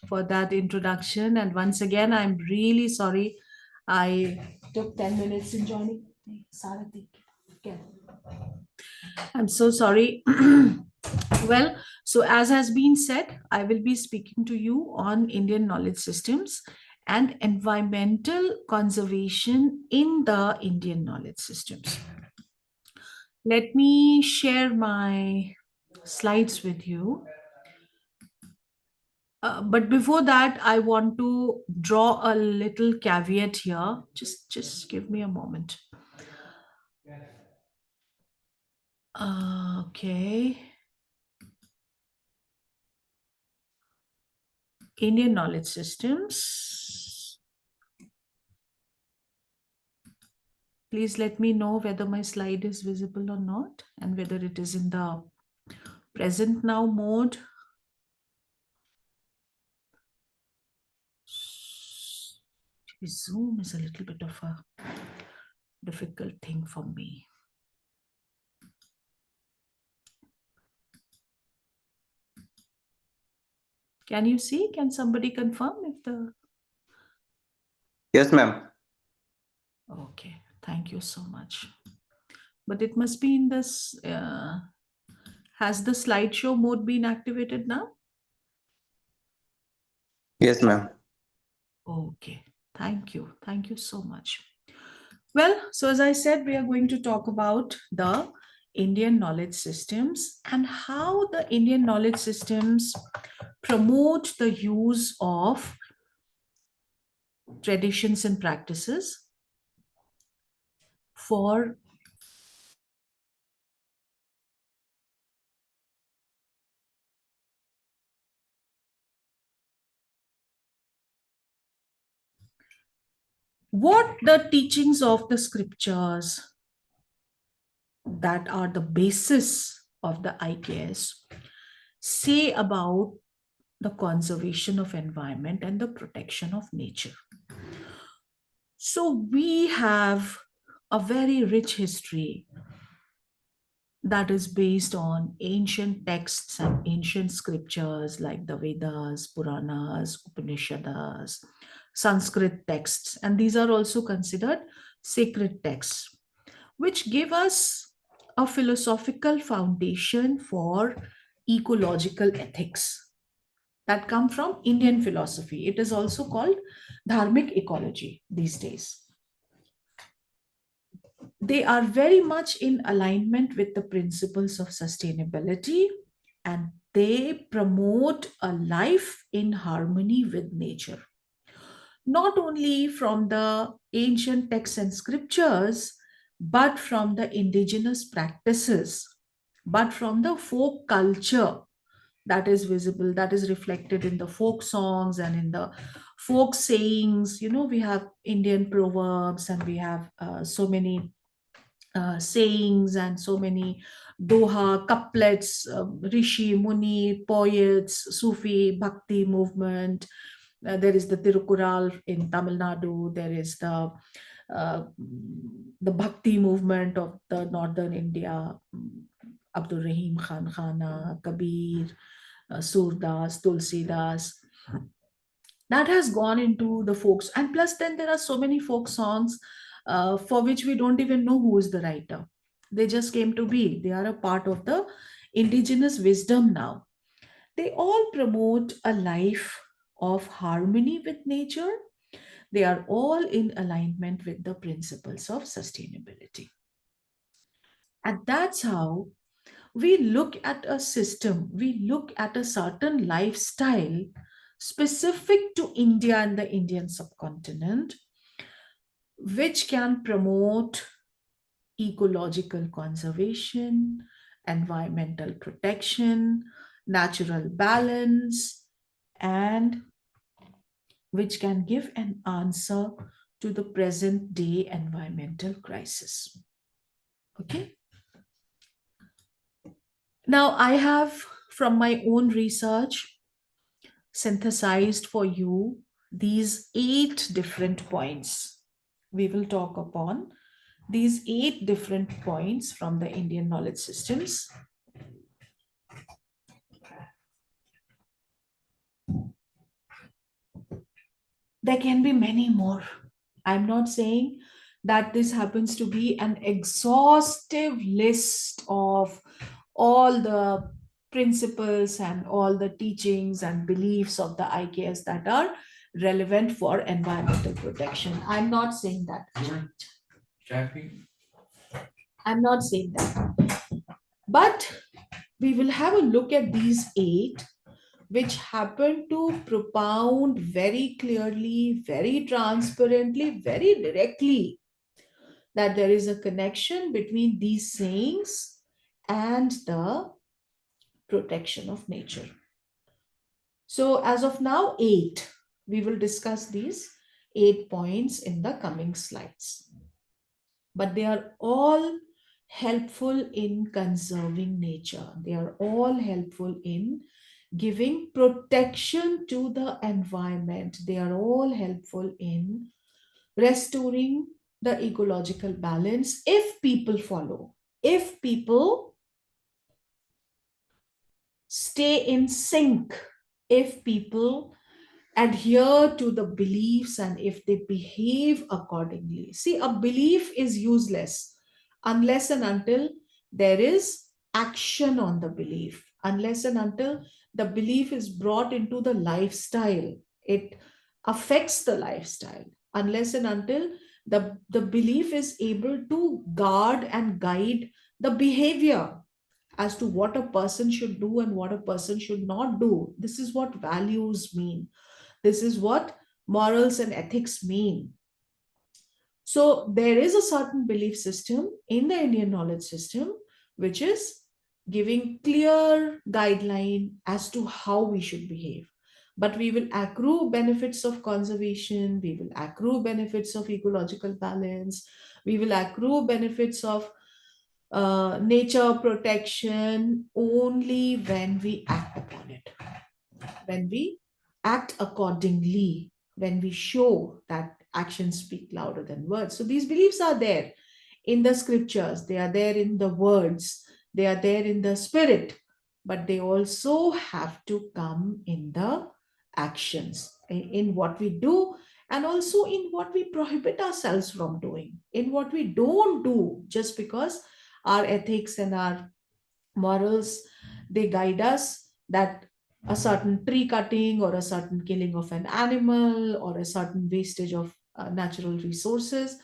for that introduction. And once again, I'm really sorry I took 10 minutes in joining. Sarati, okay. I'm so sorry. Well, so as has been said, I will be speaking to you on Indian knowledge systems and environmental conservation in the Indian knowledge systems. Let me share my slides with you. But before that, I want to draw a little caveat here. Just give me a moment. Okay. Indian knowledge systems. Please let me know whether my slide is visible or not and whether it is in the present now mode. Zoom is a little bit of a difficult thing for me. Can you see? Can somebody confirm if the... Yes, ma'am. Okay, thank you so much. But it must be in this... has the slideshow mode been activated now? Yes, ma'am. Okay, thank you. Thank you so much. Well, so as I said, we are going to talk about the Indian knowledge systems and how the Indian knowledge systems promote the use of traditions and practices for what the teachings of the scriptures that are the basis of the IKS say about the conservation of environment and the protection of nature. So we have a very rich history that is based on ancient texts and ancient scriptures like the Vedas, Puranas, Upanishads, Sanskrit texts, and these are also considered sacred texts, which give us a philosophical foundation for ecological ethics that come from Indian philosophy. It is also called dharmic ecology these days. They are very much in alignment with the principles of sustainability, and they promote a life in harmony with nature. Not only from the ancient texts and scriptures, but from the indigenous practices, but from the folk culture that is visible, that is reflected in the folk songs and in the folk sayings. You know, we have Indian proverbs and we have so many sayings and so many doha, couplets, rishi, muni, poets, Sufi, bhakti movement. There is the Tirukural in Tamil Nadu. There is uh, the bhakti movement of the northern India. Abdul Rahim Khan Khana, Kabir, Surdas, Tulsidas. That has gone into the folks. And plus, then there are so many folk songs for which we don't even know who is the writer. They just came to be. They are a part of the indigenous wisdom now. They all promote a life of harmony with nature. They are all in alignment with the principles of sustainability. And that's how we look at a system, we look at a certain lifestyle specific to India and the Indian subcontinent, which can promote ecological conservation, environmental protection, natural balance, and which can give an answer to the present day environmental crisis. Okay. Now, I have from my own research synthesized for you these 8 different points. We will talk upon these 8 different points from the Indian knowledge systems. There can be many more. I'm not saying that this happens to be an exhaustive list of all the principles and all the teachings and beliefs of the IKS that are relevant for environmental protection. I'm not saying that. I'm not saying that. But we will have a look at these eight, which happen to propound very clearly, very transparently, very directly that there is a connection between these sayings and the protection of nature. So, as of now, eight. We will discuss these 8 points in the coming slides. But they are all helpful in conserving nature. They are all helpful in giving protection to the environment. They are all helpful in restoring the ecological balance if people follow, if people stay in sync, if people adhere to the beliefs and if they behave accordingly. See, a belief is useless unless and until there is action on the belief, unless and until the belief is brought into the lifestyle, it affects the lifestyle, unless and until the belief is able to guard and guide the behavior as to what a person should do and what a person should not do. This is what values mean. This is what morals and ethics mean. So there is a certain belief system in the Indian knowledge system which is giving clear guideline as to how we should behave. But we will accrue benefits of conservation, we will accrue benefits of ecological balance, we will accrue benefits of nature protection only when we act upon it, when we act accordingly, when we show that actions speak louder than words. So these beliefs are there in the scriptures, they are there in the words, they are there in the spirit, but they also have to come in the actions, in what we do, and also in what we prohibit ourselves from doing, in what we don't do just because our ethics and our morals they guide us that a certain tree cutting or a certain killing of an animal or a certain wastage of natural resources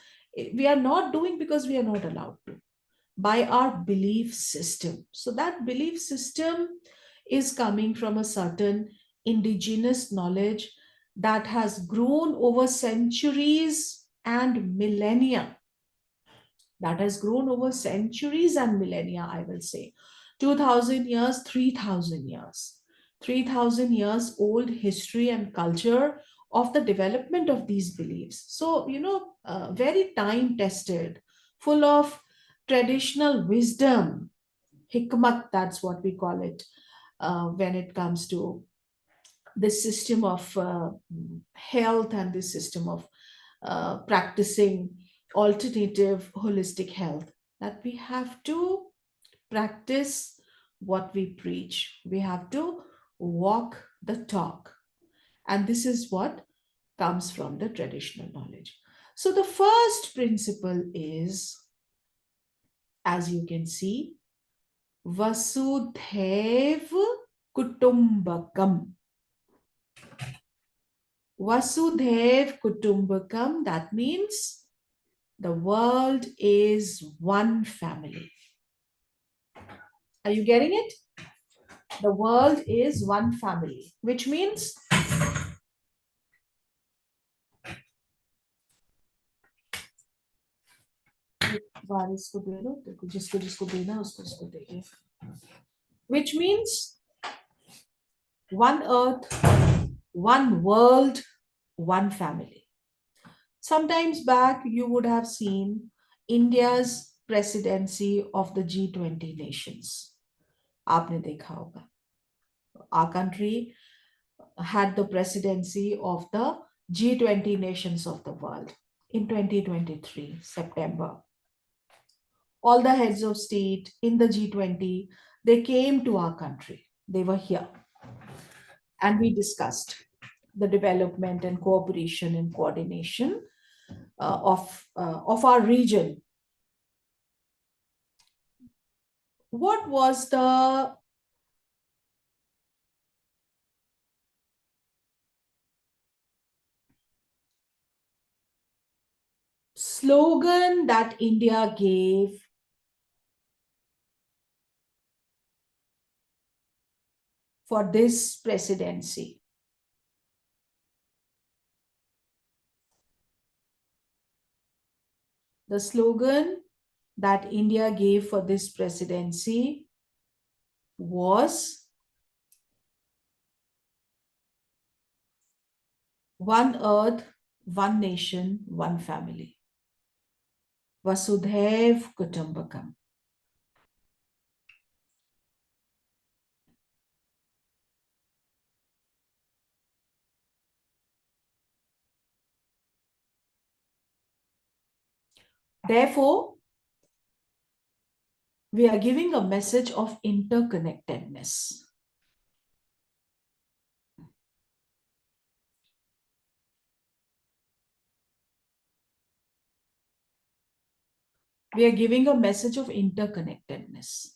we are not doing because we are not allowed to by our belief system. So that belief system is coming from a certain indigenous knowledge that has grown over centuries and millennia, that has grown over centuries and millennia, I will say. 2000 years, 3000 years. 3000 years old history and culture of the development of these beliefs. So, very time tested, full of traditional wisdom, hikmat, that's what we call it, when it comes to this system of health and this system of practicing alternative holistic health, that we have to practice what we preach. We have to walk the talk. And this is what comes from the traditional knowledge. So the first principle is, as you can see, Vasudhaiv Kutumbakam. Vasudhaiv Kutumbakam, that means the world is one family. Are you getting it? The world is one family, which means which means one earth, one world, one family. Sometimes back, you would have seen India's presidency of the G20 nations. आपने देखा होगा. Our country had the presidency of the G20 nations of the world in 2023, September. All the heads of state in the G20, they came to our country. They were here. And we discussed. the development and cooperation and coordination of our region. What was the slogan that India gave for this presidency? The slogan that India gave for this presidency was One Earth, One Nation, One Family. Vasudhaiv Kutumbakam. Therefore, we are giving a message of interconnectedness. We are giving a message of interconnectedness.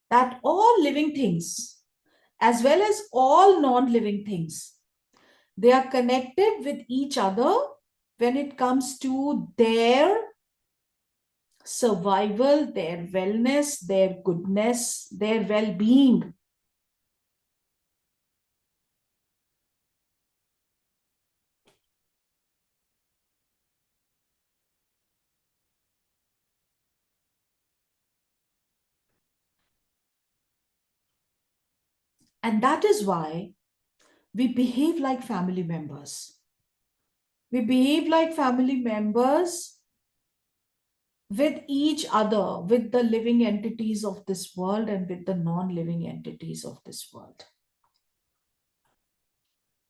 That all living things, as well as all non-living things, they are connected with each other when it comes to their survival, their wellness, their goodness, their well-being. And that is why we behave like family members. We behave like family members with each other, with the living entities of this world and with the non-living entities of this world.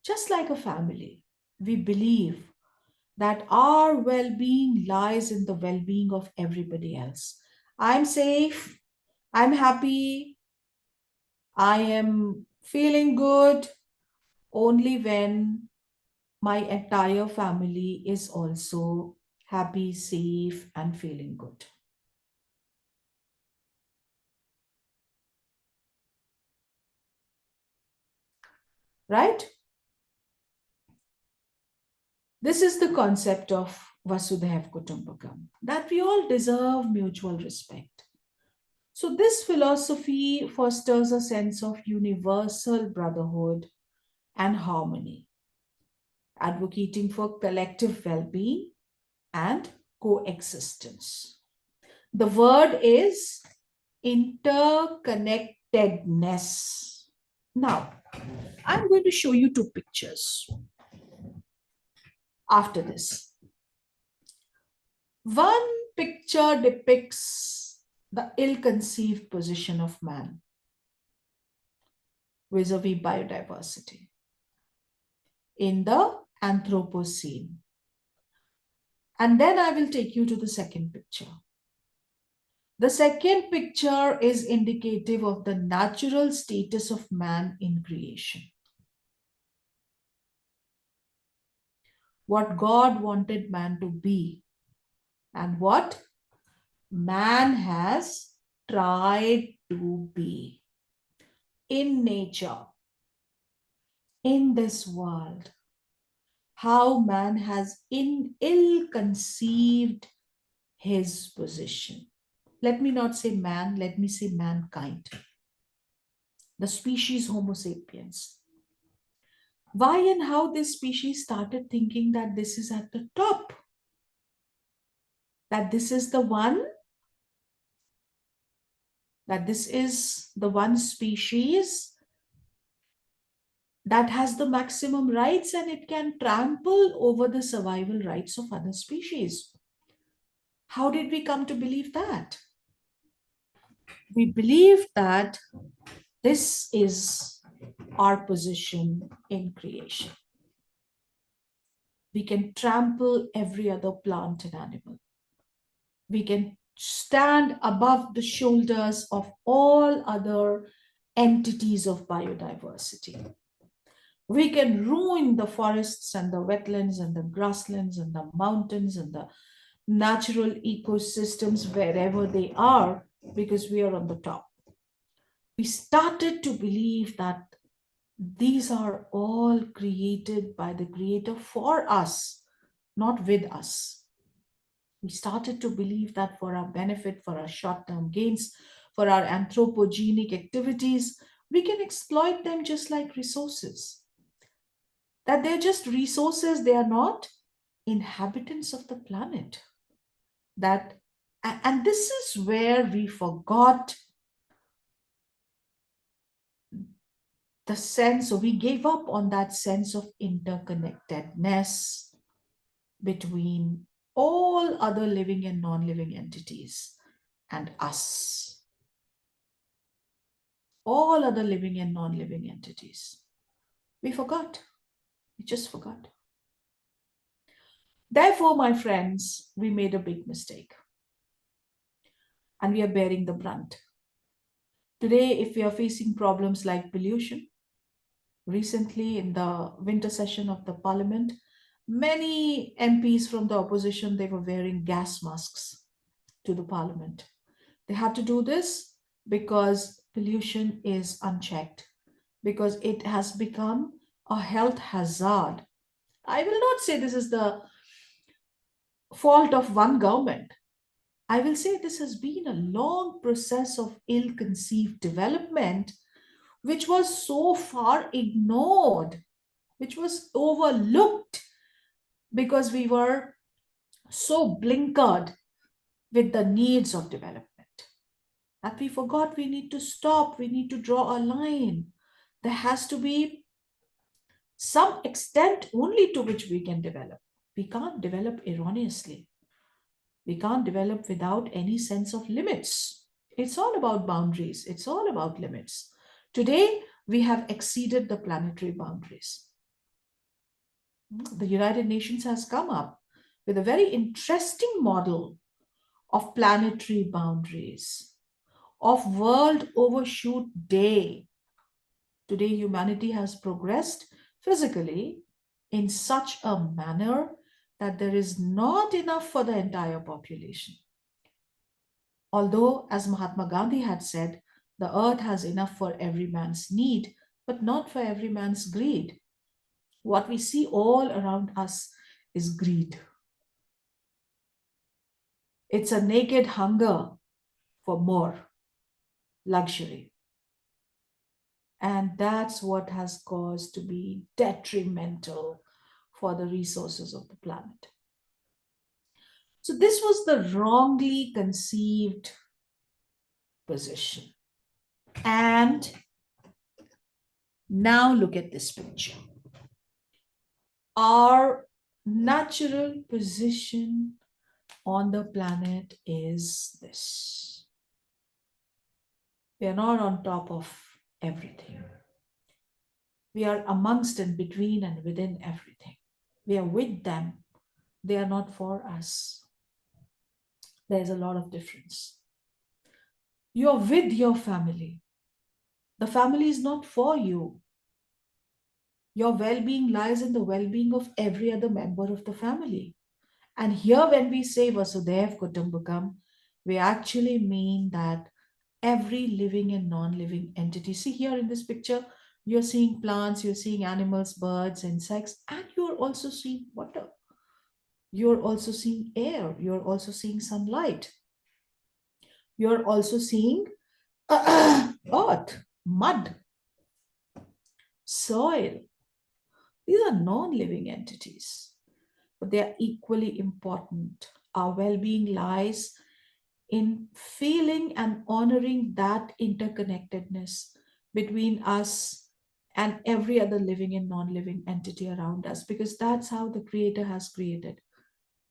Just like a family, we believe that our well-being lies in the well-being of everybody else. I'm safe, I'm happy, I am feeling good only when my entire family is also happy, safe, and feeling good. Right? This is the concept of Vasudhaiv Kutumbakam, that we all deserve mutual respect. So this philosophy fosters a sense of universal brotherhood and harmony, advocating for collective well-being and coexistence. The word is interconnectedness. Now, I'm going to show you two pictures after this. One picture depicts the ill-conceived position of man vis-a-vis biodiversity in the Anthropocene. And then I will take you to the second picture. The second picture is indicative of the natural status of man in creation. What God wanted man to be and what man has tried to be in nature, in this world. How man has ill-conceived his position. Let me not say man, let me say mankind. The species Homo sapiens. Why and how this species started thinking that this is at the top, that this is the one species that has the maximum rights and it can trample over the survival rights of other species. How did we come to believe that? We believe that this is our position in creation. We can trample every other plant and animal. We can stand above the shoulders of all other entities of biodiversity. We can ruin the forests and the wetlands and the grasslands and the mountains and the natural ecosystems wherever they are because we are on the top. We started to believe that these are all created by the Creator for us, not with us. We started to believe that for our benefit, for our short term gains, for our anthropogenic activities, we can exploit them just like resources. That they're just resources, they are not inhabitants of the planet. That and this is where we forgot the sense, or we gave up on that sense of interconnectedness between all other living and non-living entities and us. All other living and non-living entities. We forgot. We just forgot. Therefore, my friends, we made a big mistake. And we are bearing the brunt. Today, if we are facing problems like pollution, recently in the winter session of the parliament, many MPs from the opposition, they were wearing gas masks to the parliament. They had to do this because pollution is unchecked, because it has become a health hazard. I will not say this is the fault of one government. I will say this has been a long process of ill conceived development, which was so far ignored, which was overlooked because we were so blinkered with the needs of development that we forgot we need to stop, we need to draw a line. There has to be some extent only to which we can develop. We can't develop erroneously. We can't develop without any sense of limits. It's all about boundaries, it's all about limits. Today, we have exceeded the planetary boundaries. The United Nations has come up with a very interesting model of planetary boundaries, of World Overshoot Day. Today, humanity has progressed physically in such a manner that there is not enough for the entire population. Although, as Mahatma Gandhi had said, the earth has enough for every man's need, but not for every man's greed. What we see all around us is greed. It's a naked hunger for more luxury. And that's what has caused to be detrimental for the resources of the planet. So this was the wrongly conceived position. And now look at this picture. Our natural position on the planet is this. We are not on top of everything. We are amongst and between and within everything. We are with them. They are not for us. There's a lot of difference. You're with your family. The family is not for you. Your well-being lies in the well-being of every other member of the family. And here when we say Vasudev Kutumbakam, we actually mean that every living and non-living entity. See here in this picture, you're seeing plants, you're seeing animals, birds, insects, and you're also seeing water. You're also seeing air. You're also seeing sunlight. You're also seeing earth, mud, soil. These are non-living entities, but they are equally important. Our well-being lies in feeling and honoring that interconnectedness between us and every other living and non-living entity around us, because that's how the Creator has created.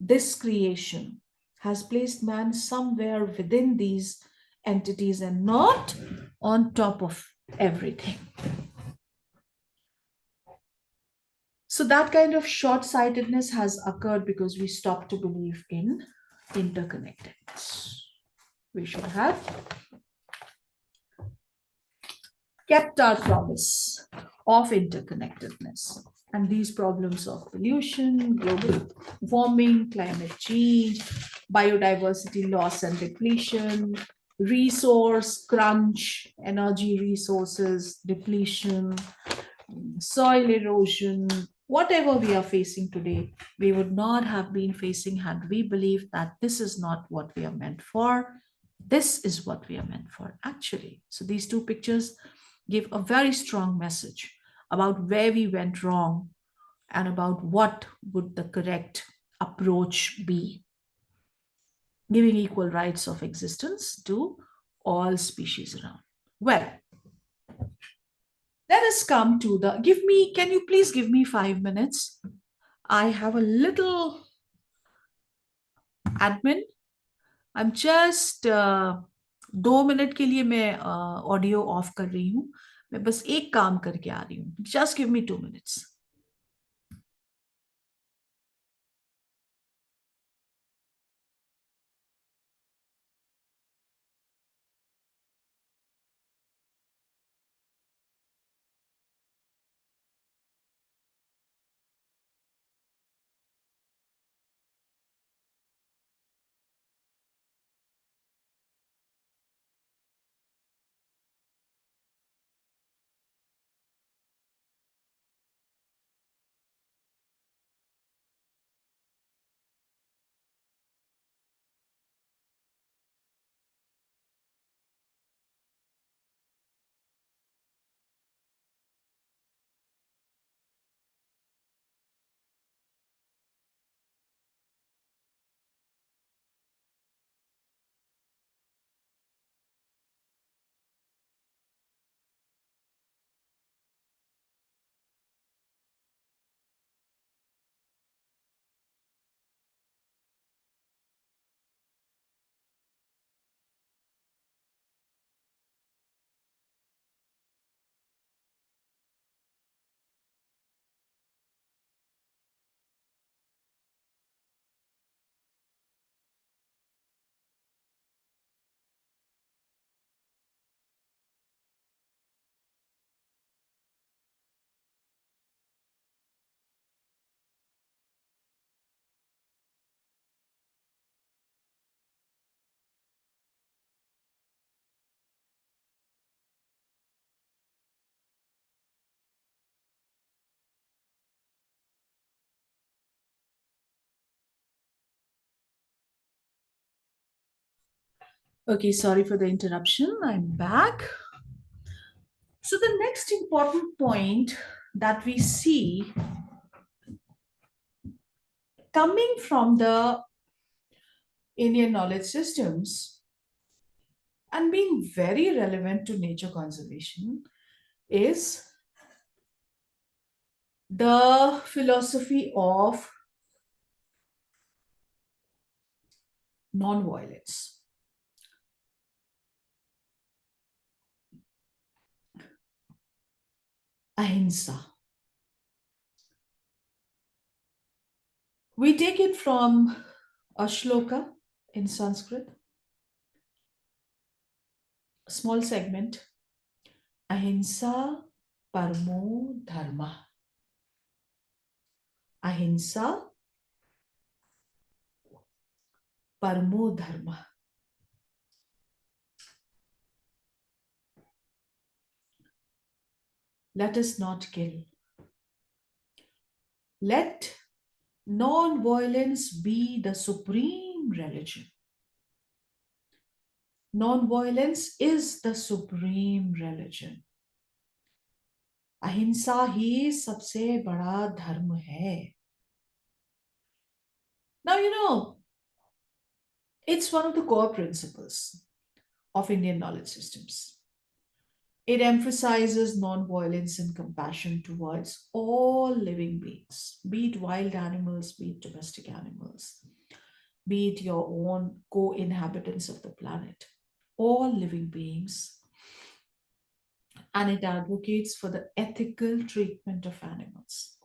This creation has placed man somewhere within these entities and not on top of everything. So that kind of short-sightedness has occurred because we stopped to believe in interconnectedness. We should have kept our promise. of interconnectedness. And these problems of pollution, global warming, climate change, biodiversity loss and depletion, resource crunch, energy resources depletion, soil erosion, whatever we are facing today, we would not have been facing had we believed that this is not what we are meant for. This is what we are meant for, actually. So these two pictures give a very strong message about where we went wrong and about what would the correct approach be, giving equal rights of existence to all species around. Well, let us come to the, can you please give me 5 minutes? I have a little admin. I'm just 2 minute के लिए मैं audio of कर रही हूँ. मैं बस एक काम करके आ रही हूँ. Just give me 2 minutes. Okay, sorry for the interruption. I'm back. So the next important point that we see coming from the Indian knowledge systems and being very relevant to nature conservation is the philosophy of non-violence. Ahimsa. We take it from a shloka in Sanskrit, a small segment. Ahimsa paramo dharma. Ahimsa paramo dharma. Let us not kill. Let non-violence be the supreme religion. Non-violence is the supreme religion. अहिंसा ही सबसे बड़ा धर्म है. Now, it's one of the core principles of Indian knowledge systems. It emphasizes non-violence and compassion towards all living beings, be it wild animals, be it domestic animals, be it your own co-inhabitants of the planet, all living beings. And it advocates for the ethical treatment of animals.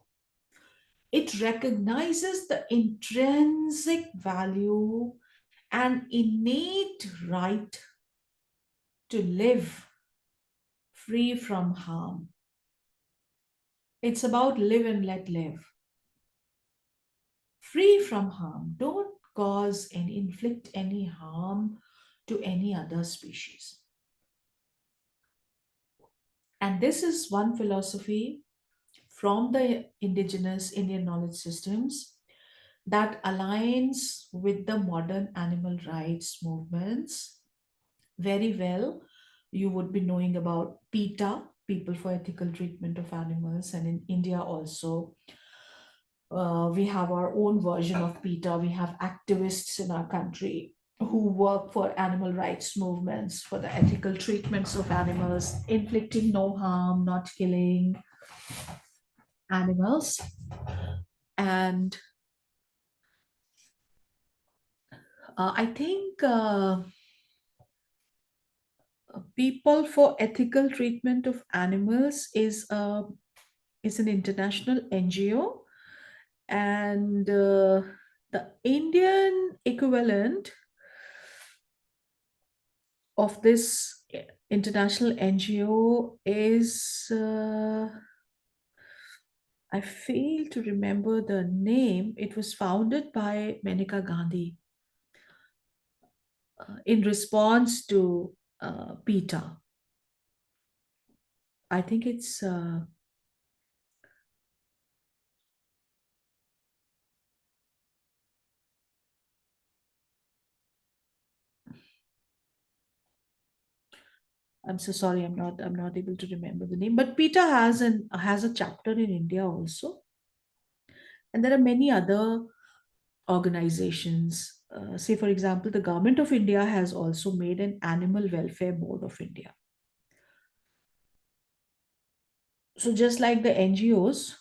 It recognizes the intrinsic value and innate right to live free from harm It's about live and let live, free from harm. Don't cause and inflict any harm to any other species. And this is one philosophy from the indigenous Indian knowledge systems that aligns with the modern animal rights movements very well. You would be knowing about PETA, People for Ethical Treatment of Animals, and in India also, we have our own version of PETA. We have activists in our country who work for animal rights movements, for the ethical treatments of animals, inflicting no harm, not killing animals. And I think People for Ethical Treatment of Animals is an international NGO, and the Indian equivalent of this international NGO is I fail to remember the name. It was founded by Maneka Gandhi in response to PETA. I think it's I'm so sorry, I'm not able to remember the name. But PETA has a chapter in India also, and there are many other organizations. Say, for example, the Government of India has also made an Animal Welfare Board of India. So just like the NGOs,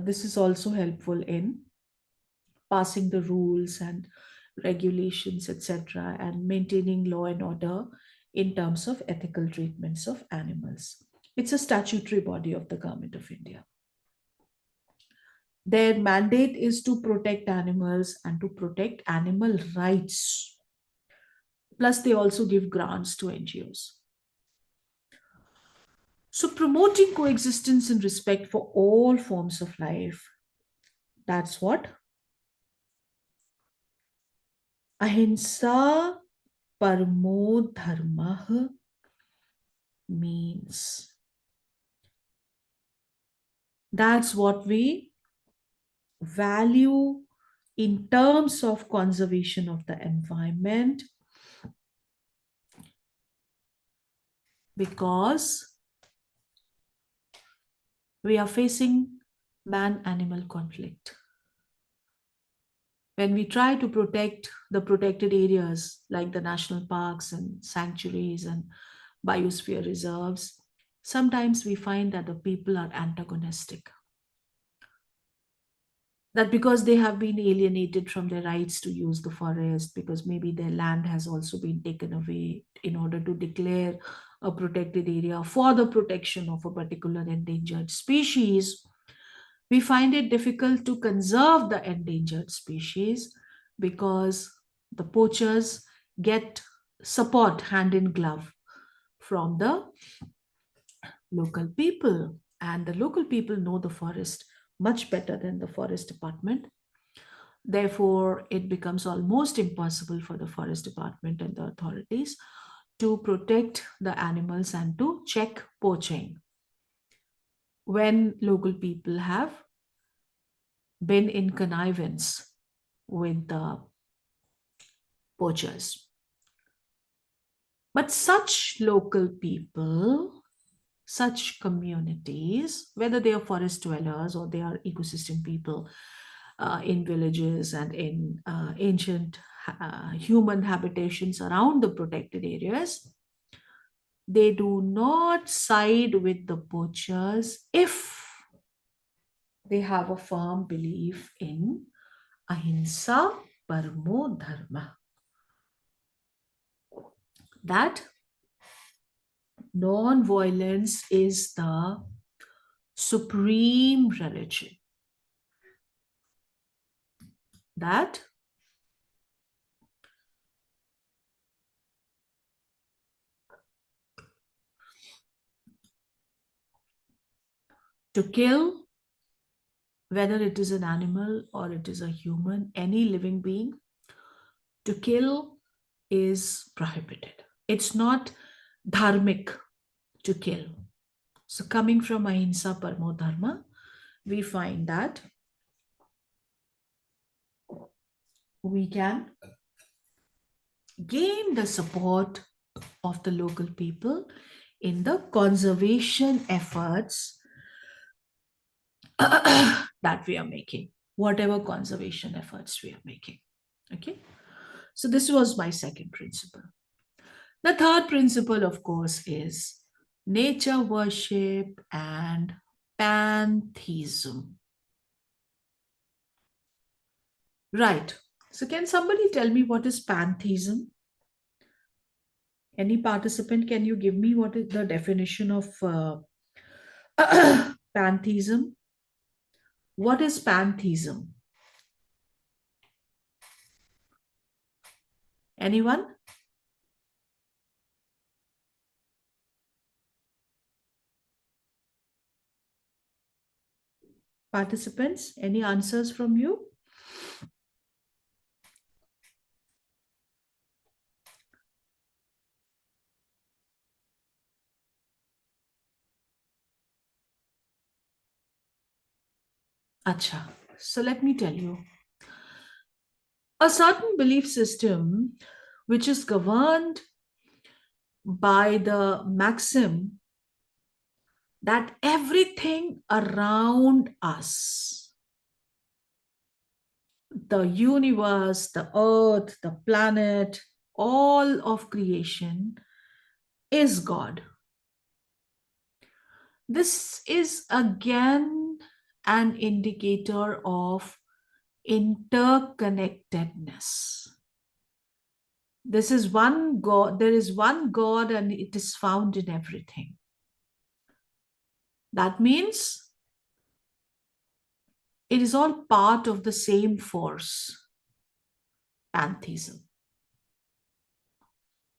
this is also helpful in passing the rules and regulations, etc., and maintaining law and order in terms of ethical treatments of animals. It's a statutory body of the Government of India. Their mandate is to protect animals and to protect animal rights. Plus, they also give grants to NGOs. So, promoting coexistence and respect for all forms of life, that's what ahimsa parmo dharmah means. That's what we value in terms of conservation of the environment, because we are facing man animal conflict. When we try to protect the protected areas like the national parks and sanctuaries and biosphere reserves, sometimes we find that the people are antagonistic. That because they have been alienated from their rights to use the forest, because maybe their land has also been taken away in order to declare a protected area for the protection of a particular endangered species, we find it difficult to conserve the endangered species because the poachers get support hand in glove from the local people, and the local people know the forest much better than the forest department. Therefore, it becomes almost impossible for the forest department and the authorities to protect the animals and to check poaching when local people have been in connivance with the poachers. But such local people, such communities, whether they are forest dwellers or they are ecosystem people in villages and in ancient human habitations around the protected areas, they do not side with the poachers if they have a firm belief in ahimsa parmo dharma. That non-violence is the supreme religion. That To kill, whether it is an animal or it is a human, any living being, to kill is prohibited. It's not dharmic to kill. So, coming from ahimsa paramo dharma, we find that we can gain the support of the local people in the conservation efforts that we are making, whatever conservation efforts we are making. Okay, so this was my second principle. The third principle, of course, is nature worship and pantheism. Right. So, can somebody tell me what is pantheism? Any participant, can you give me what is the definition of pantheism? What is pantheism? Anyone? Participants, any answers from you? Acha. So let me tell you. A certain belief system which is governed by the maxim that everything around us, the universe, the earth, the planet, all of creation is God. This is again an indicator of interconnectedness. This is one God, there is one God, and it is found in everything. That means it is all part of the same force, pantheism,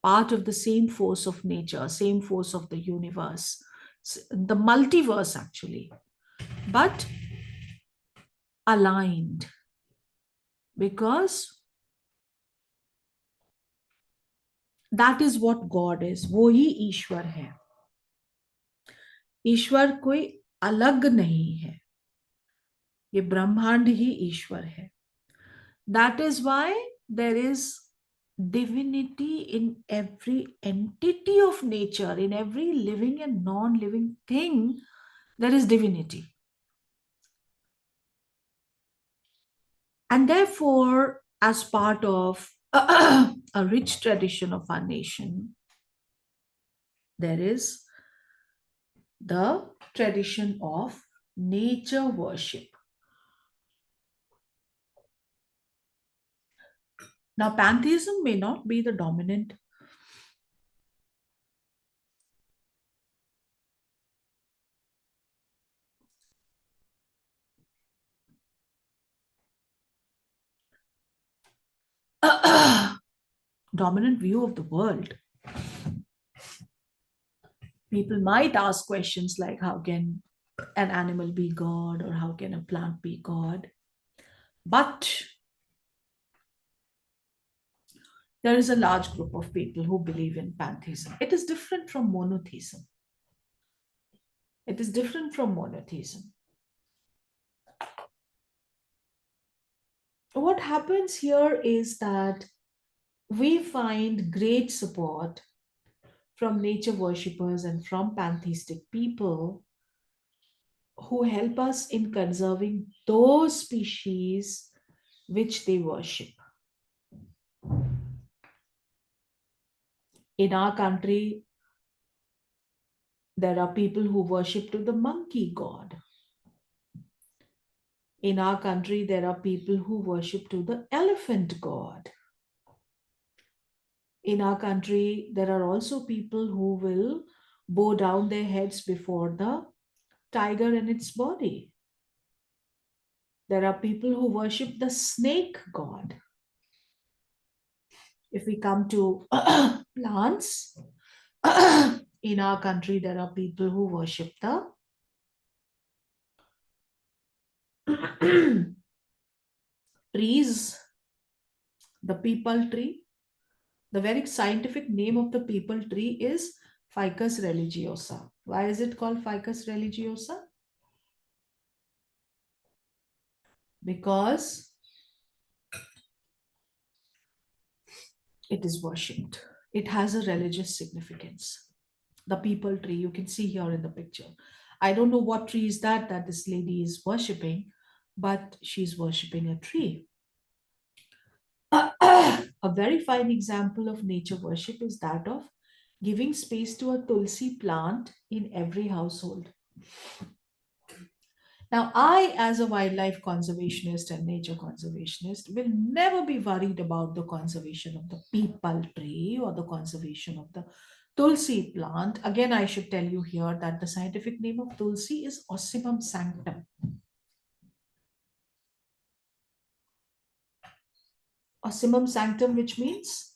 part of the same force of nature, same force of the universe, the multiverse actually, but aligned, because that is what God is. वो ही ईश्वर है. ईश्वर कोई अलग नहीं है, ये ब्रह्मांड ही ईश्वर है. That is why there is divinity in every entity of nature, in every living and non-living thing. There is divinity, and therefore, as part of a rich tradition of our nation, there is the tradition of nature worship. Now, pantheism may not be the dominant dominant view of the world. People might ask questions like, how can an animal be God, or how can a plant be God? But there is a large group of people who believe in pantheism. It is different from monotheism. It is different from monotheism. What happens here is that we find great support from nature worshippers and from pantheistic people who help us in conserving those species which they worship. In our country, there are people who worship to the monkey god. In our country, there are people who worship to the elephant god. In our country, there are also people who will bow down their heads before the tiger and its body. There are people who worship the snake god. If we come to plants, in our country, there are people who worship the Trees, the peepal tree. The very scientific name of the peepal tree is Ficus religiosa. Why is it called Ficus religiosa? Because it is worshipped. It has a religious significance. The peepal tree, you can see here in the picture. I don't know what tree is that this lady is worshipping, but she's worshipping a tree. A very fine example of nature worship is that of giving space to a tulsi plant in every household. Now, I, as a wildlife conservationist and nature conservationist, will never be worried about the conservation of the peepal tree or the conservation of the tulsi plant. Again, I should tell you here that the scientific name of tulsi is Ocimum sanctum. Ocimum sanctum, which means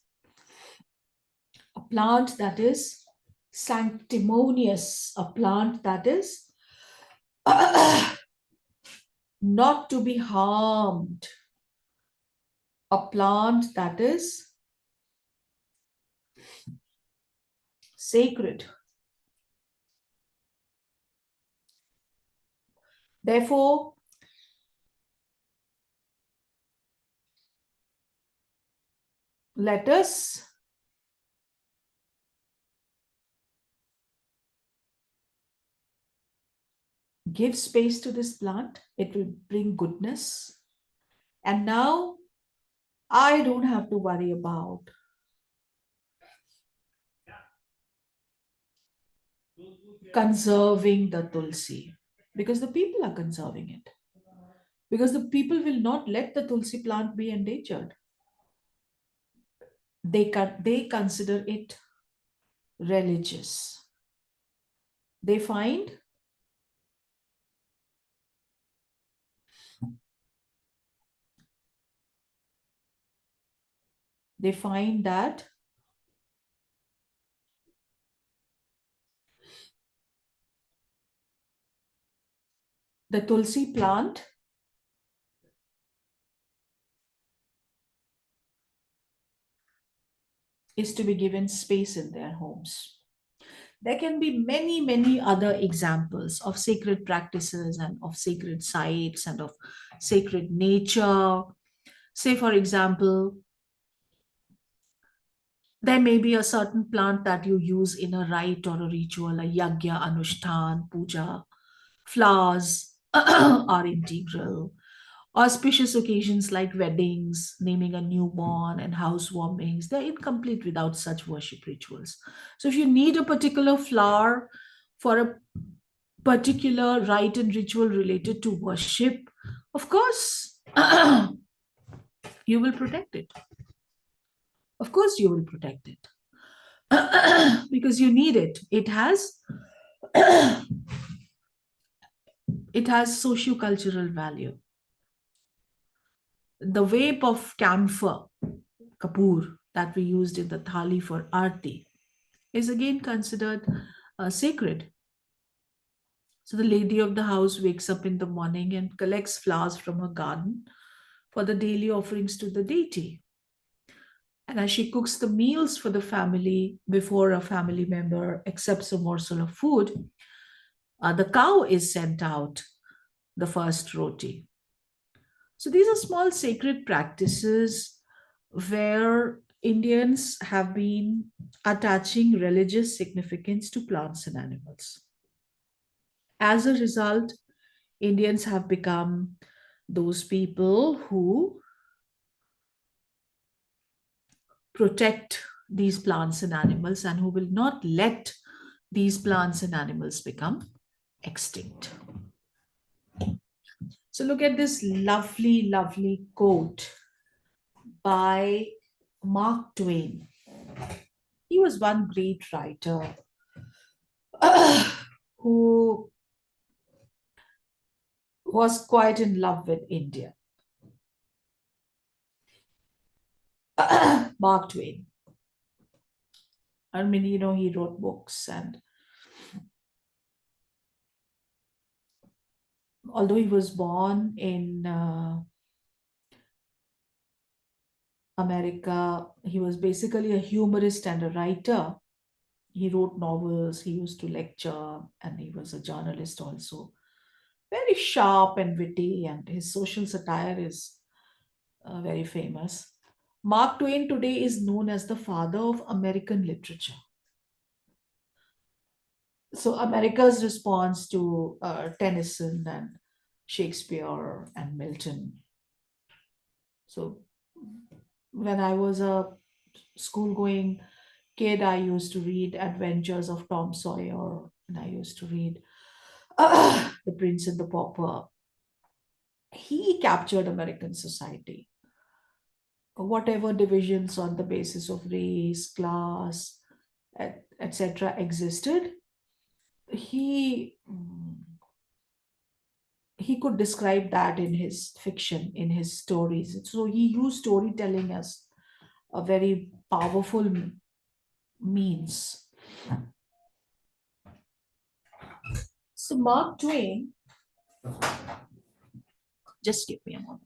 a plant that is sanctimonious, a plant that is not to be harmed, a plant that is sacred. Therefore, let us give space to this plant. It will bring goodness. And now I don't have to worry about conserving the tulsi because the people are conserving it. Because the people will not let the tulsi plant be endangered. They consider it religious. They find that the tulsi plant is to be given space in their homes. There can be many, many other examples of sacred practices and of sacred sites and of sacred nature. Say, for example, there may be a certain plant that you use in a rite or a ritual, a yagya, anushtan, puja. Flowers are integral. Auspicious occasions like weddings, naming a newborn, and housewarmings, they're incomplete without such worship rituals. So, if you need a particular flower for a particular rite and ritual related to worship, of course, you will protect it. Of course, you will protect it because you need it. It has socio-cultural value. The vape of camphor, kapoor, that we used in the thali for arti, is again considered sacred. So the lady of the house wakes up in the morning and collects flowers from her garden for the daily offerings to the deity. And as she cooks the meals for the family before a family member accepts a morsel of food, the cow is sent out the first roti. So these are small sacred practices where Indians have been attaching religious significance to plants and animals. As a result, Indians have become those people who protect these plants and animals and who will not let these plants and animals become extinct. So, look at this lovely, lovely quote by Mark Twain. He was one great writer who was quite in love with India. Mark Twain. I mean, he wrote books and although he was born in America, he was basically a humorist and a writer. He wrote novels, he used to lecture, and he was a journalist also. Very sharp and witty, and his social satire is very famous. Mark Twain today is known as the father of American literature. So, America's response to Tennyson and Shakespeare and Milton. So, when I was a school going kid, I used to read Adventures of Tom Sawyer, and I used to read The Prince and the Pauper. He captured American society, whatever divisions on the basis of race, class, etc. existed. He he could describe that in his fiction, in his stories. So he used storytelling as a very powerful means. So Mark Twain, just give me a moment.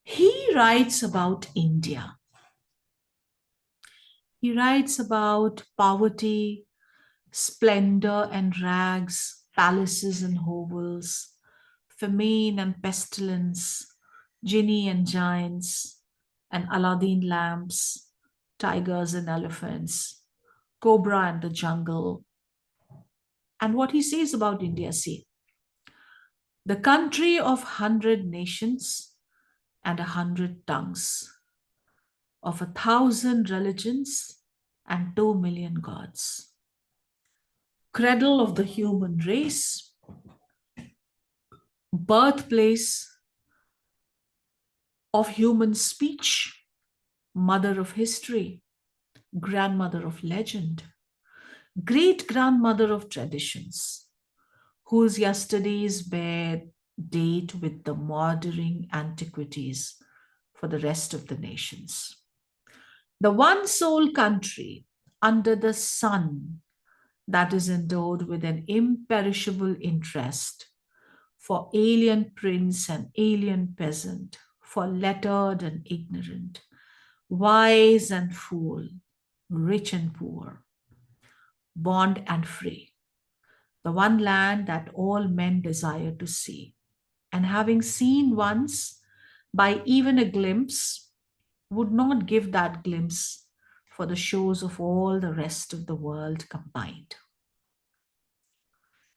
He writes about India. He writes about poverty, splendor and rags, palaces and hovels, famine and pestilence, genie and giants, and Aladdin lamps, tigers and elephants, cobra and the jungle. And what he says about India, see, the country of 100 nations and 100 tongues, of 1,000 religions and 2 million gods, cradle of the human race, birthplace of human speech, mother of history, grandmother of legend, great grandmother of traditions, whose yesterdays bear date with the mouldering antiquities for the rest of the nations. The one sole country under the sun that is endowed with an imperishable interest for alien prince and alien peasant, for lettered and ignorant, wise and fool, rich and poor, bond and free, the one land that all men desire to see. And having seen once by even a glimpse, would not give that glimpse for the shows of all the rest of the world combined.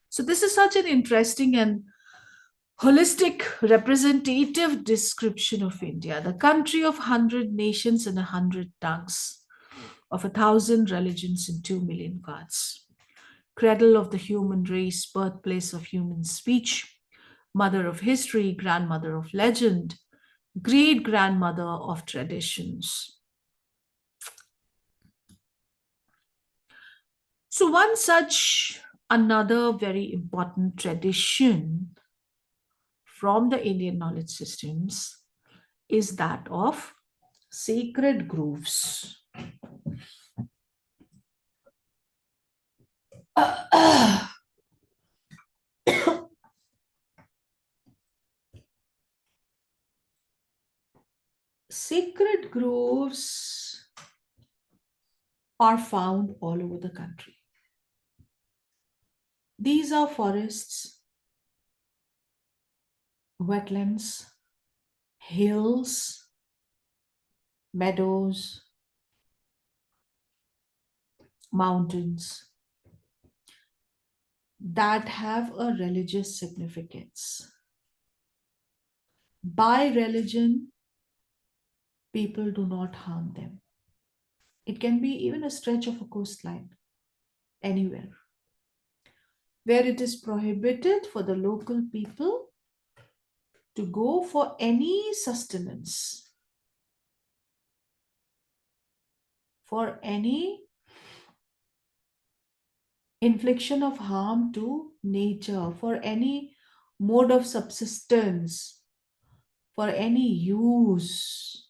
So, this is such an interesting and holistic representative description of India, the country of 100 nations and 100 tongues, of 1,000 religions and 2 million gods, cradle of the human race, birthplace of human speech, mother of history, grandmother of legend, great grandmother of traditions. So, one such another very important tradition from the Indian knowledge systems is that of sacred groves. Sacred groves are found all over the country. These are forests, wetlands, hills, meadows, mountains that have a religious significance. By religion, people do not harm them. It can be even a stretch of a coastline, anywhere, where it is prohibited for the local people to go for any sustenance, for any infliction of harm to nature for any mode of subsistence, for any use,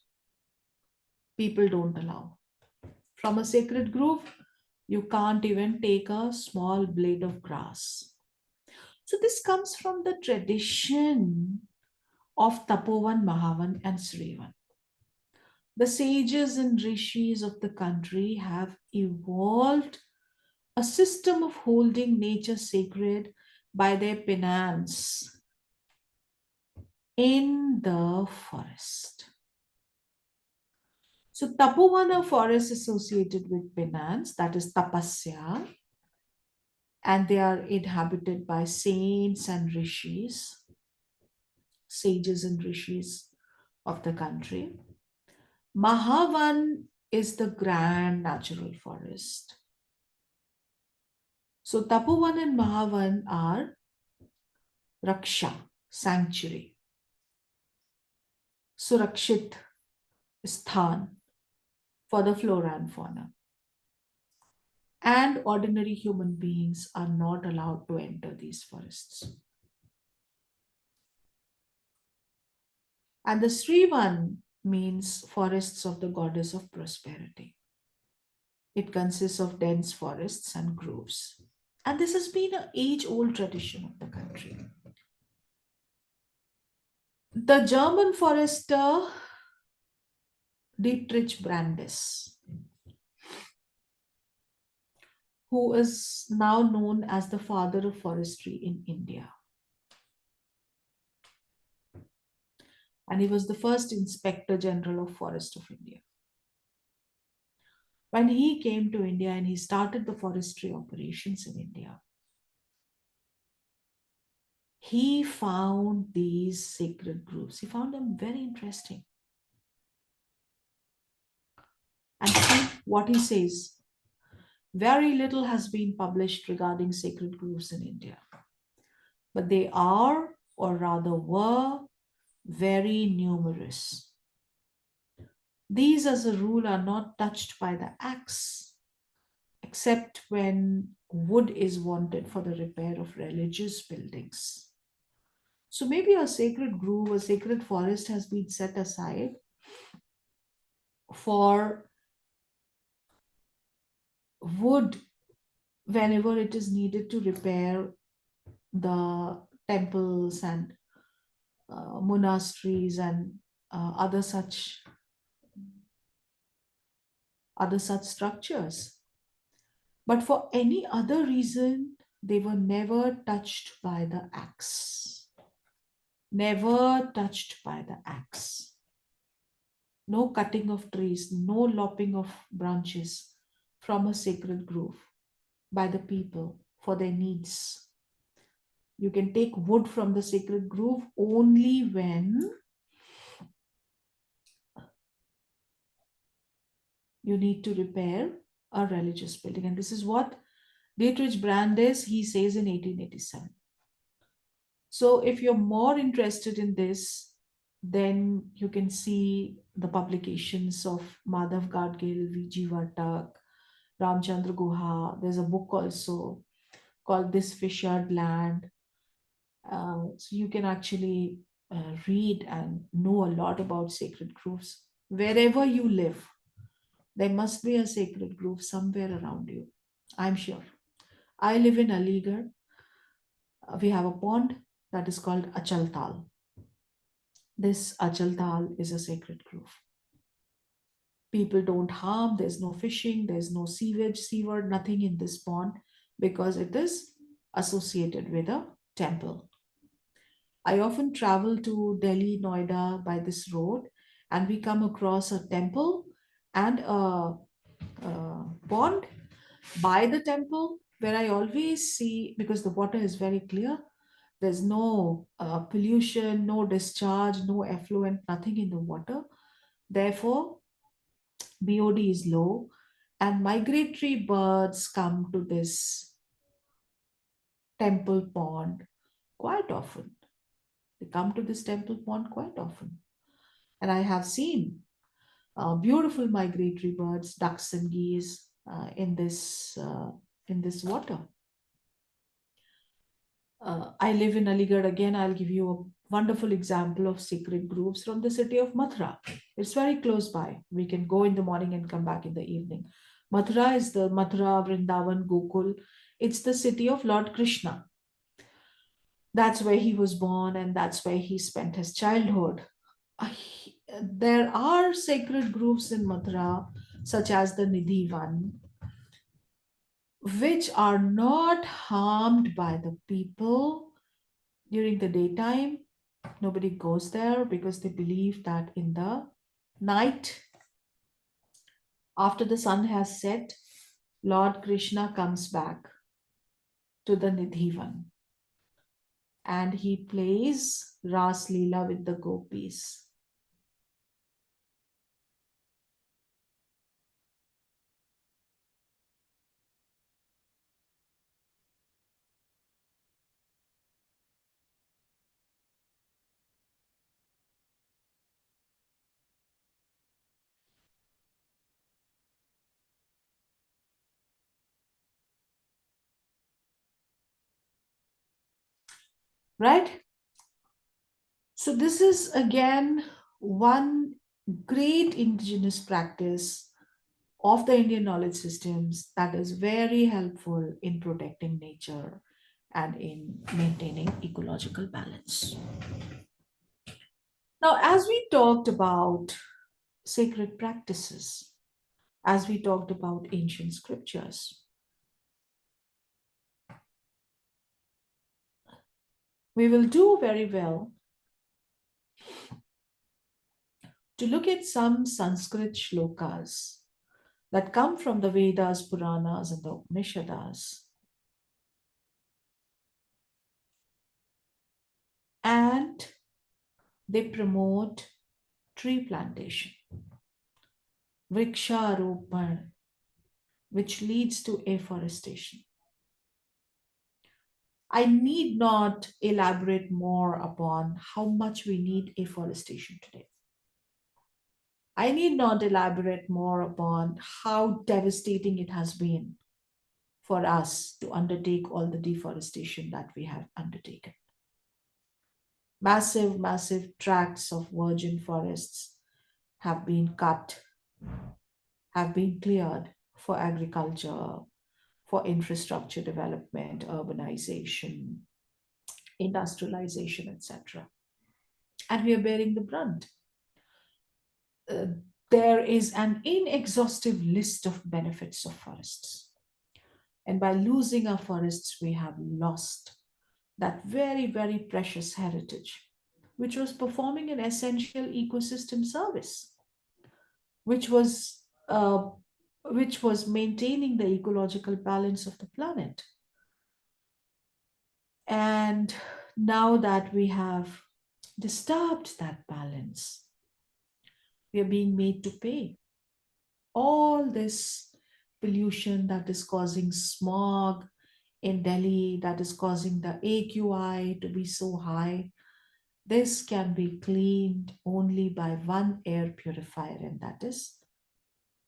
people don't allow. From a sacred grove, you can't even take a small blade of grass. So, this comes from the tradition of Tapovan, Mahavan, and Srivan. The sages and rishis of the country have evolved a system of holding nature sacred by their penance in the forest. So, Tapovana forest associated with penance, that is tapasya, and they are inhabited by saints and rishis, sages and rishis of the country. Mahavan is the grand natural forest. So, Tapovan and Mahavan are Raksha, sanctuary, Surakshit, sthan for the flora and fauna. And ordinary human beings are not allowed to enter these forests. And the Srivan means forests of the goddess of prosperity. It consists of dense forests and groves. And this has been an age old tradition of the country. The German forester Dietrich Brandes, who is now known as the father of forestry in India, and he was the first Inspector General of Forest of India. When he came to India and he started the forestry operations in India, he found these sacred groves. He found them very interesting. And see what he says. Very little has been published regarding sacred groves in India, but they are, or rather were, very numerous. These, as a rule, are not touched by the axe, except when wood is wanted for the repair of religious buildings. So maybe a sacred grove, a sacred forest has been set aside for wood whenever it is needed to repair the temples and monasteries and other such structures. But for any other reason, they were never touched by the axe. Never touched by the axe. No cutting of trees, no lopping of branches from a sacred grove by the people for their needs. You can take wood from the sacred grove only when you need to repair a religious building. And this is what Dietrich Brandes, he says in 1887. So if you're more interested in this, then you can see the publications of Madhav Gadgil, V.G. Vartak, Ramchandra Guha. There's a book also called This Fissured Land. So you can actually read and know a lot about sacred groves. Wherever you live, there must be a sacred grove somewhere around you. I'm sure. I live in Aligarh. We have a pond that is called Achaltal. This Achaltal is a sacred grove. People don't harm, there's no fishing, there's no sewage, seaward, nothing in this pond because it is associated with a temple. I often travel to Delhi, Noida by this road, and we come across a temple and a pond by the temple where I always see, because the water is very clear, there's no pollution, no discharge, no effluent, nothing in the water. Therefore, BOD is low, and migratory birds come to this temple pond quite often. They come to this temple pond quite often. And I have seen beautiful migratory birds, ducks and geese in this water. I live in Aligarh again. I'll give you a wonderful example of secret groups from the city of Mathura. It's very close by. We can go in the morning and come back in the evening. Mathura is the Mathura, Vrindavan, Gokul. It's the city of Lord Krishna. That's where he was born and that's where he spent his childhood. Uh, There are sacred groups in Mathura, such as the Nidhi one, which are not harmed by the people during the daytime. Nobody goes there because they believe that in the night, after the sun has set, Lord Krishna comes back to the Nidhivan and he plays Ras Leela with the gopis. Right? So, this is again one great indigenous practice of the Indian knowledge systems that is very helpful in protecting nature and in maintaining ecological balance. Now, as we talked about sacred practices, as we talked about ancient scriptures, we will do very well to look at some Sanskrit shlokas that come from the Vedas, Puranas, and the Upanishads. And they promote tree plantation, vriksharopan, which leads to afforestation. I need not elaborate more upon how much we need afforestation today. I need not elaborate more upon how devastating it has been for us to undertake all the deforestation that we have undertaken. Massive, massive tracts of virgin forests have been cut, have been cleared for agriculture, for infrastructure development, urbanization, industrialization, etc. And we are bearing the brunt. Uh, there is an inexhaustive list of benefits of forests. And by losing our forests, we have lost that very, very precious heritage, which was performing an essential ecosystem service, which was uh, which was maintaining the ecological balance of the planet. And now that we have disturbed that balance, we are being made to pay all this pollution that is causing smog in Delhi, that is causing the AQI to be so high. This can be cleaned only by one air purifier, and that is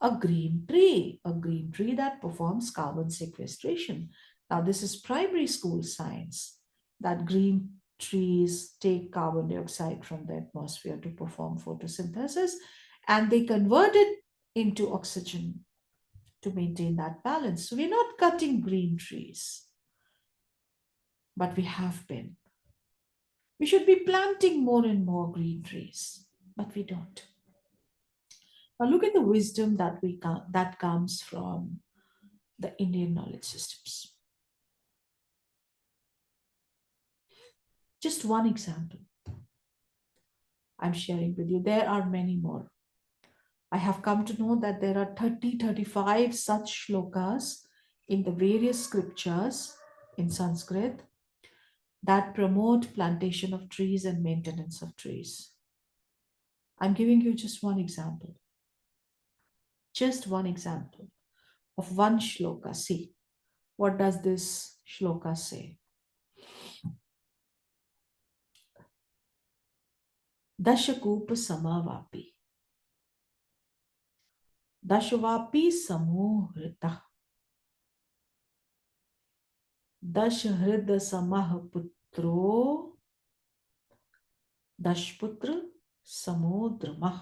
a green tree that performs carbon sequestration. Now, this is primary school science that green trees take carbon dioxide from the atmosphere to perform photosynthesis and they convert it into oxygen to maintain that balance. So, we're not cutting green trees, but we have been. We should be planting more and more green trees, but we don't. Now look at the wisdom that comes from the Indian knowledge systems. Just one example I'm sharing with you. There are many more. I have come to know that there are 35 such shlokas in the various scriptures in Sanskrit that promote plantation of trees and maintenance of trees. I'm giving you just one example. Just one example of one shloka. See, what does this shloka say? Dashakupa samavapi. Dashvapi samohrita. दशहृद समः पुत्रो दशपुत्र समो द्रुमः.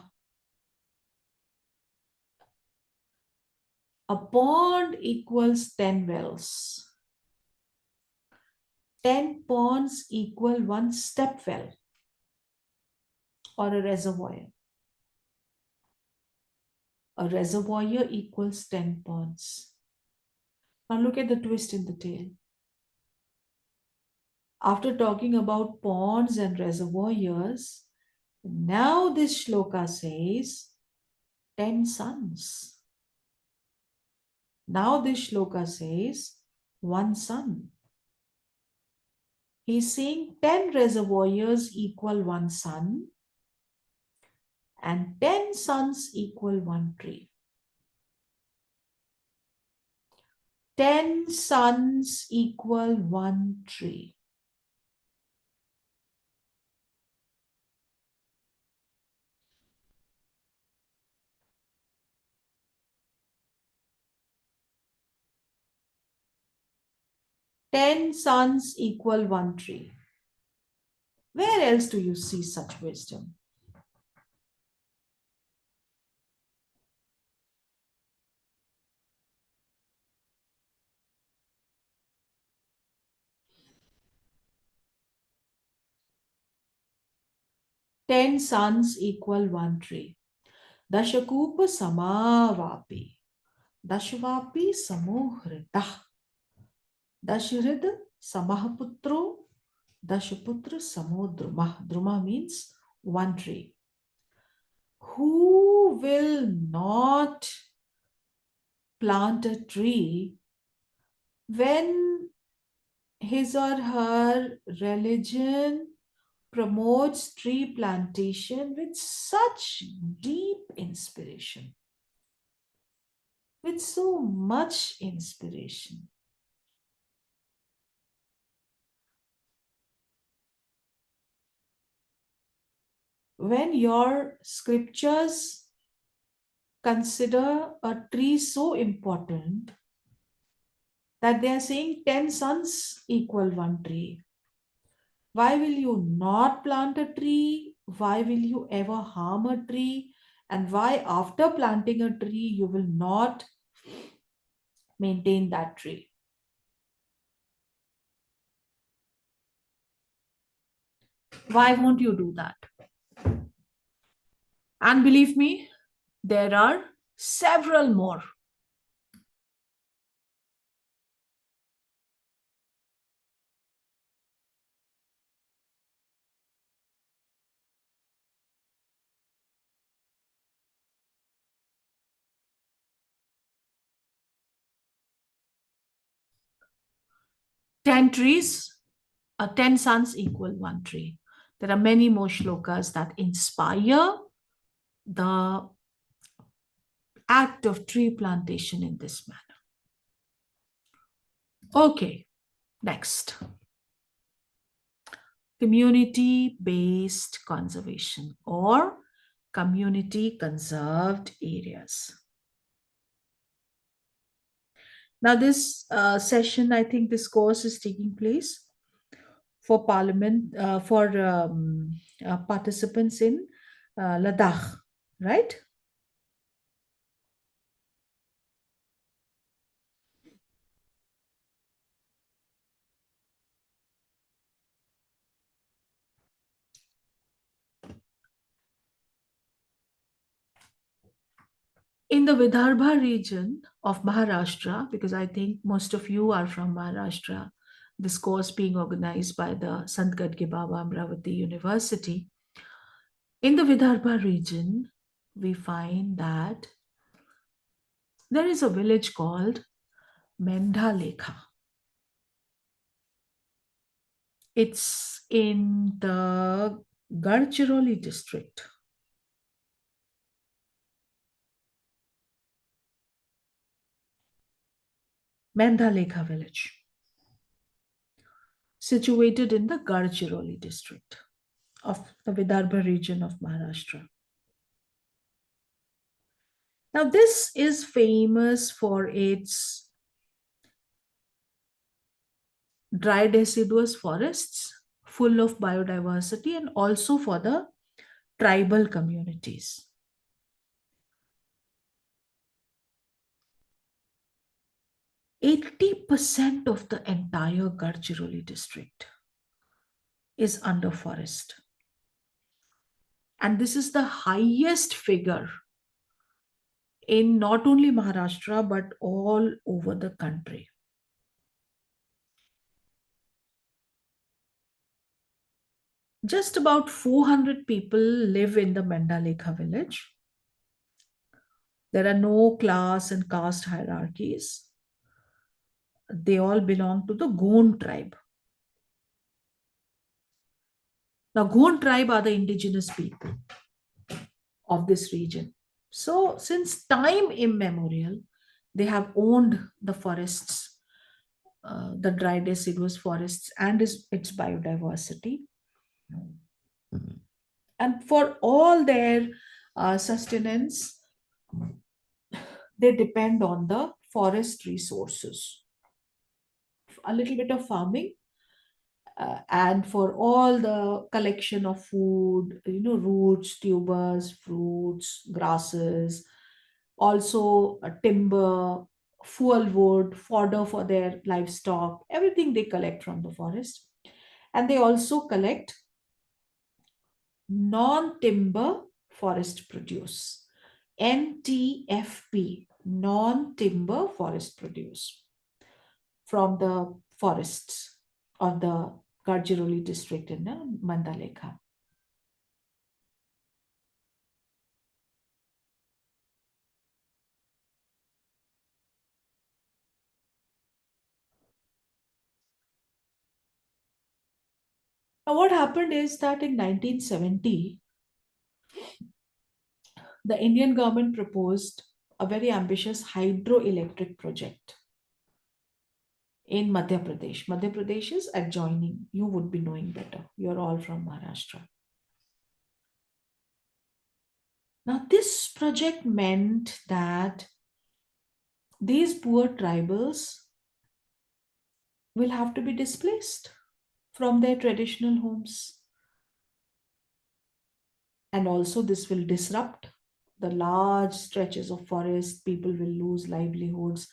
A pond equals 10 wells. 10 ponds equal one step well or a reservoir. A reservoir equals 10 ponds. Now look at the twist in the tale. After talking about ponds and reservoirs, now this shloka says 10 sons. Now this shloka says one son. He's saying 10 reservoirs equal one son and 10 sons equal one tree. 10 sons equal one tree. Ten sons equal one tree. Where else do you see such wisdom? Ten sons equal one tree. Dashakupa samavapi. Dashvapi samohritah. Dashhrid samahaputro. Dashaputra samodrumah. Druma means one tree. Who will not plant a tree when his or her religion promotes tree plantation with such deep inspiration, with so much inspiration? When your scriptures consider a tree so important that they are saying 10 sons equal one tree, why will you not plant a tree? Why will you ever harm a tree? And why, after planting a tree, you will not maintain that tree? Why won't you do that? And believe me, there are several more. Ten trees, 10 sons equal one tree. There are many more shlokas that inspire the act of tree plantation in this manner. Okay, next. Community-based conservation or community conserved areas. Now this session, I think this course is taking place for parliament, for participants in Ladakh, right? In the Vidarbha region of Maharashtra, because I think most of you are from Maharashtra, this course being organized by the Sant Gadge Baba Amravati University. In the Vidarbha region, we find that there is a village called Mendhalekha. It's in the Gadchiroli district. Mendhalekha village, situated in the Gadchiroli district of the Vidarbha region of Maharashtra. Now, this is famous for its dry deciduous forests full of biodiversity, and also for the tribal communities. 80% of the entire Gadchiroli district is under forest. And this is the highest figure in not only Maharashtra but all over the country. Just about 400 people live in the Mendalekha village. There are no class and caste hierarchies. They all belong to the Gond tribe. Now, Gond tribe are the indigenous people of this region. So, since time immemorial, they have owned the forests, the dry deciduous forests, and its biodiversity. And for all their sustenance, they depend on the forest resources. A little bit of farming, and for all the collection of food, roots, tubers, fruits, grasses, also timber, fuel wood, fodder for their livestock, everything they collect from the forest. And they also collect non-timber forest produce, NTFP, non-timber forest produce, from the forests of the Gadchiroli district in Mandalekha. Now, what happened is that in 1970, the Indian government proposed a very ambitious hydroelectric project in Madhya Pradesh. Madhya Pradesh is adjoining. You would be knowing better. You're all from Maharashtra. Now, this project meant that these poor tribals will have to be displaced from their traditional homes. And also, this will disrupt the large stretches of forest. People will lose livelihoods.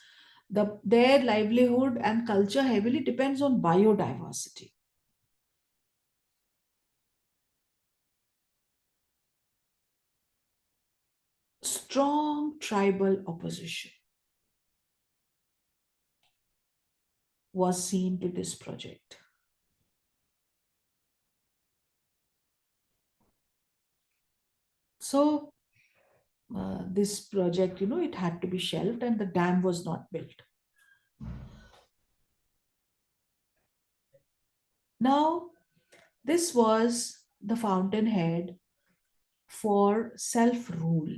Their livelihood and culture heavily depends on biodiversity. Strong tribal opposition was seen to this project. So, this project, it had to be shelved and the dam was not built. Now, this was the fountainhead for self rule.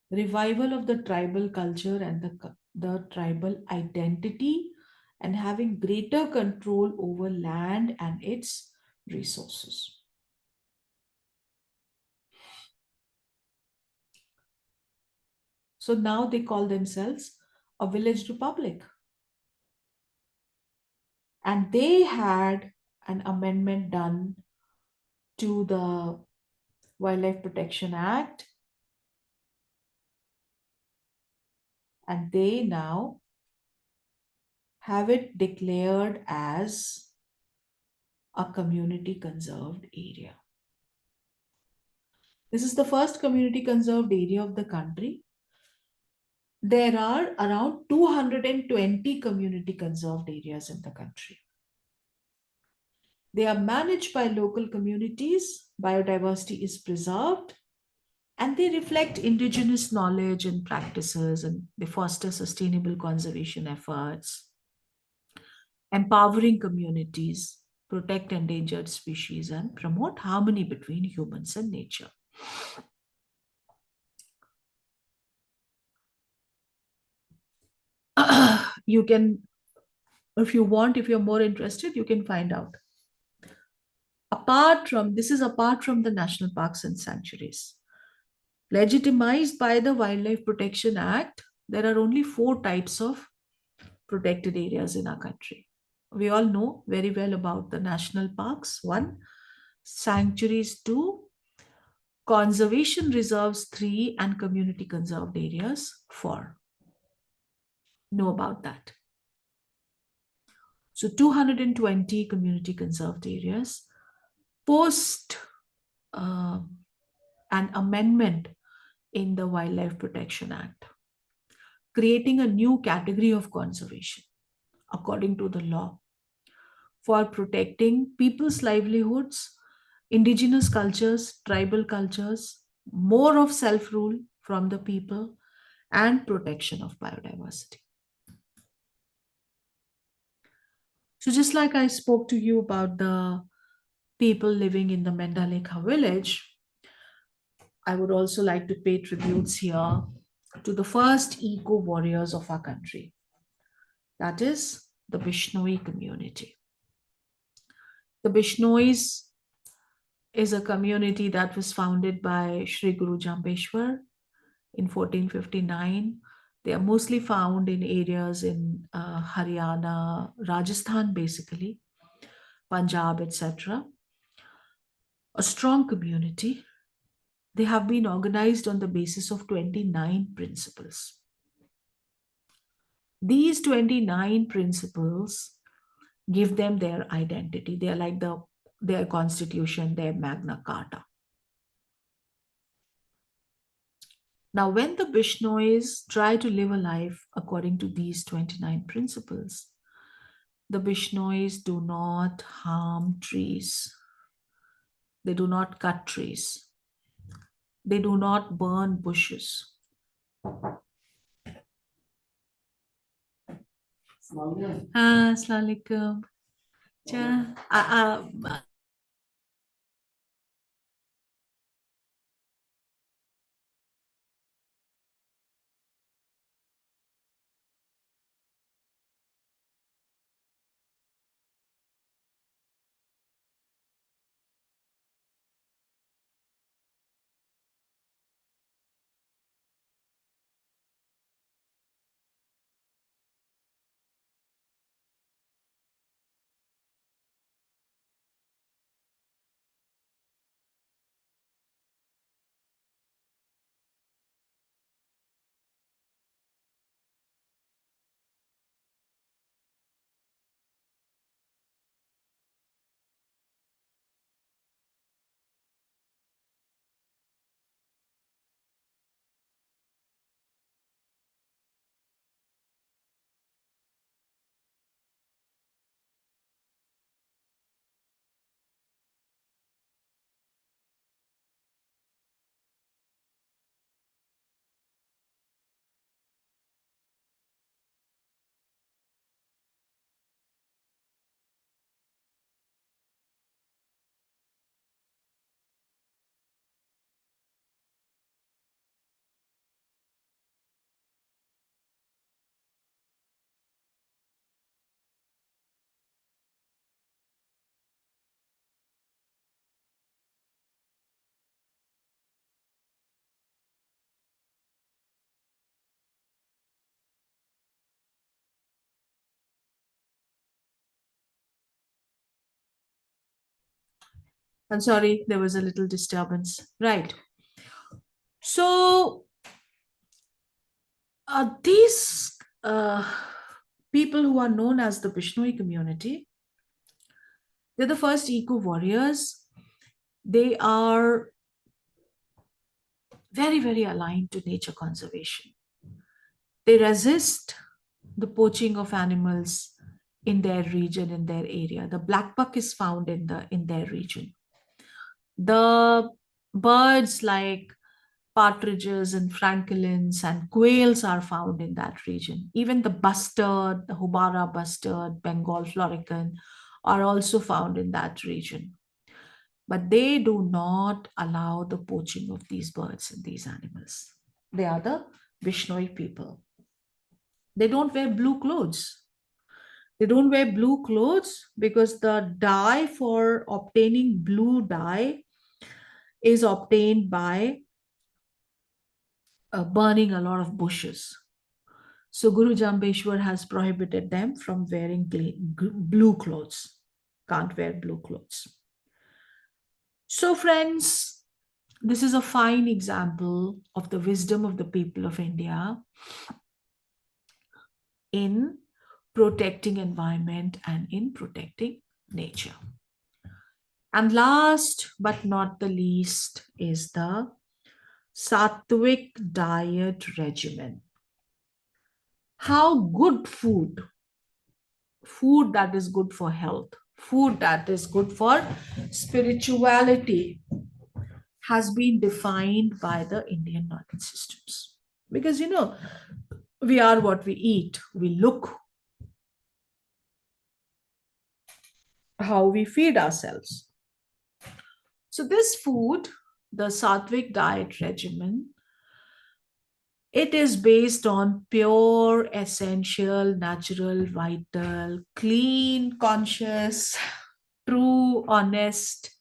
Revival of the tribal culture and the tribal identity, and having greater control over land and its resources. So now they call themselves a village republic. And they had an amendment done to the Wildlife Protection Act, and they now have it declared as a community conserved area. This is the first community conserved area of the country. There are around 220 community conserved areas in the country. They are managed by local communities, biodiversity is preserved, and they reflect indigenous knowledge and practices, and they foster sustainable conservation efforts, empowering communities, protect endangered species, and promote harmony between humans and nature. You can, if you want, if you're more interested, you can find out. Apart from the national parks and sanctuaries, Legitimized by the Wildlife Protection Act, there are only four types of protected areas in our country. We all know very well about the national parks, one, sanctuaries, two, conservation reserves, three, and community conserved areas, four. Know about that. So 220 community conserved areas. Post uh, an amendment in the Wildlife Protection Act, creating a new category of conservation according to the law for protecting people's livelihoods, indigenous cultures, tribal cultures, more of self rule from the people, and protection of biodiversity. So, just like I spoke to you about the people living in the Mendalekha village, I would also like to pay tributes here to the first eco warriors of our country, that is the Bishnoi community. The Bishnois is a community that was founded by Sri Guru Jambeshwar in 1459. They are mostly found in areas in Haryana, Rajasthan, basically, Punjab, etc. A strong community. They have been organized on the basis of 29 principles. These 29 principles give them their identity. They are like their constitution, their Magna Carta. Now, when the Bishnois try to live a life according to these 29 principles, the Bishnois do not harm trees. They do not cut trees. They do not burn bushes. Assalamualaikum. I'm sorry, there was a little disturbance. Right. So, these people who are known as the Bishnoi community, they're the first eco warriors. They are very, very aligned to nature conservation. They resist the poaching of animals in their region, in their area. The black buck is found in their region. The birds like partridges and francolins and quails are found in that region. Even the bustard, the Hubara bustard, Bengal florican are also found in that region. But they do not allow the poaching of these birds and these animals. They are the Bishnoi people. They don't wear blue clothes. They don't wear blue clothes because the dye for obtaining blue dye is obtained by burning a lot of bushes. So Guru Jambeshwar has prohibited them from wearing blue clothes. Can't wear blue clothes. So, friends, this is a fine example of the wisdom of the people of India in protecting environment and in protecting nature. And last but not the least is the Sattvic diet regimen. How good food that is good for health, food that is good for spirituality, has been defined by the Indian knowledge systems. Because, we are what we eat, we look how we feed ourselves. So, this food, the Sattvic diet regimen, it is based on pure, essential, natural, vital, clean, conscious, true, honest,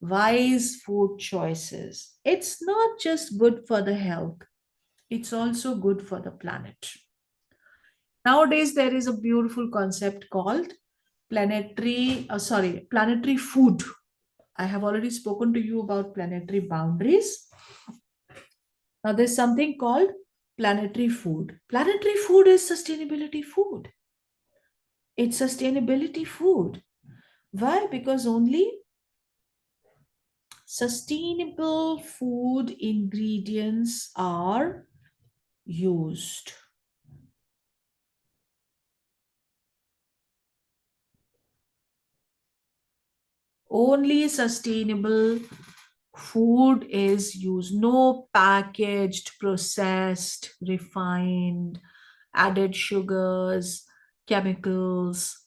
wise food choices. It's not just good for the health, it's also good for the planet. Nowadays, there is a beautiful concept called planetary food. I have already spoken to you about planetary boundaries. Now, there's something called planetary food. Planetary food is sustainability food. It's sustainability food. Why? Because only sustainable food ingredients are used. Only sustainable food is used. No packaged, processed, refined, added sugars, chemicals,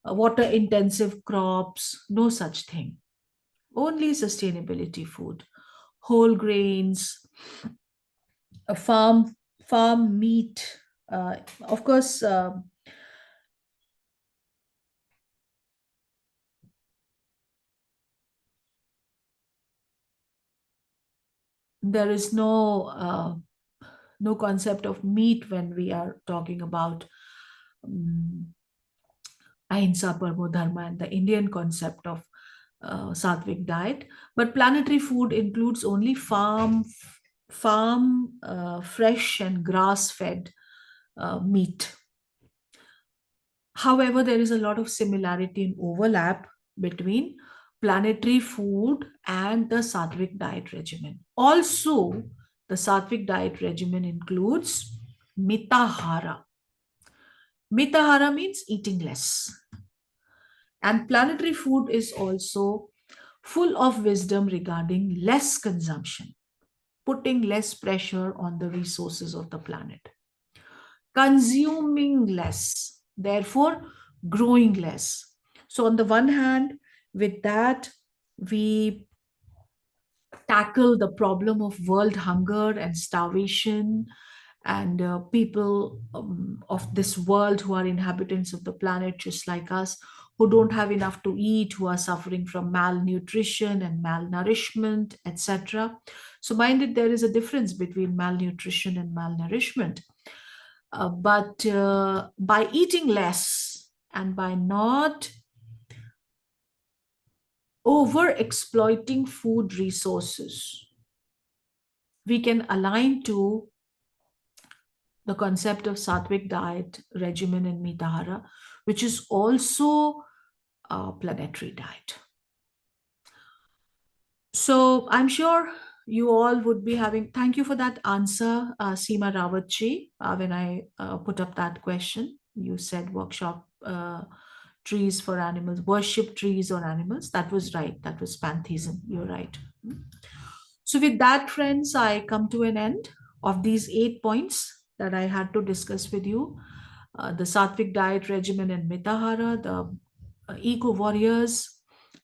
water intensive crops, no such thing. Only sustainability food, whole grains, a farm meat. Of course, there is no concept of meat when we are talking about um, ahimsa parmo dharma and the Indian concept of sattvic diet. But planetary food includes only farm fresh and grass fed meat. However, there is a lot of similarity and overlap between planetary food and the sattvic diet regimen. Also, the sattvic diet regimen includes mitahara. Mitahara means eating less. And planetary food is also full of wisdom regarding less consumption, putting less pressure on the resources of the planet, consuming less, therefore growing less. So, on the one hand, with that, we tackle the problem of world hunger and starvation and people of this world who are inhabitants of the planet just like us, who don't have enough to eat, who are suffering from malnutrition and malnourishment, etc. So mind it, there is a difference between malnutrition and malnourishment. But by eating less and by not over exploiting food resources, we can align to the concept of sattvic diet regimen in Mitahara, which is also a planetary diet. So I'm sure you all would be having, thank you for that answer, Seema Rawatji. When I put up that question, you said workshop trees for animals, worship trees or animals. That was right. That was pantheism. You're right. So with that, friends, I come to an end of these 8 points that I had to discuss with you. The sattvic diet regimen in Mitahara, the eco warriors,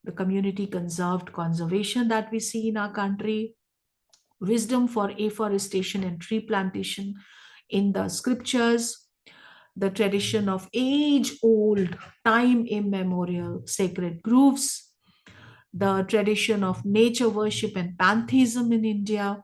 the community conserved conservation that we see in our country, wisdom for afforestation and tree plantation in the scriptures, the tradition of age old, time immemorial sacred groves, the tradition of nature worship and pantheism in India,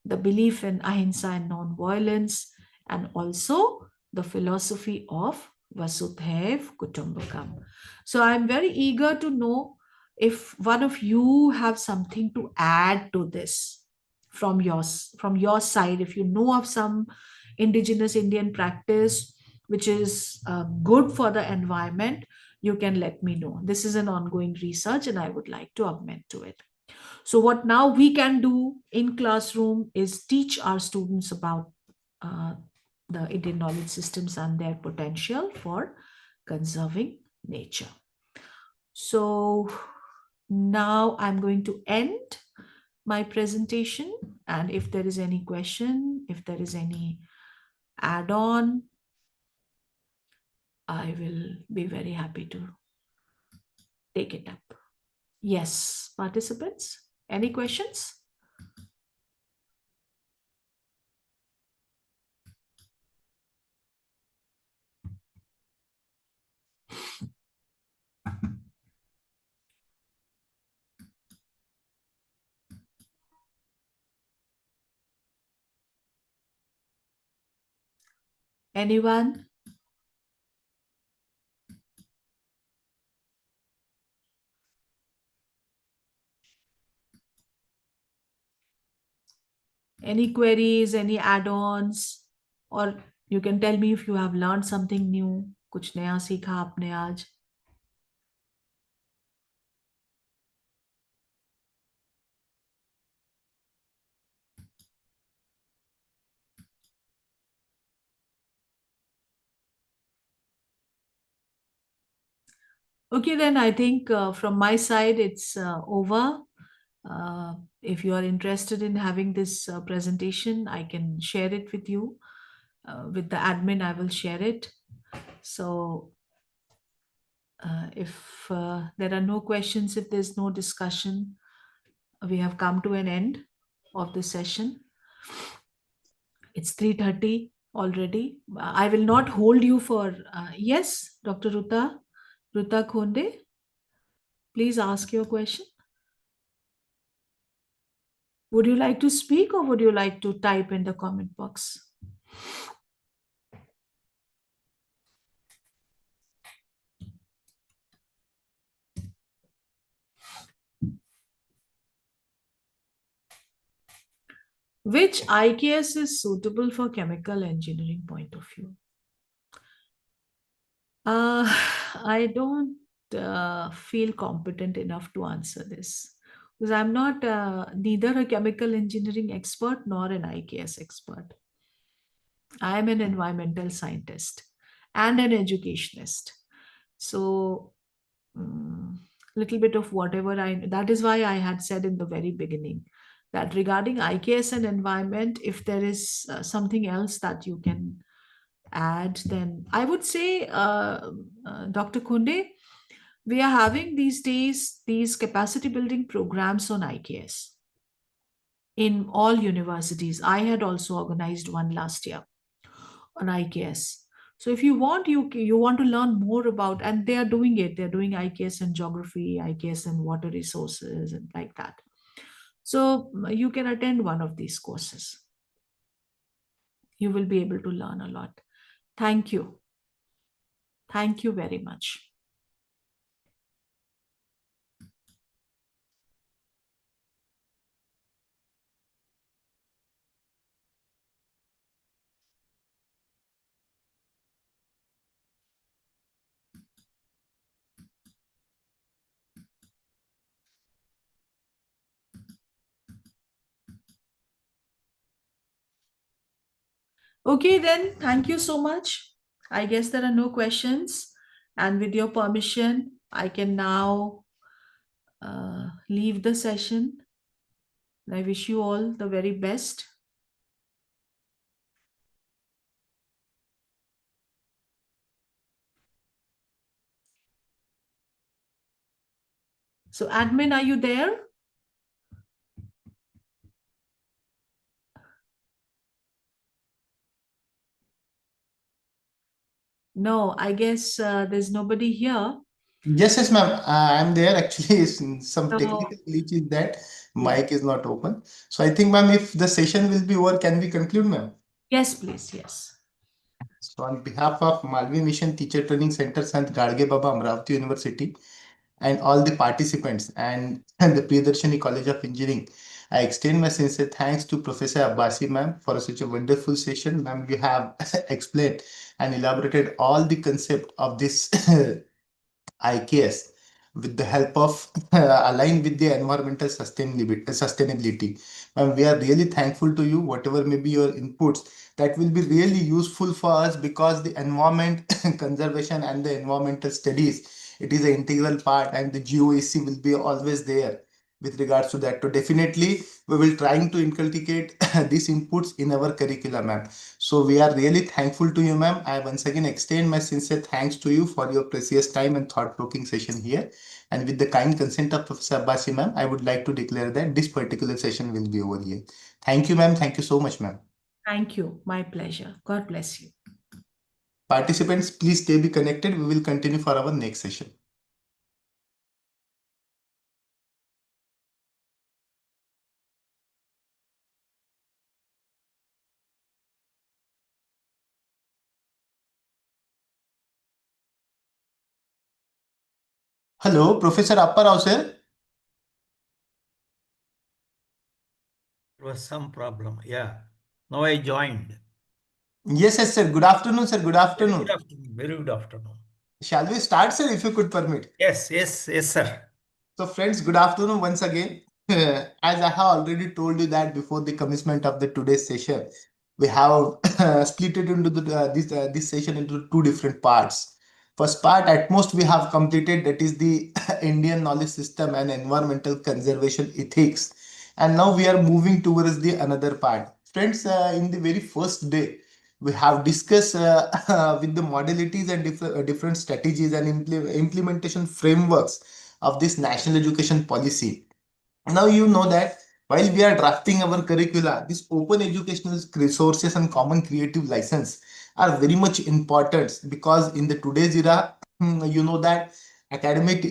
the belief in ahimsa and non-violence, and also the philosophy of Vasudhaiv Kutumbakam. So I'm very eager to know if one of you have something to add to this from your side. If you know of some indigenous Indian practice which is good for the environment, you can let me know. This is an ongoing research and I would like to augment to it. So what now we can do in classroom is teach our students about uh, the Indian knowledge systems and their potential for conserving nature. So now I'm going to end my presentation, and if there is any question, if there is any add-on, I will be very happy to take it up. Yes, participants, any questions? Anyone? Any queries, any add-ons, or you can tell me if you have learned something new, कुछ नया सीखा आपने आज. Okay, then I think from my side it's over. If you are interested in having this presentation, I can share it with you. With the admin, I will share it. So if there are no questions, if there's no discussion, we have come to an end of the session. It's 3:30 already. I will not hold you for, yes, Dr. Ruta Khonde, please ask your question. Would you like to speak or would you like to type in the comment box? Which IKS is suitable for chemical engineering point of view? I don't feel competent enough to answer this because I'm not neither a chemical engineering expert nor an IKS expert. I am an environmental scientist and an educationist. So, little bit of whatever that is why I had said in the very beginning that regarding IKS and environment, if there is something else that you can add, then I would say, Dr. Kunde, we are having these days these capacity building programs on IKS in all universities. I had also organized one last year on IKS. So if you want, you want to learn more about, and they are doing it. They're doing IKS and geography, IKS and water resources, and like that. So you can attend one of these courses. You will be able to learn a lot. Thank you. Thank you very much. Okay, then, thank you so much. I guess there are no questions. And with your permission, I can now leave the session. I wish you all the very best. So, admin, are you there? No, I guess there's nobody here. Yes, ma'am. I'm there. Actually, some So, technical glitch is that Mic is not open. So I think, ma'am, if the session will be over, can we conclude, ma'am? Yes, please. Yes. So on behalf of Malvi Mission Teacher Training Center, Sant Gadge Baba, Amravati University, and all the participants and the Priyadarshini College of Engineering, I extend my sincere thanks to Professor Abbasi, ma'am, for such a wonderful session. Ma'am, you have explained and elaborated all the concept of this IKS with the help of align with the environmental sustainability. And we are really thankful to you, whatever may be your inputs, that will be really useful for us because the environment conservation and the environmental studies, it is an integral part and the GOEC will be always there with regards to that. So definitely we will trying to inculcate these inputs in our curriculum, ma'am. So we are really thankful to you, ma'am. I once again extend my sincere thanks to you for your precious time and thought-provoking session here. And with the kind consent of Professor Abbasi, ma'am, I would like to declare that this particular session will be over here. Thank you, ma'am. Thank you so much, ma'am. Thank you. My pleasure. God bless you. Participants, please stay be connected. We will continue for our next session. Hello, Professor Apparao, sir. There was some problem. Yeah. Now I joined. Yes, yes, sir. Good afternoon, sir. Good Very afternoon. good afternoon. Very good afternoon. Shall we start, sir, if you could permit? Yes, sir. So, friends, good afternoon once again. As I have already told you that before the commencement of the today's session, we have split it into this session into two different parts. First part, at most we have completed, that is the Indian knowledge system and environmental conservation ethics. And now we are moving towards the another part. Friends, in the very first day, we have discussed with the modalities and different strategies and implementation frameworks of this national education policy. Now you know that while we are drafting our curricula, these open educational resources and common creative license are very much important because in the today's era, you know that academic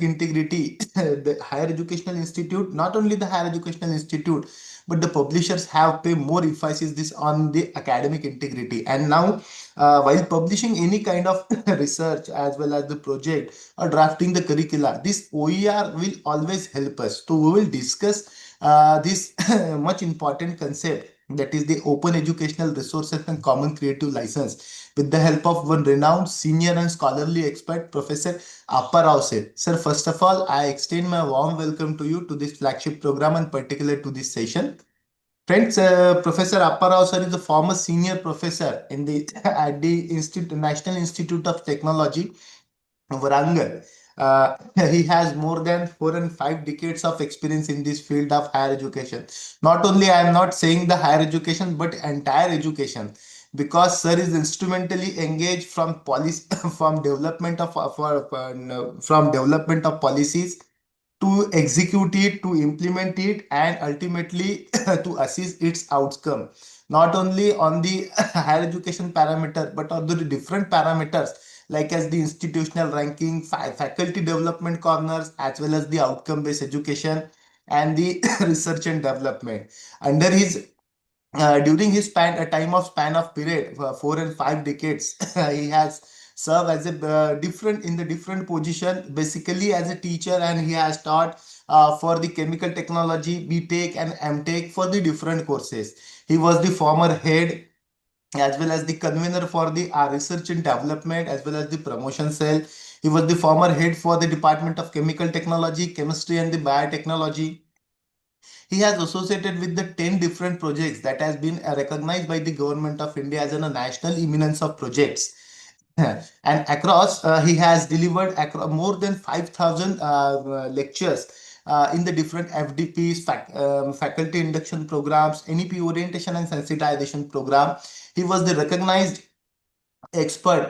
integrity, the higher educational institute, not only the higher educational institute, but the publishers have pay more emphasis this on the academic integrity. And now, while publishing any kind of research as well as the project or drafting the curricula, this OER will always help us. So we will discuss this much important concept, that is the open educational resources and common creative license, with the help of one renowned senior and scholarly expert, Professor Apparao sir. Sir, first of all, I extend my warm welcome to you to this flagship program and particular to this session. Friends, Professor Apparao sir is a former senior professor in the at the National Institute of Technology, Varangal. Uh, he has more than 4 and 5 decades of experience in this field of higher education. Not only I am not saying the higher education, but entire education, because sir is instrumentally engaged from policy from development of no, from development of policies to execute it, to implement it, and ultimately to assess its outcome, not only on the higher education parameter, but on the different parameters like as the institutional ranking, faculty development corners, as well as the outcome-based education and the research and development. Under his during his span of period 4 and 5 decades, he has served as a different in the different position, basically as a teacher, and he has taught for the chemical technology, BTech and MTech for the different courses. He was the former head as well as the convener for the research and development as well as the promotion cell. He was the former head for the Department of Chemical Technology, Chemistry and the Biotechnology. He has associated with the 10 different projects that has been recognized by the government of India as a national eminence of projects. And across, he has delivered more than 5,000 lectures in the different FDPs, faculty induction programs, NEP orientation and sensitization program. He was the recognized expert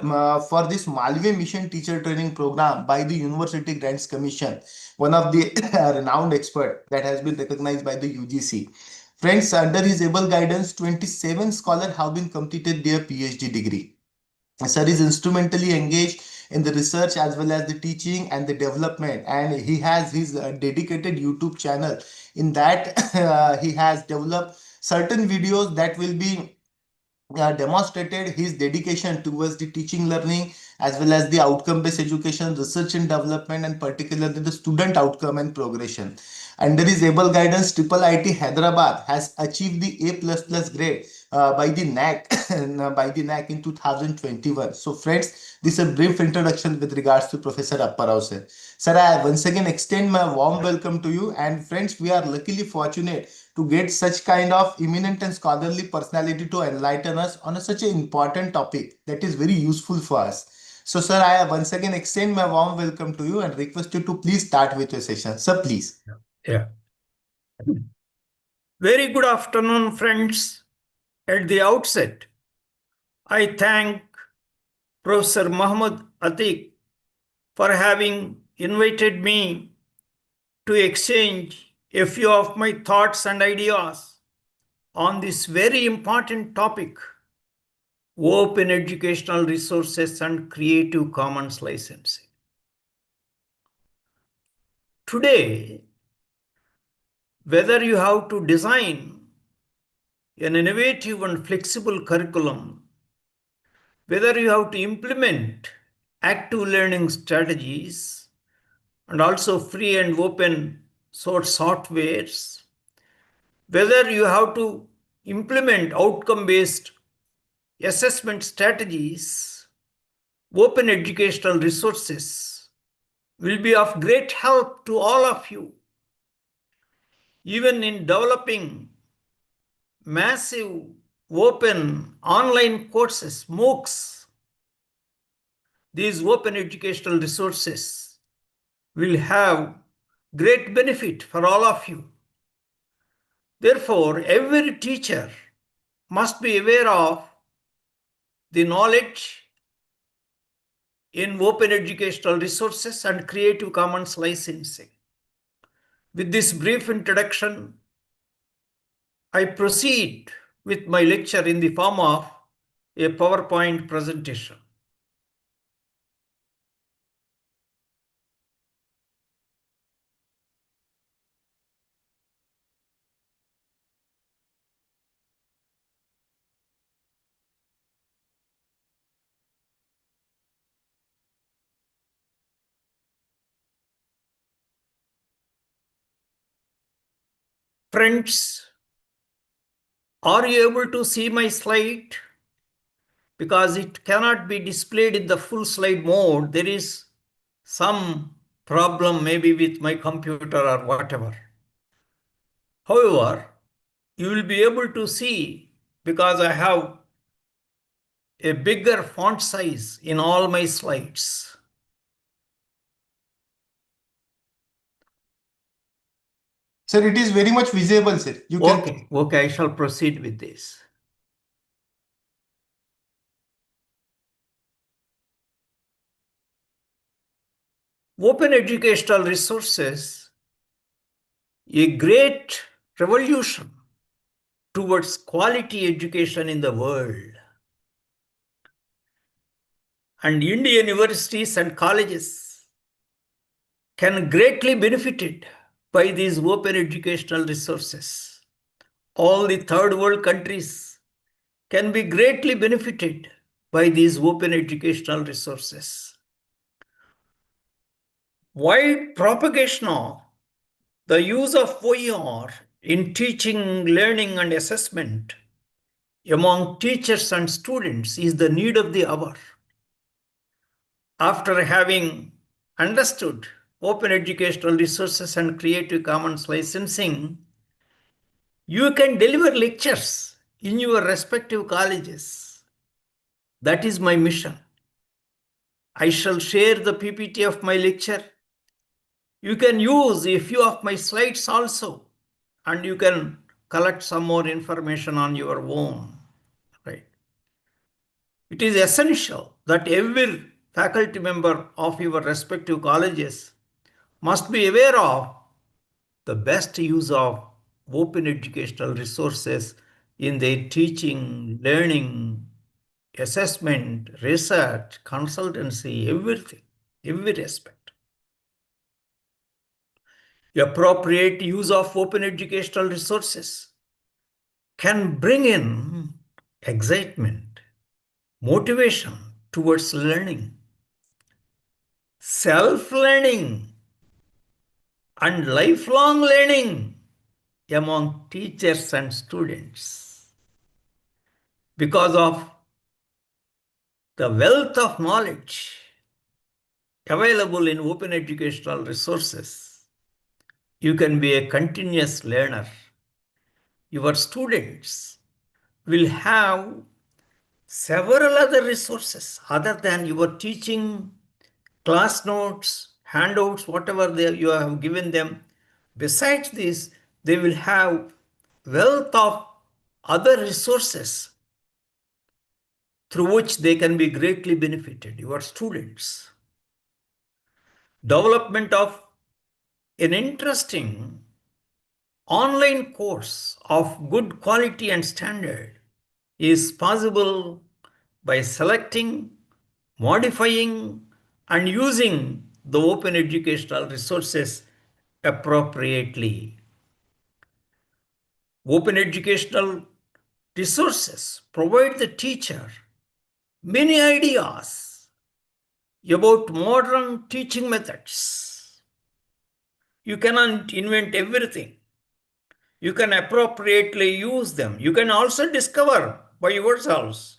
for this Malvi Mission Teacher Training Program by the University Grants Commission, one of the renowned expert that has been recognized by the UGC. Friends, under his able guidance, 27 scholars have been completed their PhD degree. Sir is instrumentally engaged in the research as well as the teaching and the development. And he has his dedicated YouTube channel. In that, he has developed certain videos that will be demonstrated his dedication towards the teaching learning as well as the outcome based education, research and development, and particularly the student outcome and progression. Under his able guidance, triple IT Hyderabad has achieved the A++ grade by the NAC by the NAC in 2021. So friends, this is a brief introduction with regards to Professor Apparao sir. Sir, I once again extend my warm welcome to you. And friends, we are luckily fortunate to get such kind of eminent and scholarly personality to enlighten us on such an important topic that is very useful for us. So, sir, I once again extend my warm welcome to you and request you to please start with your session. Sir, please. Yeah. Very good afternoon, friends. At the outset, I thank Professor Muhammad Atiq for having invited me to exchange a few of my thoughts and ideas on this very important topic, open educational resources and Creative Commons licensing. Today, whether you have to design an innovative and flexible curriculum, whether you have to implement active learning strategies and also free and open source softwares, whether you have to implement outcome-based assessment strategies, open educational resources will be of great help to all of you, even in developing massive open online courses, MOOCs. These open educational resources will have great benefit for all of you. Therefore, every teacher must be aware of the knowledge in open educational resources and Creative Commons licensing. With this brief introduction, I proceed with my lecture in the form of a PowerPoint presentation. Friends, are you able to see my slide? Because it cannot be displayed in the full slide mode. There is some problem maybe with my computer or whatever. However, you will be able to see because I have a bigger font size in all my slides. Sir, it is very much visible, sir. You can. Okay, I shall proceed with this. Open educational resources, a great revolution towards quality education in the world. And Indian universities and colleges can greatly benefit by these open educational resources. All the third world countries can be greatly benefited by these open educational resources. Wide propagation of the use of OER in teaching, learning, and assessment among teachers and students is the need of the hour. After having understood open educational resources and Creative Commons licensing, you can deliver lectures in your respective colleges. That is my mission. I shall share the PPT of my lecture. You can use a few of my slides also, and you can collect some more information on your own. Right? It is essential that every faculty member of your respective colleges must be aware of the best use of open educational resources in their teaching, learning, assessment, research, consultancy, everything, every aspect. Appropriate use of open educational resources can bring in excitement, motivation towards learning, self-learning, and lifelong learning among teachers and students. Because of the wealth of knowledge available in open educational resources, you can be a continuous learner. Your students will have several other resources other than your teaching, class notes, handouts, whatever you have given them. Besides this, they will have wealth of other resources through which they can be greatly benefited, your students. Development of an interesting online course of good quality and standard is possible by selecting, modifying, and using the open educational resources appropriately. Open educational resources provide the teacher many ideas about modern teaching methods. You cannot invent everything. You can appropriately use them. You can also discover by yourselves.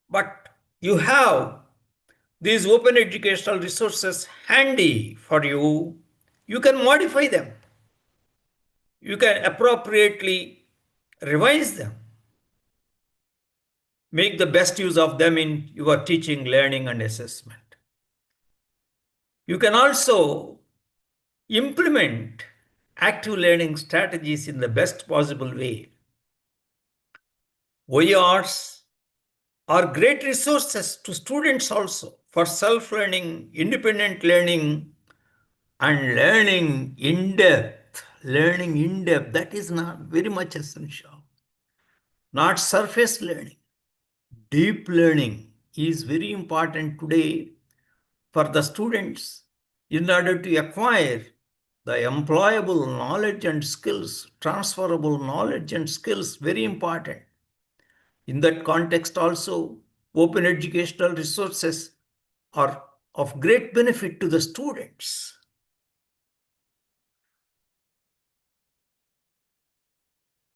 But you have these open educational resources handy for you. You can modify them. You can appropriately revise them. Make the best use of them in your teaching, learning, and assessment. You can also implement active learning strategies in the best possible way. OERs are great resources to students also for self-learning, independent learning, and learning in depth. Learning in depth, that is not very much essential. Not surface learning. Deep learning is very important today for the students in order to acquire the employable knowledge and skills, transferable knowledge and skills, very important. In that context also, open educational resources are of great benefit to the students.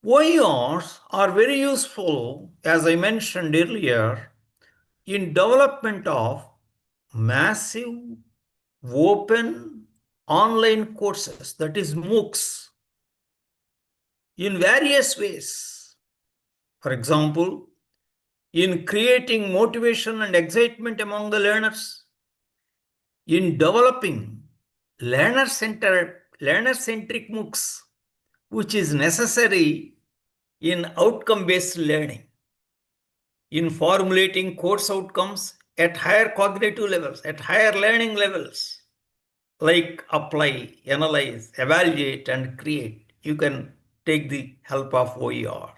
OERs are very useful, as I mentioned earlier, in development of massive open online courses, that is MOOCs, in various ways. For example, in creating motivation and excitement among the learners, in developing learner-centric MOOCs, which is necessary in outcome-based learning, in formulating course outcomes at higher cognitive levels, at higher learning levels, like apply, analyze, evaluate, and create. You can take the help of OER.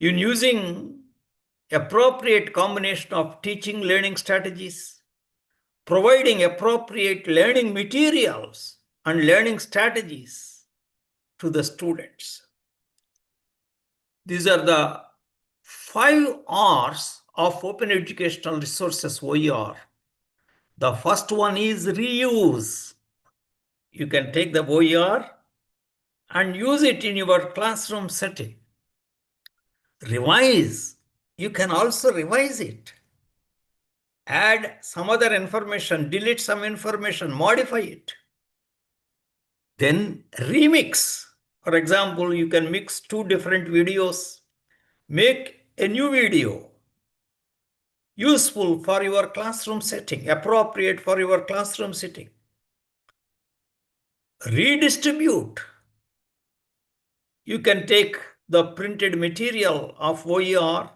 In using appropriate combination of teaching learning strategies, providing appropriate learning materials and learning strategies to the students. These are the 5 R's of open educational resources, OER. The first one is reuse. You can take the OER and use it in your classroom setting. Revise. You can also revise it. Add some other information, delete some information, modify it. Then remix. For example, you can mix 2 different videos, make a new video useful for your classroom setting, appropriate for your classroom setting. Redistribute. You can take the printed material of OER,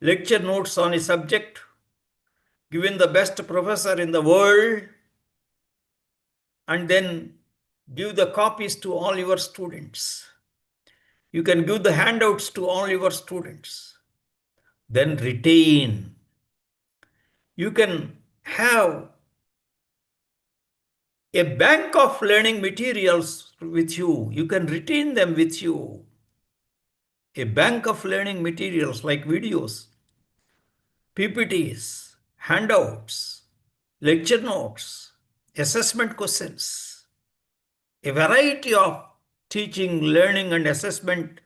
lecture notes on a subject, given the best professor in the world, and then give the copies to all your students. You can give the handouts to all your students. then retain. You can have a bank of learning materials with you. You can retain them with you. A bank of learning materials like videos, PPTs, handouts, lecture notes, assessment questions, a variety of teaching, learning, and assessment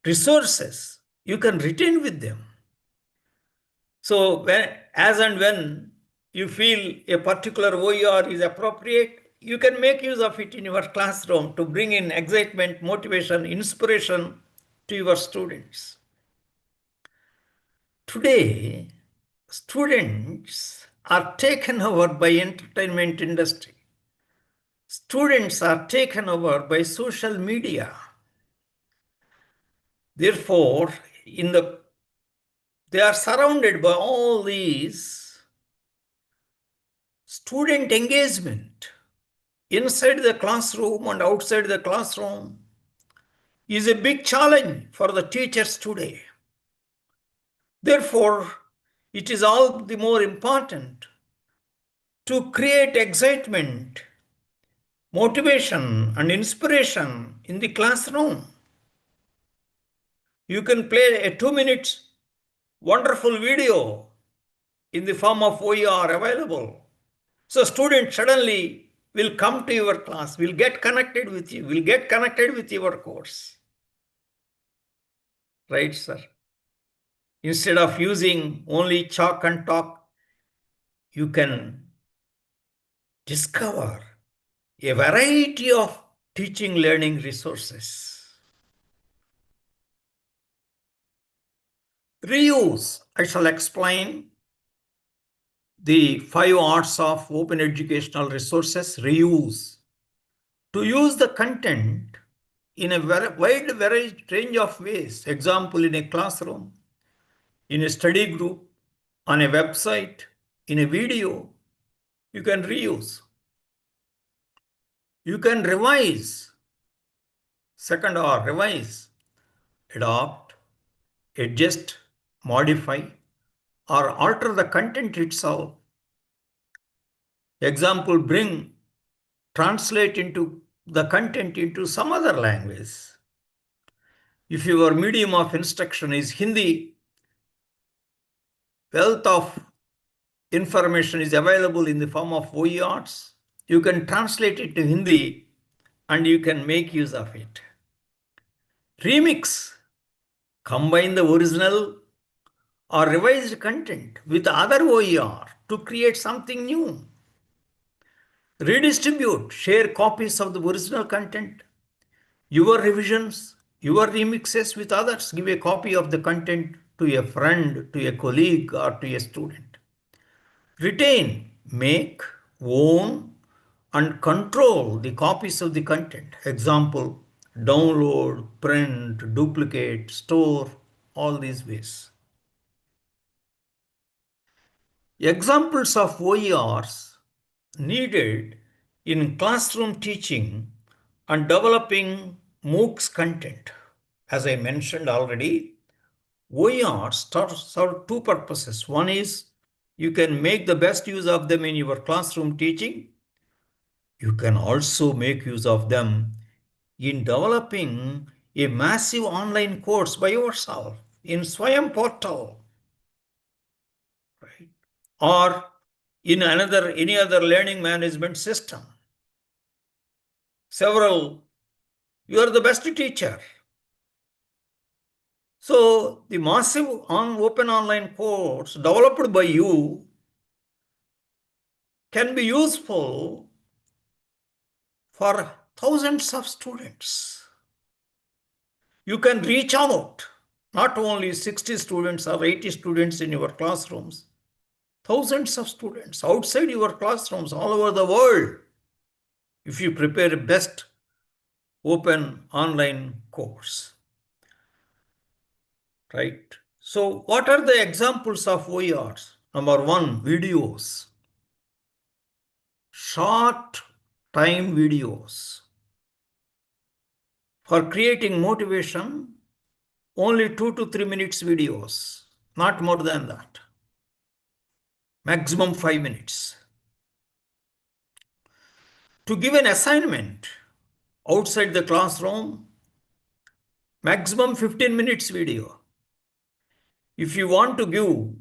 resources you can retain with them. So as and when you feel a particular OER is appropriate, you can make use of it in your classroom to bring in excitement, motivation, inspiration to your students. Today, students are taken over by entertainment industry. Students are taken over by social media. Therefore, they are surrounded by all these student engagement inside the classroom and outside the classroom is a big challenge for the teachers today. Therefore, it is all the more important to create excitement, motivation, and inspiration in the classroom. You can play a 2-minute wonderful video in the form of OER available. So students suddenly will come to your class, will get connected with you, will get connected with your course. Right, sir? Instead of using only chalk and talk, you can discover a variety of teaching learning resources. Reuse. I shall explain the 5 R's of open educational resources. Reuse. To use the content in a very wide range of ways. Example, in a classroom, in a study group, on a website, in a video, you can reuse. You can revise. Second R, revise, adopt, adjust, modify, or alter the content itself. Example, translate into the content into some other language. If your medium of instruction is Hindi, wealth of information is available in the form of OERs. You can translate it to Hindi and you can make use of it. Remix, combine the original or revised content with other OER to create something new. Redistribute, share copies of the original content, your revisions, your remixes with others. Give a copy of the content to a friend, to a colleague, or to a student. Retain, make, own, and control the copies of the content. Example, download, print, duplicate, store, all these ways. Examples of OERs needed in classroom teaching and developing MOOCs content. As I mentioned already, OERs serve 2 purposes. One is you can make the best use of them in your classroom teaching. You can also make use of them in developing a massive online course by yourself in Swayam portal, right? Or in any other learning management system. You are the best teacher. So the massive open online course developed by you can be useful for thousands of students. You can reach out, not only 60 students or 80 students in your classrooms, thousands of students outside your classrooms all over the world if you prepare a best open online course. Right? So what are the examples of OERs? Number 1, videos. Short time videos for creating motivation only 2 to 3 minutes videos, not more than that. Maximum 5 minutes. To give an assignment outside the classroom, maximum 15 minutes video. If you want to give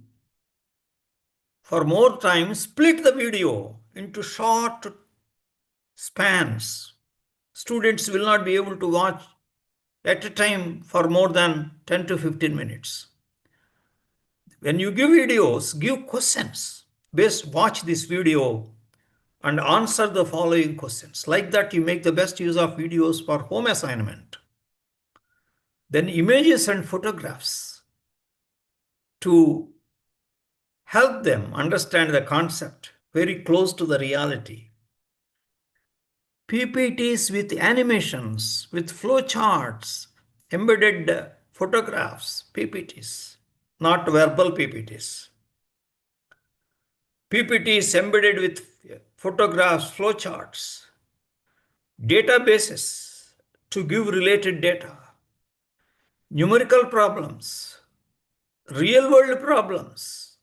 for more time, split the video into short spans. Students will not be able to watch at a time for more than 10 to 15 minutes. When you give videos, give questions. Watch this video and answer the following questions. Like that, you make the best use of videos for home assignment. Then images and photographs to help them understand the concept very close to the reality. PPTs with animations, with flowcharts, embedded photographs, PPTs, not verbal PPTs. PPTs embedded with photographs, flowcharts, databases to give related data, numerical problems, real world problems.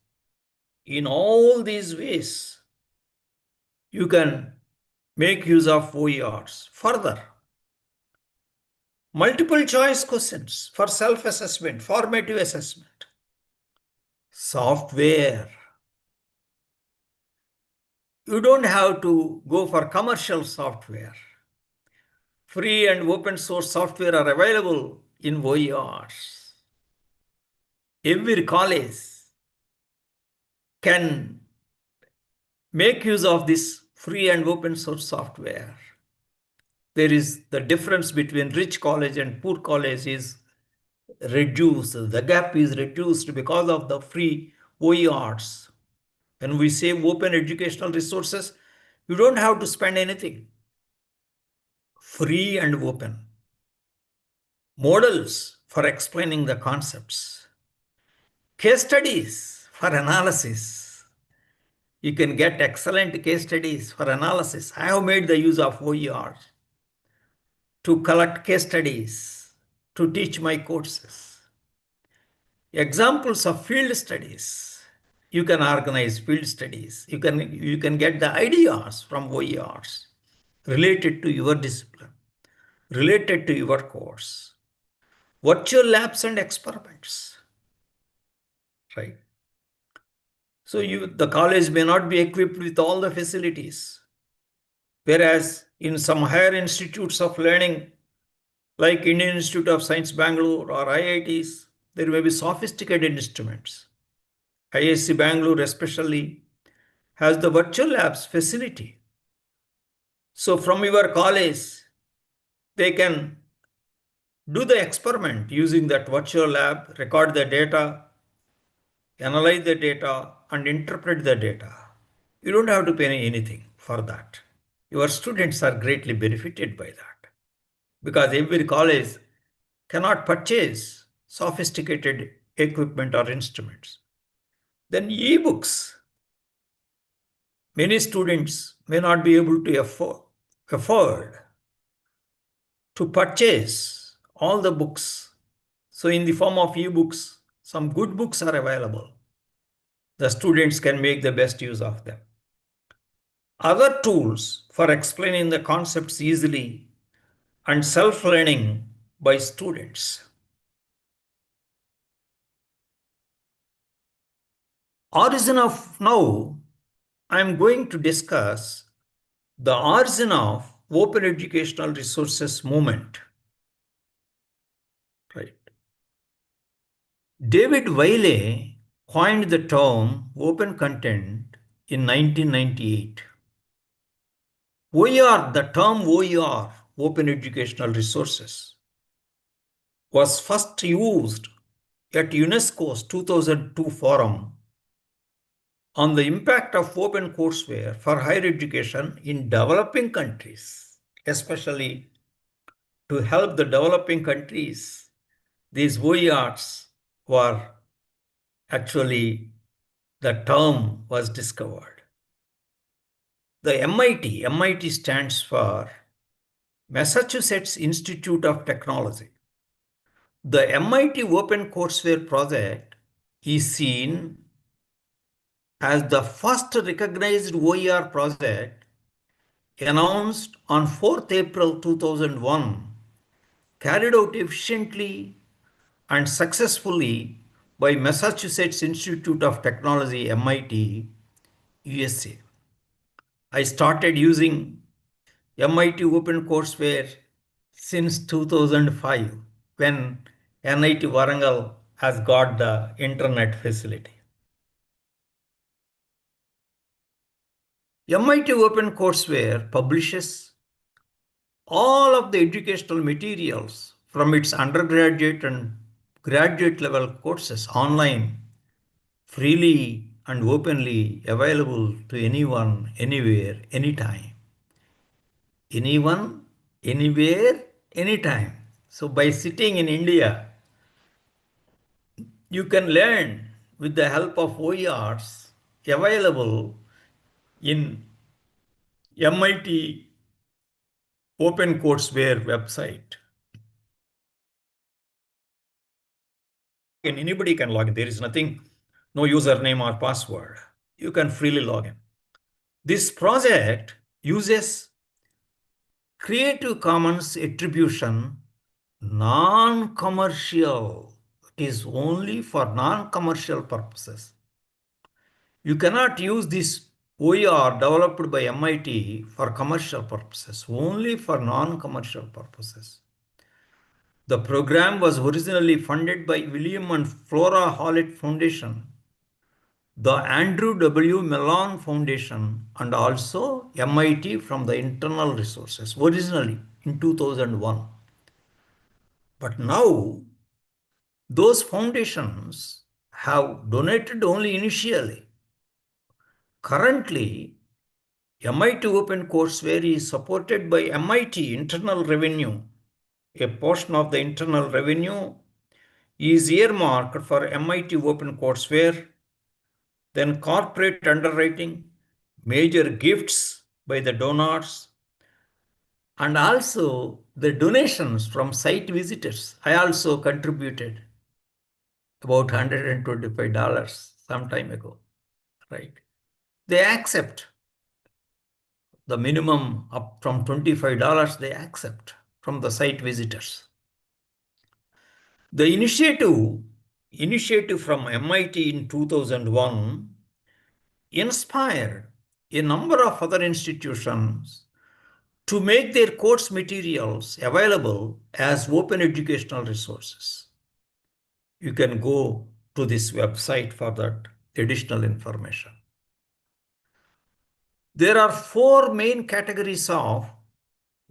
In all these ways, you can make use of OERs. Further, multiple choice questions for self-assessment, formative assessment. Software. You don't have to go for commercial software. Free and open source software are available in OERs. Every college can make use of this free and open source software. There is the difference between rich college and poor college is reduced. The gap is reduced because of the free OERs. When we say open educational resources, you don't have to spend anything. Free and open. Models for explaining the concepts. Case studies for analysis. You can get excellent case studies for analysis. I have made the use of OERs to collect case studies to teach my courses. Examples of field studies. You can organize field studies. You can get the ideas from OERs related to your discipline, related to your course. Virtual labs and experiments, right? So the college may not be equipped with all the facilities, whereas in some higher institutes of learning, like Indian Institute of Science Bangalore or IITs, there may be sophisticated instruments. IISc Bangalore especially has the virtual labs facility. So from your college, they can do the experiment using that virtual lab, record the data, analyze the data, and interpret the data. You don't have to pay anything for that. Your students are greatly benefited by that because every college cannot purchase sophisticated equipment or instruments. Then e-books. Many students may not be able to afford to purchase all the books. So in the form of e-books, some good books are available. The students can make the best use of them. Other tools for explaining the concepts easily and self-learning by students. Origin of now, I am going to discuss the origin of open educational resources movement. Right. David Wiley coined the term open content in 1998. OER, the term OER, open educational resources, was first used at UNESCO's 2002 forum on the impact of open courseware for higher education in developing countries, especially to help the developing countries. These OERs were actually, the term was discovered. The MIT stands for Massachusetts Institute of Technology, The MIT Open Courseware project is seen as the first recognized OER project announced on 4th April 2001, carried out efficiently and successfully by Massachusetts Institute of Technology, MIT, USA. I started using MIT OpenCourseware since 2005 when NIT Warangal has got the internet facility. MIT OpenCourseware publishes all of the educational materials from its undergraduate and graduate level courses online, freely and openly available to anyone, anywhere, anytime. Anyone, anywhere, anytime. So by sitting in India, you can learn with the help of OERs available in MIT OpenCourseware website. And anybody can log in. There is nothing, no username or password. You can freely log in. This project uses Creative Commons attribution, non-commercial. It is only for non-commercial purposes. You cannot use this OER developed by MIT for commercial purposes, only for non-commercial purposes. The program was originally funded by William and Flora Hallett Foundation, the Andrew W. Mellon Foundation, and also MIT from the internal resources, originally in 2001. But now, those foundations have donated only initially. Currently, MIT OpenCourseware is supported by MIT internal revenue. A portion of the internal revenue is earmarked for MIT OpenCourseware, then corporate underwriting, major gifts by the donors, and also the donations from site visitors. I also contributed about $125 some time ago, right? They accept the minimum up from $25 they accept from the site visitors. The initiative from MIT in 2001 inspired a number of other institutions to make their course materials available as open educational resources. You can go to this website for that additional information. There are 4 main categories of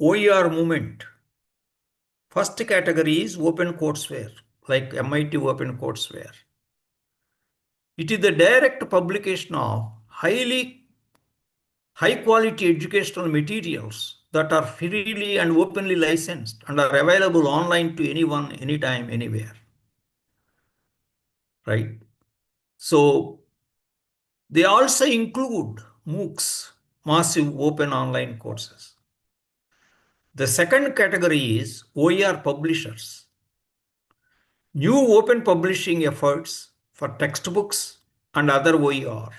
OER movement. First category is OpenCourseware, like MIT OpenCourseware. It is the direct publication of high quality educational materials that are freely and openly licensed and are available online to anyone, anytime, anywhere. Right? So they also include MOOCs, massive open online courses. The second category is OER publishers. New open publishing efforts for textbooks and other OER.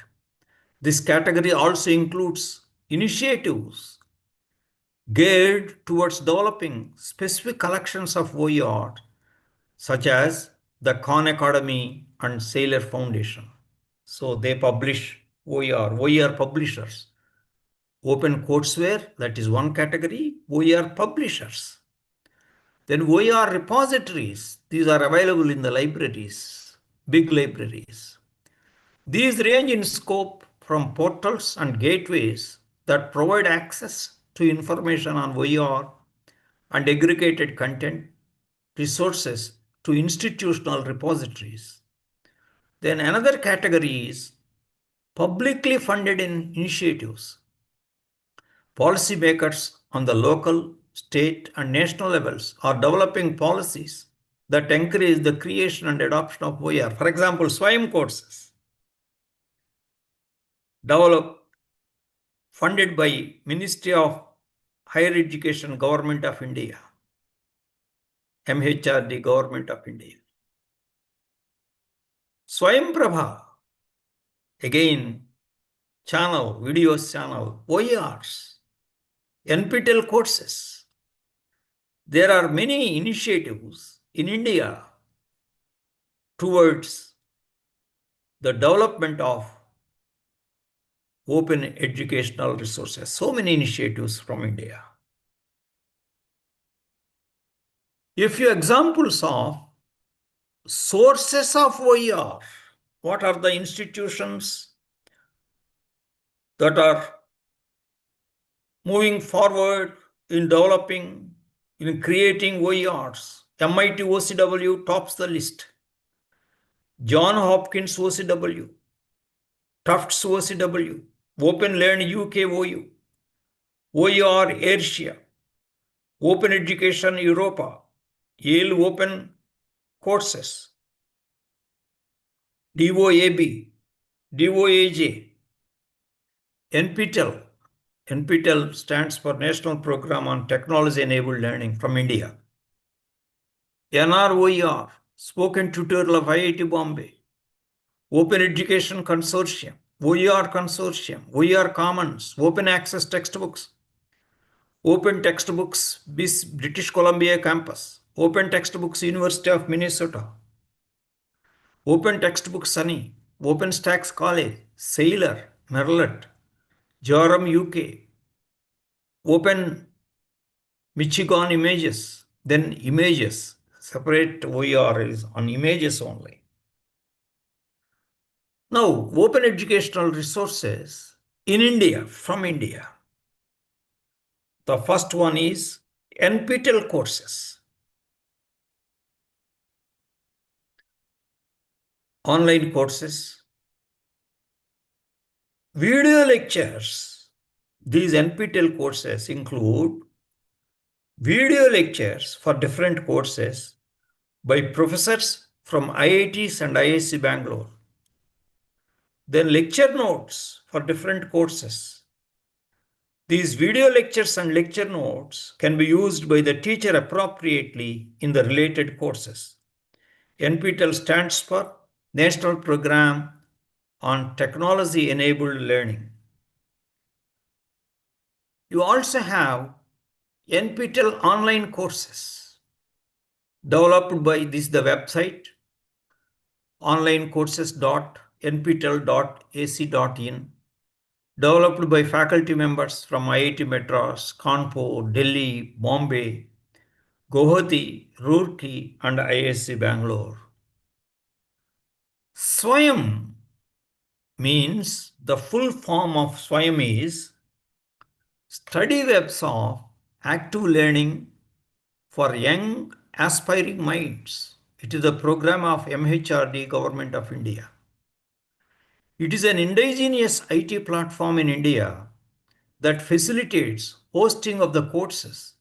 This category also includes initiatives geared towards developing specific collections of OER, such as the Khan Academy and Saylor Foundation. So they publish OER publishers. OpenCourseware, that is one category, OER publishers. Then OER repositories, these are available in the libraries, big libraries. These range in scope from portals and gateways that provide access to information on OER and aggregated content, resources to institutional repositories. Then another category is publicly funded initiatives. Policymakers on the local, state, and national levels are developing policies that encourage the creation and adoption of OER. For example, SWAYAM courses funded by Ministry of Higher Education, Government of India. MHRD, Government of India. Swayam Prabha, again, channel, videos channel, OERs, NPTEL courses. There are many initiatives in India towards the development of open educational resources. So many initiatives from India. A few examples of sources of OER. What are the institutions that are moving forward in developing, in creating OERs? MIT OCW tops the list. John Hopkins OCW, Tufts OCW, Open Learn UK OU, OER Asia, Open Education Europa, Yale Open Courses, DOAB, DOAJ, NPTEL. NPTEL stands for National Program on Technology-Enabled Learning from India. NROER, Spoken Tutorial of IIT Bombay, Open Education Consortium, OER Consortium, OER Commons, Open Access Textbooks, Open Textbooks, British Columbia Campus, Open Textbooks, University of Minnesota, Open Textbooks, Sunny, OpenStax College, Sailor, Merlet, Joram, UK, Open Michigan Images, then Images, separate OER is on images only. Now, open educational resources in India, from India. The first one is NPTEL courses. Online courses. Video lectures. These NPTEL courses include video lectures for different courses by professors from IITs and IIC Bangalore. Then lecture notes for different courses. These video lectures and lecture notes can be used by the teacher appropriately in the related courses. NPTEL stands for National Program on Technology-Enabled Learning. You also have NPTEL online courses developed by the website onlinecourses.nptel.ac.in, developed by faculty members from IIT Madras, Kanpur, Delhi, Bombay, Guwahati, Roorkee, and IISc Bangalore. Swayam means, the full form of Swayam is study webs of active learning for young aspiring minds. It is a program of MHRD, Government of India. It is an indigenous IT platform in India that facilitates hosting of the courses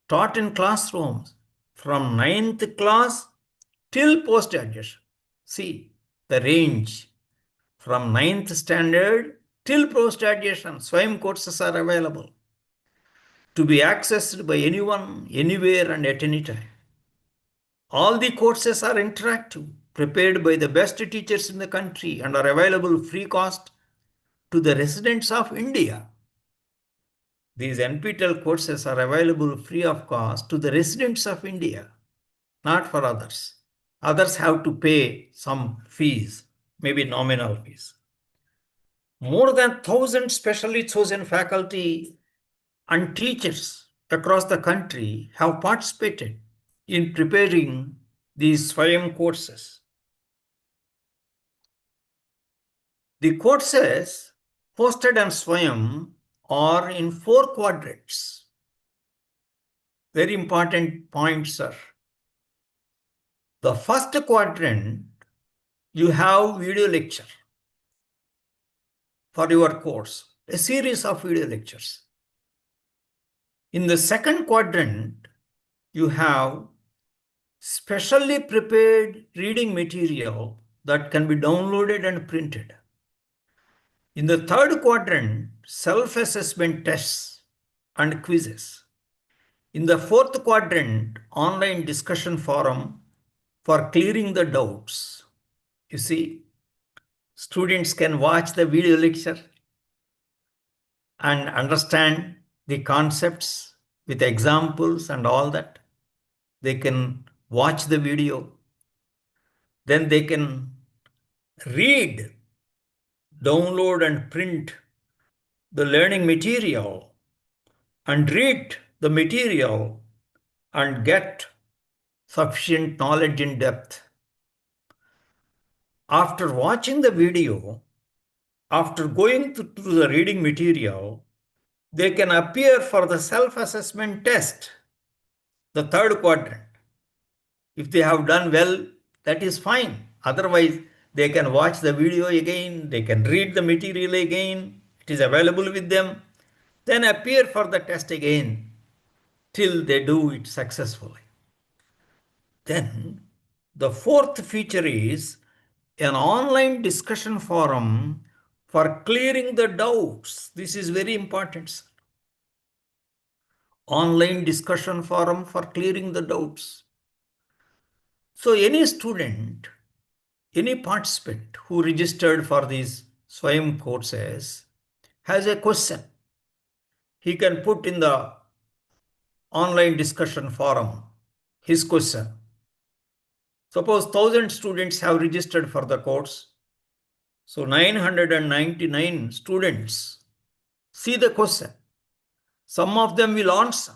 taught in classrooms from 9th class till post-graduation. See the range from 9th standard till post-graduation. Swayam courses are available to be accessed by anyone, anywhere, and at any time. All the courses are interactive, prepared by the best teachers in the country, and are available free cost to the residents of India. These NPTEL courses are available free of cost to the residents of India, not for others. Others have to pay some fees, maybe nominal fees. More than 1,000 specially chosen faculty and teachers across the country have participated in preparing these Swayam courses. The courses hosted on Swayam are in 4 quadrants. Very important points, sir. The first quadrant, you have video lecture for your course, a series of video lectures. In the second quadrant, you have specially prepared reading material that can be downloaded and printed. In the third quadrant, self-assessment tests and quizzes. In the fourth quadrant, online discussion forum for clearing the doubts. You see, students can watch the video lecture and understand the concepts with examples and all that. They can watch the video. Then they can read, download and print the learning material and read the material and get sufficient knowledge in depth. After watching the video, after going through the reading material, they can appear for the self-assessment test, the third quadrant. If they have done well, that is fine. Otherwise, they can watch the video again, they can read the material again, it is available with them, then appear for the test again till they do it successfully. Then the fourth feature is an online discussion forum for clearing the doubts. This is very important. Online discussion forum for clearing the doubts. So any student, any participant who registered for these SWAYAM courses has a question. He can put in the online discussion forum his question. Suppose 1,000 students have registered for the course. So 999 students see the question. Some of them will answer.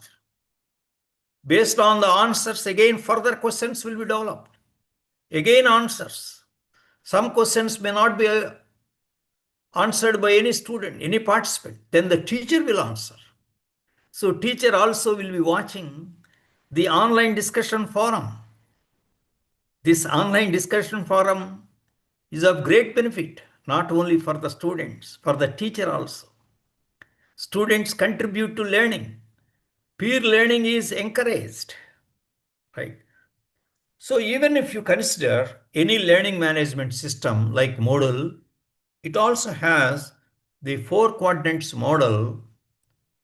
Based on the answers, again further questions will be developed. Again answers. Some questions may not be answered by any student, any participant. Then the teacher will answer. So teacher also will be watching the online discussion forum. This online discussion forum is of great benefit, not only for the students, for the teacher also. Students contribute to learning. Peer learning is encouraged, right? So even if you consider any learning management system like Moodle, it also has the 4 quadrants model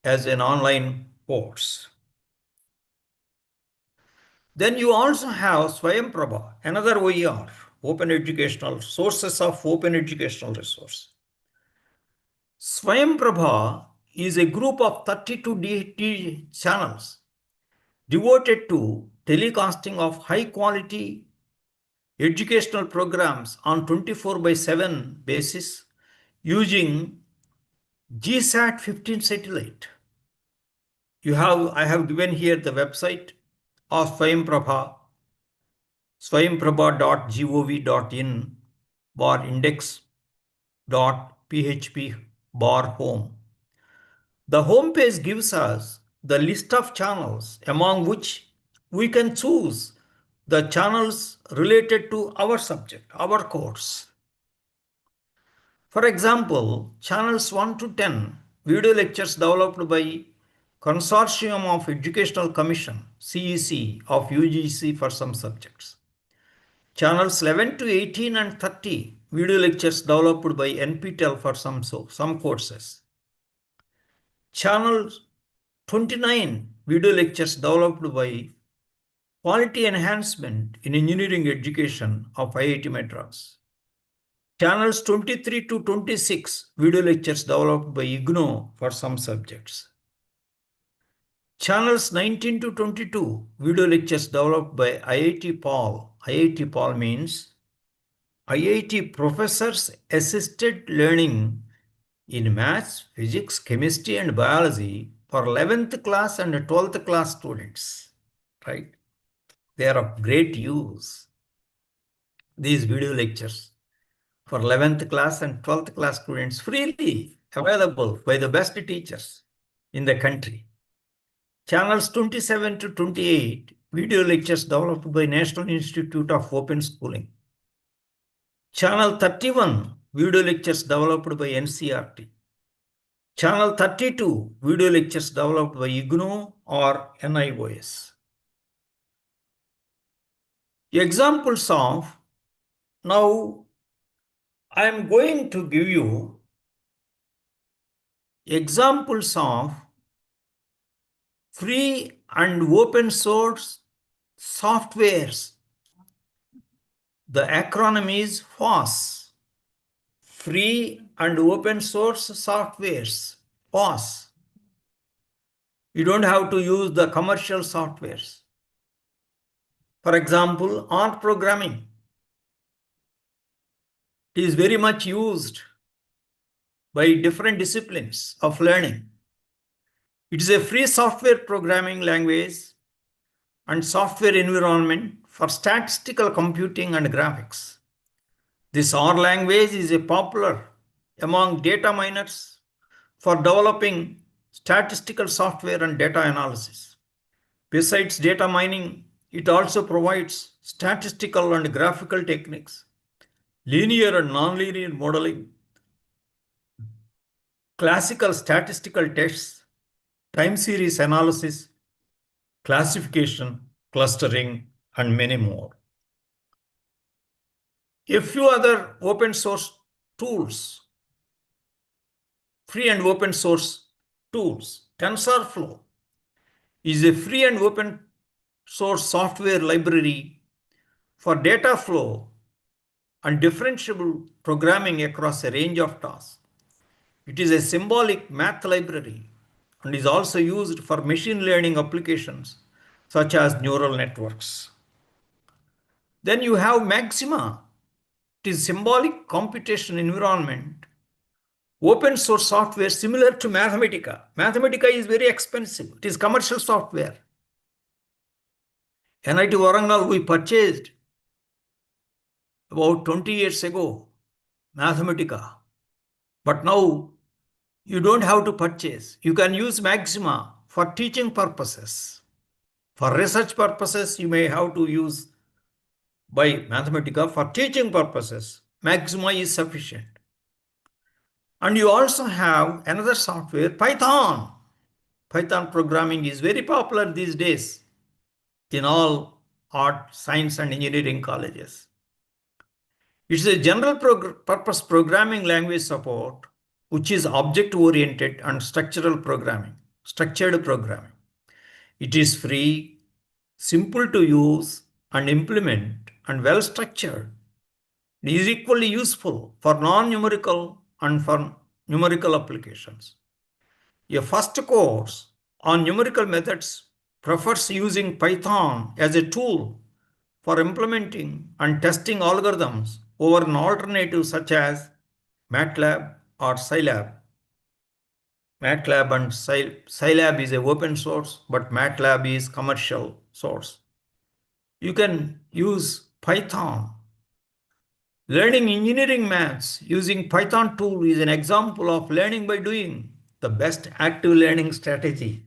as an online course. Then you also have Swayamprabha, another OER, Open Educational Sources of Open Educational Resource. Swayamprabha is a group of 32 DT channels devoted to telecasting of high quality educational programs on 24/7 basis using GSAT 15 satellite. I have given here the website of Swayamprabha, swayamprabha.gov.in /index.php/home. The home page gives us the list of channels among which we can choose the channels related to our subject, our course. For example, channels 1 to 10, video lectures developed by Consortium of Educational Commission, CEC of UGC for some subjects. Channels 11 to 18 and 30, video lectures developed by NPTEL for some courses. Channel 29, video lectures developed by Quality Enhancement in Engineering Education of IIT Madras. Channels 23 to 26, video lectures developed by IGNO for some subjects. Channels 19 to 22, video lectures developed by IIT Paul. IIT Paul means IIT Professors Assisted Learning in Maths, Physics, Chemistry and Biology for 11th class and 12th class students, right? They are of great use, these video lectures for 11th class and 12th class students, freely available by the best teachers in the country. Channels 27 to 28, video lectures developed by National Institute of Open Schooling. Channel 31, video lectures developed by NCERT. Channel 32, video lectures developed by IGNO or NIOS. Examples of, now I am going to give you examples of free and open source softwares. The acronym is FOSS. Free and open source softwares. FOSS. You don't have to use the commercial softwares. For example, art programming is very much used by different disciplines of learning. It is a free software programming language and software environment for statistical computing and graphics. This R language is a popular among data miners for developing statistical software and data analysis. Besides data mining, it also provides statistical and graphical techniques, linear and nonlinear modeling, classical statistical tests, time series analysis, classification, clustering, and many more. A few other open source tools, free and open source tools. TensorFlow is a free and open source software library for data flow and differentiable programming across a range of tasks. It is a symbolic math library and is also used for machine learning applications such as neural networks. Then you have Maxima. It is symbolic computation environment, open source software similar to Mathematica. Mathematica is very expensive. It is commercial software. NIT Warangal we purchased about 20 years ago, Mathematica. But now you don't have to purchase. You can use Maxima for teaching purposes. For research purposes, you may have to use by Mathematica. For teaching purposes, Maxima is sufficient. And you also have another software, Python. Python programming is very popular these days in all art, science, and engineering colleges. It's a general purpose programming language support, which is object-oriented and structured programming. It is free, simple to use and implement, and well-structured. It is equally useful for non-numerical and for numerical applications. A first course on numerical methods prefers using Python as a tool for implementing and testing algorithms over an alternative such as MATLAB or Scilab. MATLAB and Scilab is an open source, but MATLAB is commercial source. You can use Python. Learning engineering maths using Python tool is an example of learning by doing, the best active learning strategy.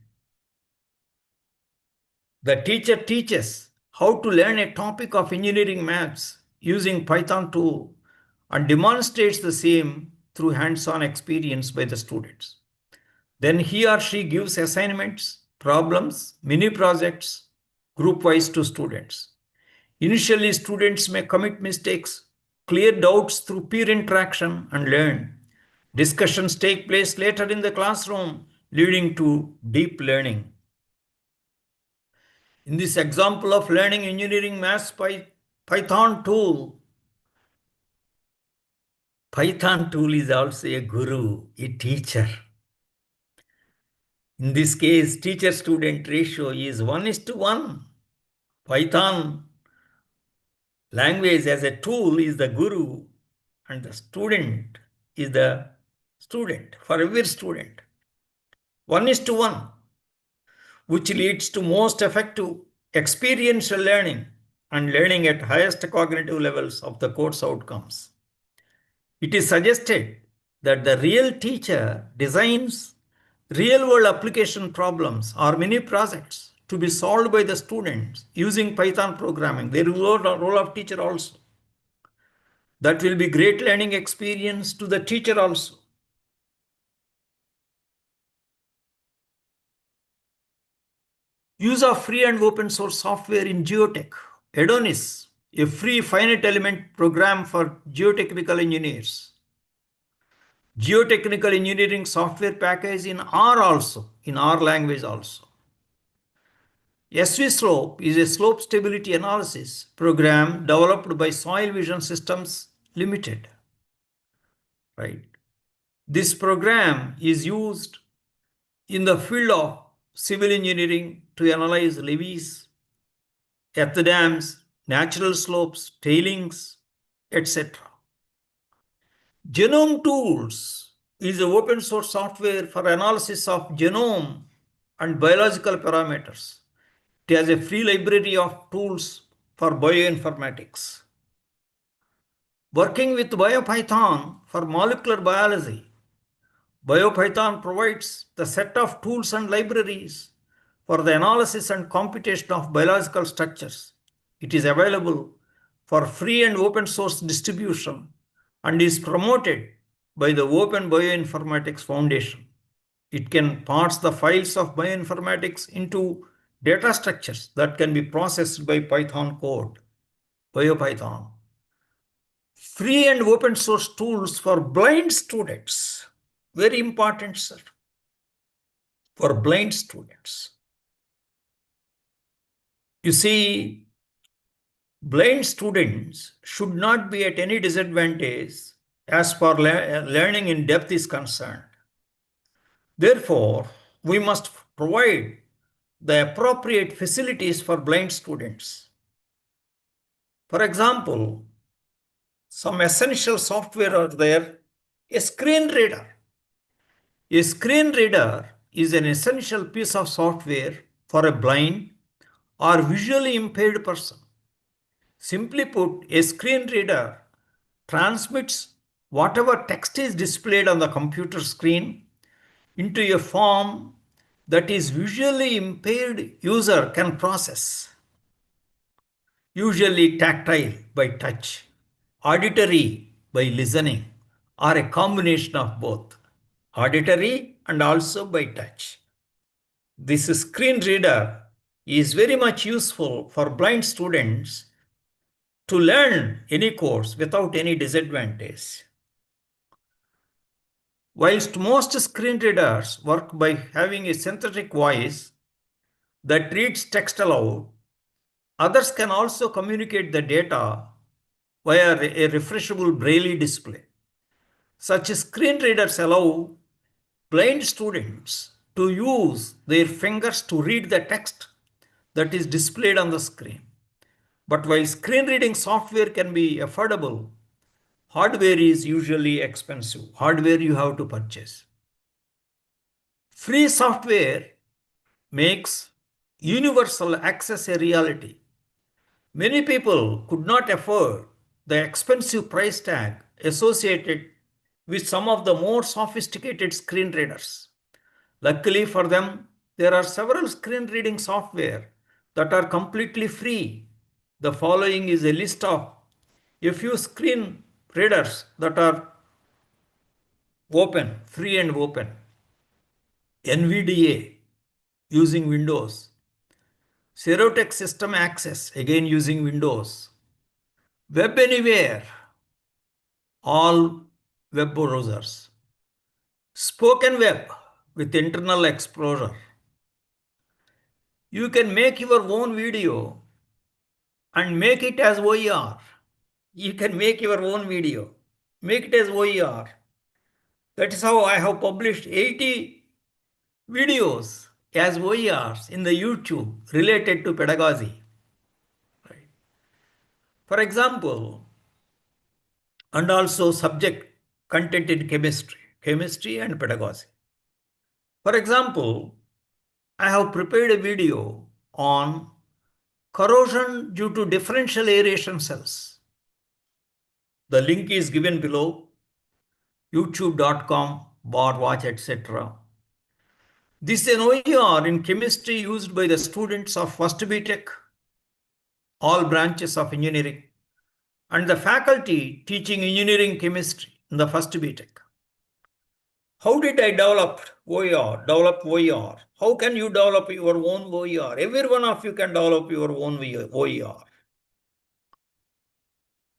The teacher teaches how to learn a topic of engineering maths using Python tool and demonstrates the same through hands-on experience by the students. Then he or she gives assignments, problems, mini projects, group-wise to students. Initially, students may commit mistakes, clear doubts through peer interaction, and learn. Discussions take place later in the classroom, leading to deep learning. In this example of learning engineering maths by Python tool is also a guru, a teacher. In this case, teacher-student ratio is 1:1. Python language as a tool is the guru and the student is the student for every student. 1:1, which leads to most effective experiential learning and learning at highest cognitive levels of the course outcomes. It is suggested that the real teacher designs real-world application problems or mini projects to be solved by the students using Python programming. There is a role of teacher also. That will be great learning experience to the teacher also. Use of free and open source software in geotech. Adonis, a free finite element program for geotechnical engineers. Geotechnical engineering software package in R also, in R language also. SV Slope is a slope stability analysis program developed by Soil Vision Systems Limited. Right. This program is used in the field of civil engineering to analyze levees, earth dams, natural slopes, tailings, etc. Genome Tools is an open source software for analysis of genome and biological parameters. It has a free library of tools for bioinformatics. Working with BioPython for molecular biology, BioPython provides the set of tools and libraries for the analysis and computation of biological structures. It is available for free and open source distribution and is promoted by the Open Bioinformatics Foundation. It can parse the files of bioinformatics into data structures that can be processed by Python code, BioPython. Free and open source tools for blind students. Very important, sir. For blind students. You see, blind students should not be at any disadvantage as far learning in depth is concerned. Therefore, we must provide the appropriate facilities for blind students. For example, some essential software are there. A screen reader. A screen reader is an essential piece of software for a blind or visually impaired person. Simply put, a screen reader transmits whatever text is displayed on the computer screen into a form that is visually impaired user can process. Usually tactile by touch, auditory by listening, or a combination of both, auditory and also by touch. This screen reader is very much useful for blind students to learn any course without any disadvantage. Whilst most screen readers work by having a synthetic voice that reads text aloud, others can also communicate the data via a refreshable braille display. Such screen readers allow blind students to use their fingers to read the text that is displayed on the screen. But while screen reading software can be affordable, hardware is usually expensive. Hardware you have to purchase. Free software makes universal access a reality. Many people could not afford the expensive price tag associated with some of the more sophisticated screen readers. Luckily for them, there are several screen reading software that are completely free. The following is a list of a few screen readers that are open, free and open. NVDA using Windows. Serotech System Access, again using Windows. Web Anywhere, all web browsers. Spoken Web with Internal Explorer. You can make your own video and make it as OER. You can make your own video, make it as OER. That is how I have published 80 videos as OERs in the YouTube related to pedagogy. Right. For example, and also subject content in chemistry and pedagogy. For example, I have prepared a video on corrosion due to differential aeration cells. The link is given below, youtube.com/watch, etc. This is an OER in chemistry used by the students of first BTech, all branches of engineering, and the faculty teaching engineering chemistry in the first BTech. How did I develop OER? How can you develop your own OER? Every one of you can develop your own OER.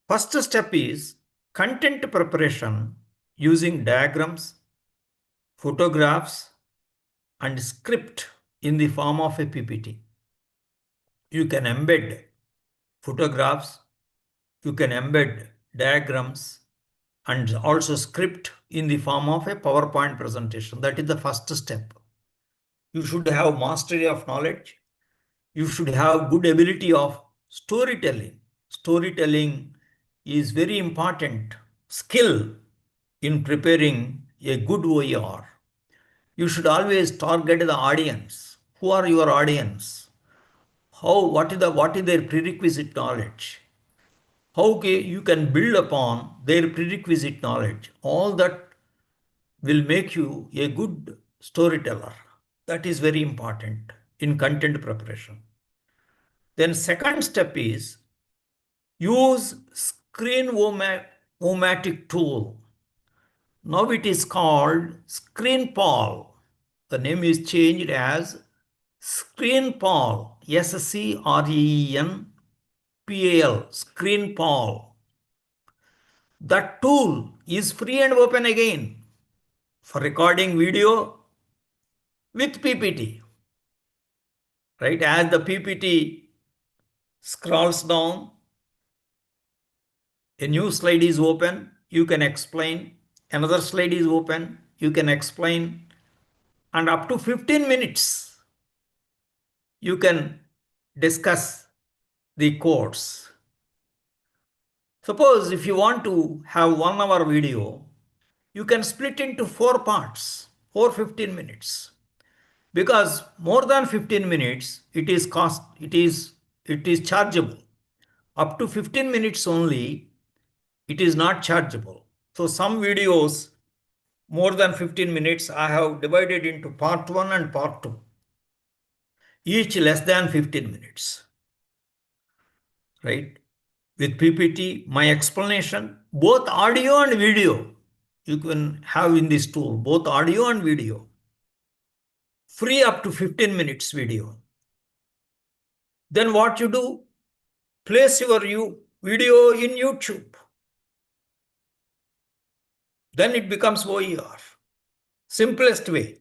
First step is content preparation using diagrams, photographs, and script in the form of a PPT. You can embed photographs, you can embed diagrams, and also script in the form of a PowerPoint presentation. That is the first step. You should have mastery of knowledge. You should have good ability of storytelling. Storytelling is very important skill in preparing a good OER. You should always target the audience. Who are your audience? What is their prerequisite knowledge? How you can build upon their prerequisite knowledge. All that will make you a good storyteller. That is very important in content preparation. Then second step is use screen-o-matic tool. Now it is called ScreenPal. The name is changed as ScreenPal. SCREENPAL. ScreenPal. That tool is free and open again for recording video with PPT. Right? As the PPT scrolls down, a new slide is open, you can explain. Another slide is open, you can explain. And up to 15 minutes, you can discuss the course. Suppose if you want to have 1 hour video, you can split into 4 parts, 15 minutes. Because more than 15 minutes, it is chargeable. Up to 15 minutes only, it is not chargeable. So some videos more than 15 minutes, I have divided into part 1 and part 2. Each less than 15 minutes. Right? With PPT, my explanation, both audio and video, you can have in this tool, both audio and video. Free up to 15 minutes video. Then what you do? Place your video in YouTube. Then it becomes OER. Simplest way.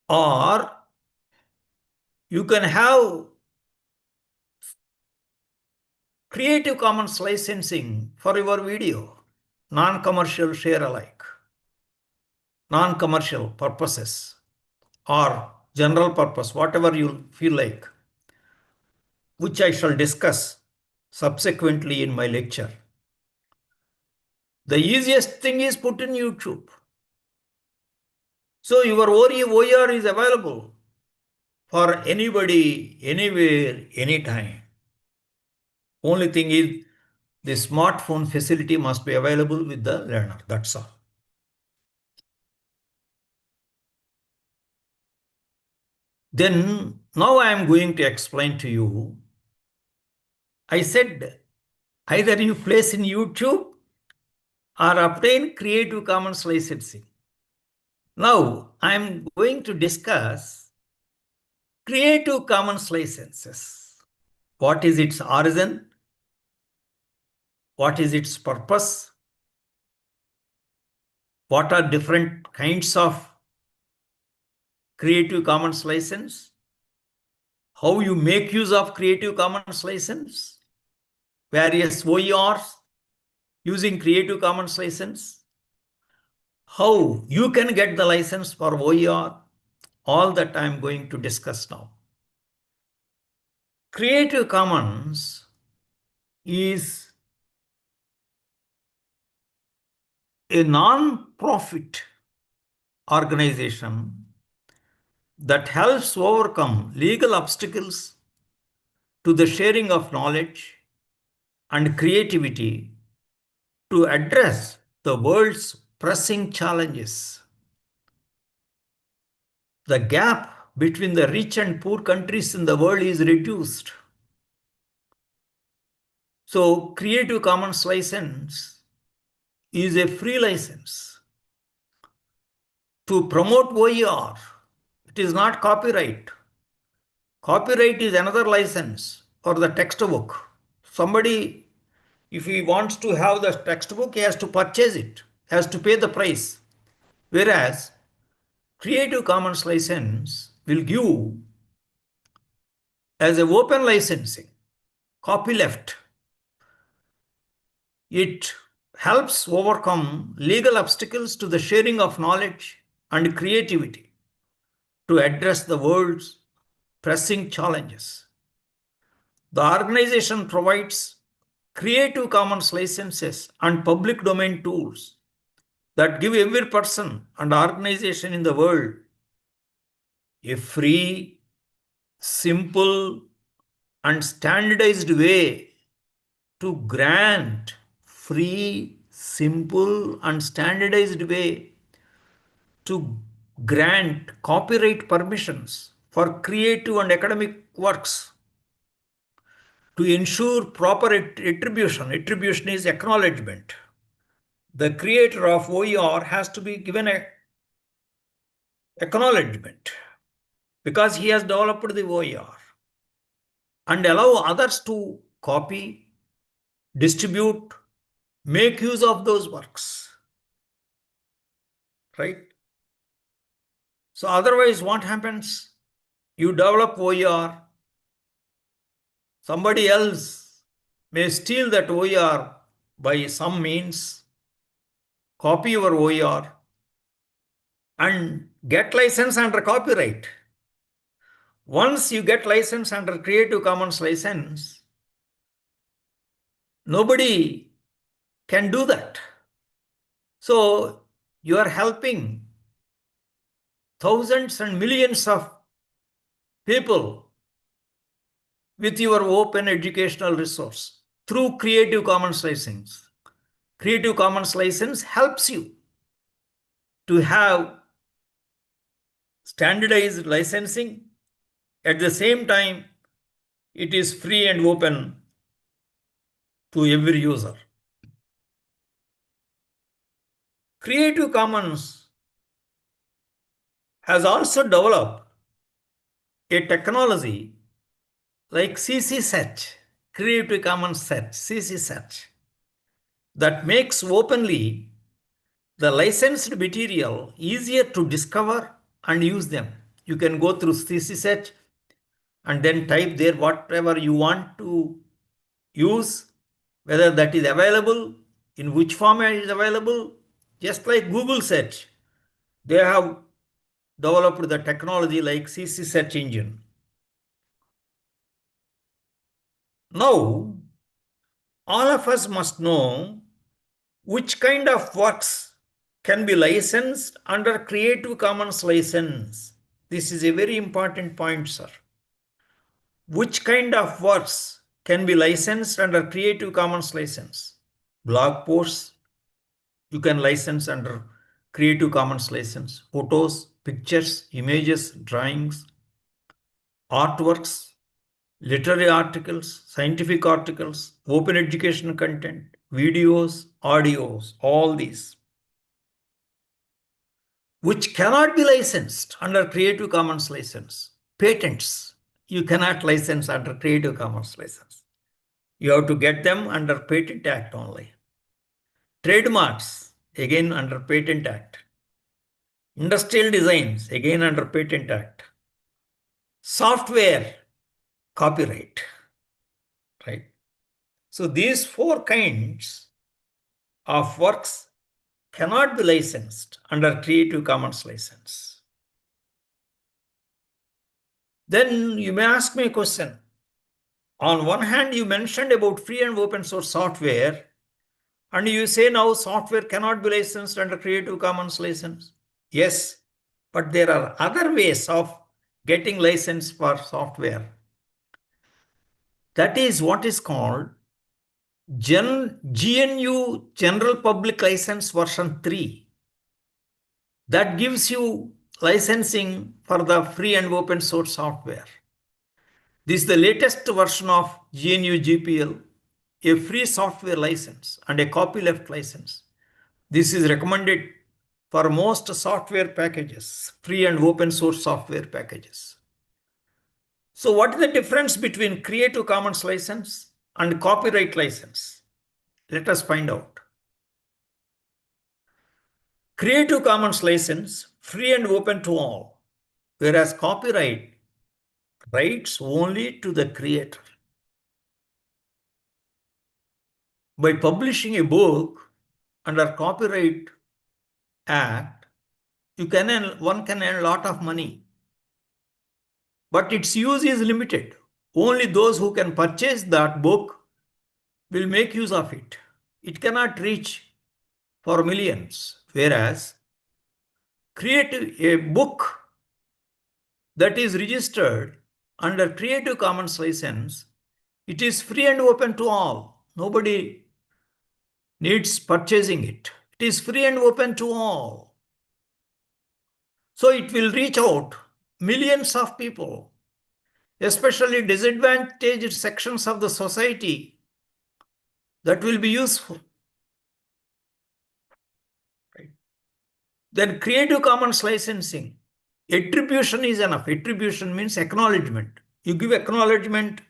Or you can have Creative Commons licensing for your video, non-commercial share alike, non-commercial purposes, or general purpose, whatever you feel like, which I shall discuss subsequently in my lecture. The easiest thing is put in YouTube. So your OER is available for anybody, anywhere, anytime. Only thing is the smartphone facility must be available with the learner. That's all. Then now I am going to explain to you. I said either you place in YouTube or obtain Creative Commons licensing. Now I am going to discuss Creative Commons licenses. What is its origin? What is its purpose? What are different kinds of Creative Commons license? How you make use of Creative Commons license? Various OERs using Creative Commons license? How you can get the license for OER? All that I am going to discuss now. Creative Commons is a non-profit organization that helps overcome legal obstacles to the sharing of knowledge and creativity to address the world's pressing challenges. The gap between the rich and poor countries in the world is reduced. So, Creative Commons license is a free license to promote OER. It is not copyright. Copyright is another license for the textbook. Somebody, if he wants to have the textbook, he has to purchase it, has to pay the price. Whereas Creative Commons license will give as a open licensing, copyleft, it helps overcome legal obstacles to the sharing of knowledge and creativity to address the world's pressing challenges. The organization provides Creative Commons licenses and public domain tools that give every person and organization in the world a free, simple, and standardized way to grant free, simple, and standardized way to grant copyright permissions for creative and academic works to ensure proper attribution. Attribution is acknowledgement. The creator of OER has to be given a acknowledgement because he has developed the OER, and allow others to copy, distribute, make use of those works. Right? So otherwise what happens? You develop OER, somebody else may steal that OER by some means, copy your OER, and get license under copyright. Once you get license under Creative Commons license, nobody can do that. So you are helping thousands and millions of people with your open educational resource through Creative Commons license. Creative Commons license helps you to have standardized licensing. At the same time, it is free and open to every user. Creative Commons has also developed a technology like CC search, Creative Commons search, CC search, that makes openly the licensed material easier to discover and use them. You can go through CC search and then type there whatever you want to use, whether that is available, in which format is available, just like Google search. They have developed the technology like CC search engine. Now, all of us must know which kind of works can be licensed under Creative Commons license. This is a very important point, sir. Which kind of works can be licensed under Creative Commons license? Blog posts, you can license under Creative Commons license. Photos, pictures, images, drawings, artworks, literary articles, scientific articles, open educational content, videos, audios, all these, which cannot be licensed under Creative Commons license. Patents, you cannot license under Creative Commons license. You have to get them under Patent Act only. Trademarks, again under Patent Act. Industrial designs, again under Patent Act. Software, copyright, right? So these four kinds of works cannot be licensed under Creative Commons license. Then you may ask me a question. On one hand, you mentioned about free and open source software, and you say now software cannot be licensed under Creative Commons license. Yes, but there are other ways of getting license for software. That is what is called GNU General Public License version 3. That gives you licensing for the free and open source software. This is the latest version of GNU GPL, a free software license and a copyleft license. This is recommended for most software packages, free and open source software packages. So what is the difference between Creative Commons license and copyright license? Let us find out. Creative Commons license, free and open to all, whereas copyright rights only to the creator. By publishing a book under Copyright Act, one can earn a lot of money. But its use is limited. Only those who can purchase that book will make use of it. It cannot reach for millions. Whereas a book that is registered under Creative Commons license, it is free and open to all. Nobody needs purchasing it. It is free and open to all. So it will reach out millions of people, especially disadvantaged sections of the society, that will be useful. Right? Then Creative Commons licensing, attribution is enough. Attribution means acknowledgement. You give acknowledgement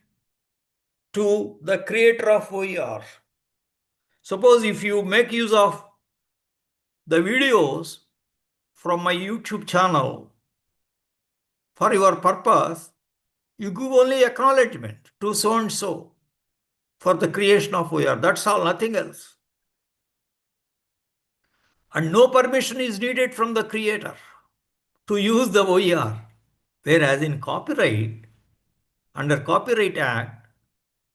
to the creator of OER. Suppose if you make use of the videos from my YouTube channel for your purpose, you give only acknowledgement to so and so for the creation of OER. That's all, nothing else. And no permission is needed from the creator to use the OER. Whereas in copyright, under Copyright Act,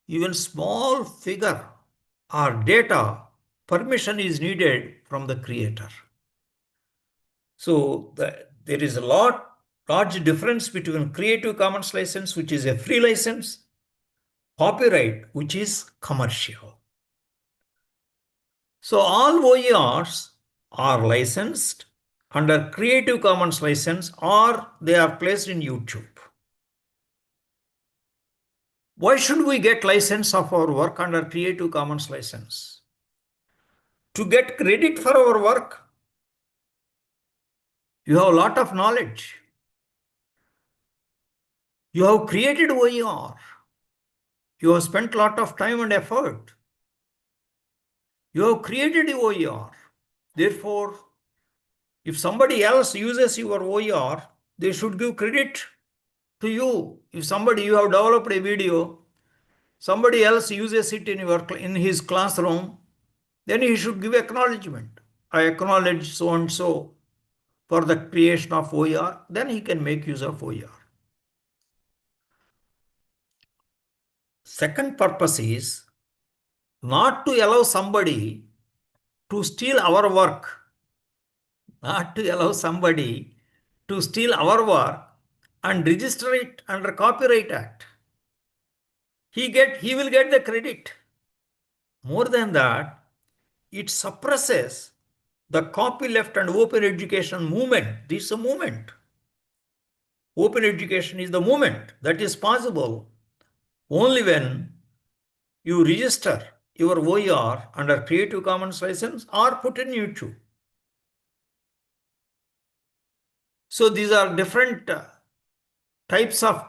even small figure or data permission is needed from the creator. So there is a large difference between Creative Commons license, which is a free license, copyright, which is commercial. So all OERs are licensed under Creative Commons license, or they are placed in YouTube. Why should we get license of our work under Creative Commons license? To get credit for our work. You have a lot of knowledge. You have created OER. You have spent a lot of time and effort. You have created OER. Therefore, if somebody else uses your OER, they should give credit to you. If you have developed a video, somebody else uses it in his classroom, then he should give acknowledgement. I acknowledge so and so for the creation of OER, then he can make use of OER. Second purpose is not to allow somebody to steal our work. Not to allow somebody to steal our work and register it under Copyright Act. He will get the credit. More than that, it suppresses the copyleft and open education movement. This is a movement. Open education is the movement that is possible only when you register your OER under Creative Commons license or put in YouTube. So these are different types of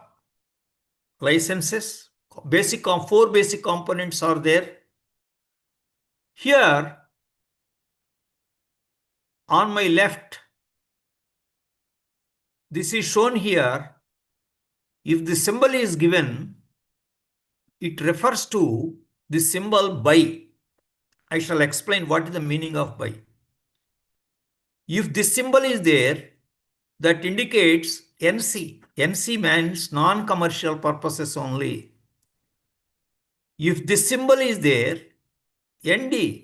licenses. Four basic components are there. Here, on my left, this is shown here. If the symbol is given, it refers to the symbol by. I shall explain what is the meaning of by. If this symbol is there, that indicates NC. NC means non-commercial purposes only. If this symbol is there, ND,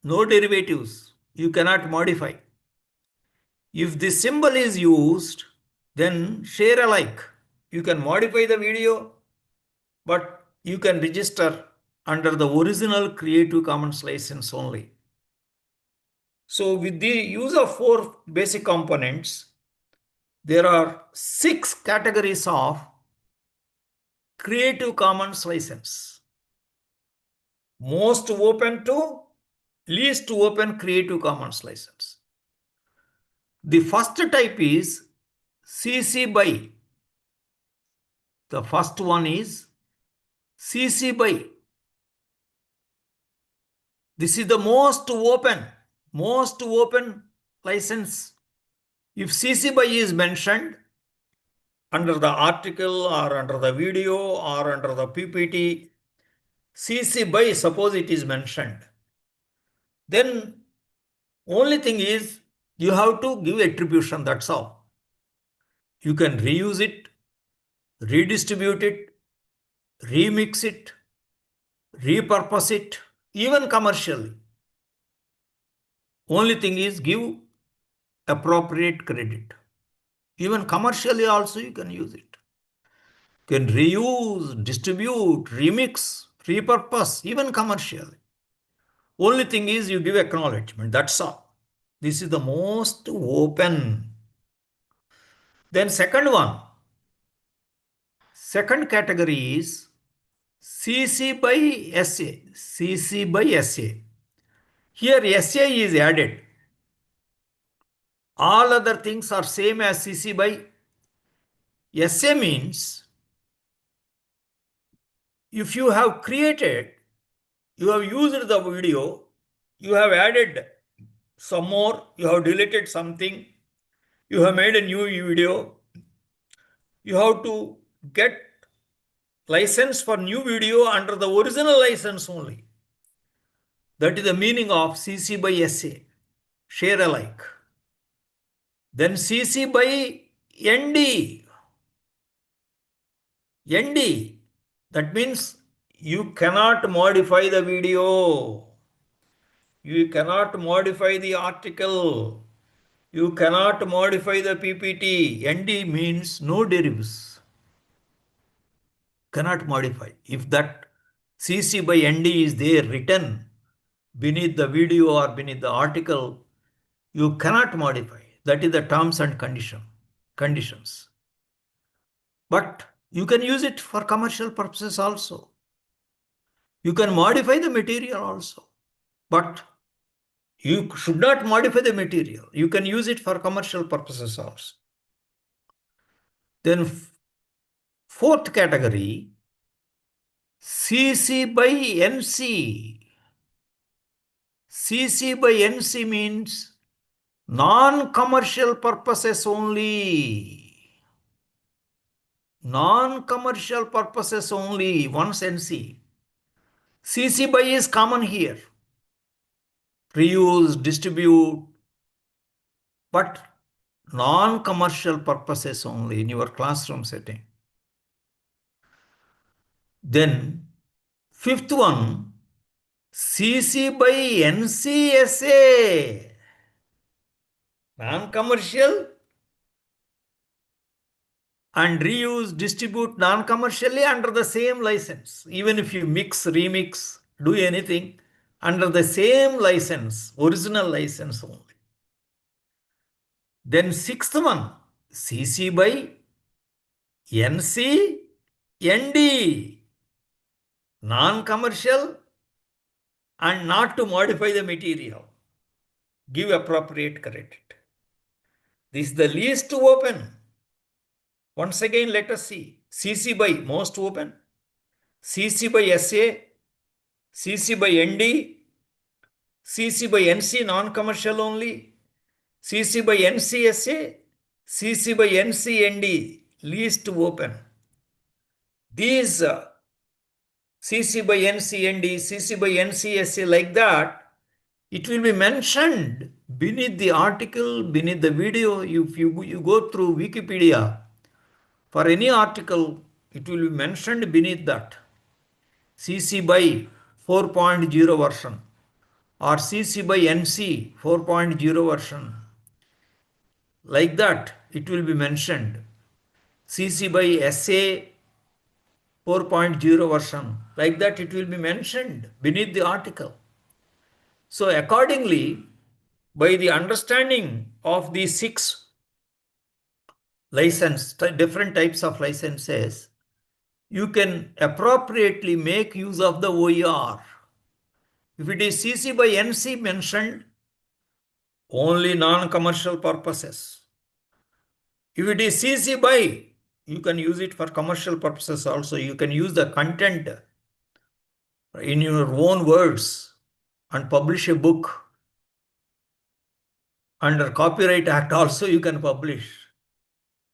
no derivatives, you cannot modify. If this symbol is used, then share alike. You can modify the video, but you can register under the original Creative Commons license only. So with the use of four basic components, there are 6 categories of Creative Commons license. Most open to least open Creative Commons license. The first type is CC BY. The first one is CC BY. This is the most open license. If CC BY is mentioned, under the article or under the video or under the PPT, CC BY, suppose it is mentioned, then only thing is you have to give attribution, that's all. You can reuse it, redistribute it, remix it, repurpose it, even commercially. Only thing is give appropriate credit. Even commercially also you can use it. You can reuse, distribute, remix, repurpose, even commercially. Only thing is you give acknowledgement, that's all. This is the most open. Then second category is CC by SA. CC by SA. Here SA is added. All other things are same as CC by SA means if you have created, you have used the video, you have added some more, you have deleted something, you have made a new video, you have to get license for new video under the original license only. That is the meaning of CC by SA, share alike. Then CC by ND. ND, that means you cannot modify the video. You cannot modify the article. You cannot modify the PPT. ND means no derivatives. Cannot modify. If that CC by ND is there written beneath the video or beneath the article, you cannot modify. That is the terms and conditions. But you can use it for commercial purposes also. You can modify the material also. But you should not modify the material. You can use it for commercial purposes also. Then fourth category, CC by NC. CC by NC means non-commercial purposes only. Non-commercial purposes only, once NC. CC by is common here. Reuse, distribute, but non-commercial purposes only in your classroom setting. Then fifth one, CC by NCSA. Non-commercial and reuse, distribute non-commercially under the same license. Even if you mix, remix, do anything, under the same license, original license only. Then sixth one, CC by NC, ND, non-commercial and not to modify the material. Give appropriate credit. This is the least open. Once again, let us see. CC by most open, CC by SA, CC by ND, CC by NC non-commercial only, CC by NCSA, CC by NCND least open. These CC by NCND, CC by NCSA like that, it will be mentioned beneath the article, beneath the video. If you go through Wikipedia, for any article, it will be mentioned beneath that. CC by 4.0 version or CC by NC 4.0 version. Like that, it will be mentioned. CC by SA 4.0 version. Like that, it will be mentioned beneath the article. So accordingly, by the understanding of these 6 different types of licenses, you can appropriately make use of the OER. If it is CC by NC mentioned, only non-commercial purposes. If it is CC by, you can use it for commercial purposes also. You can use the content in your own words and publish a book. Under Copyright Act also you can publish.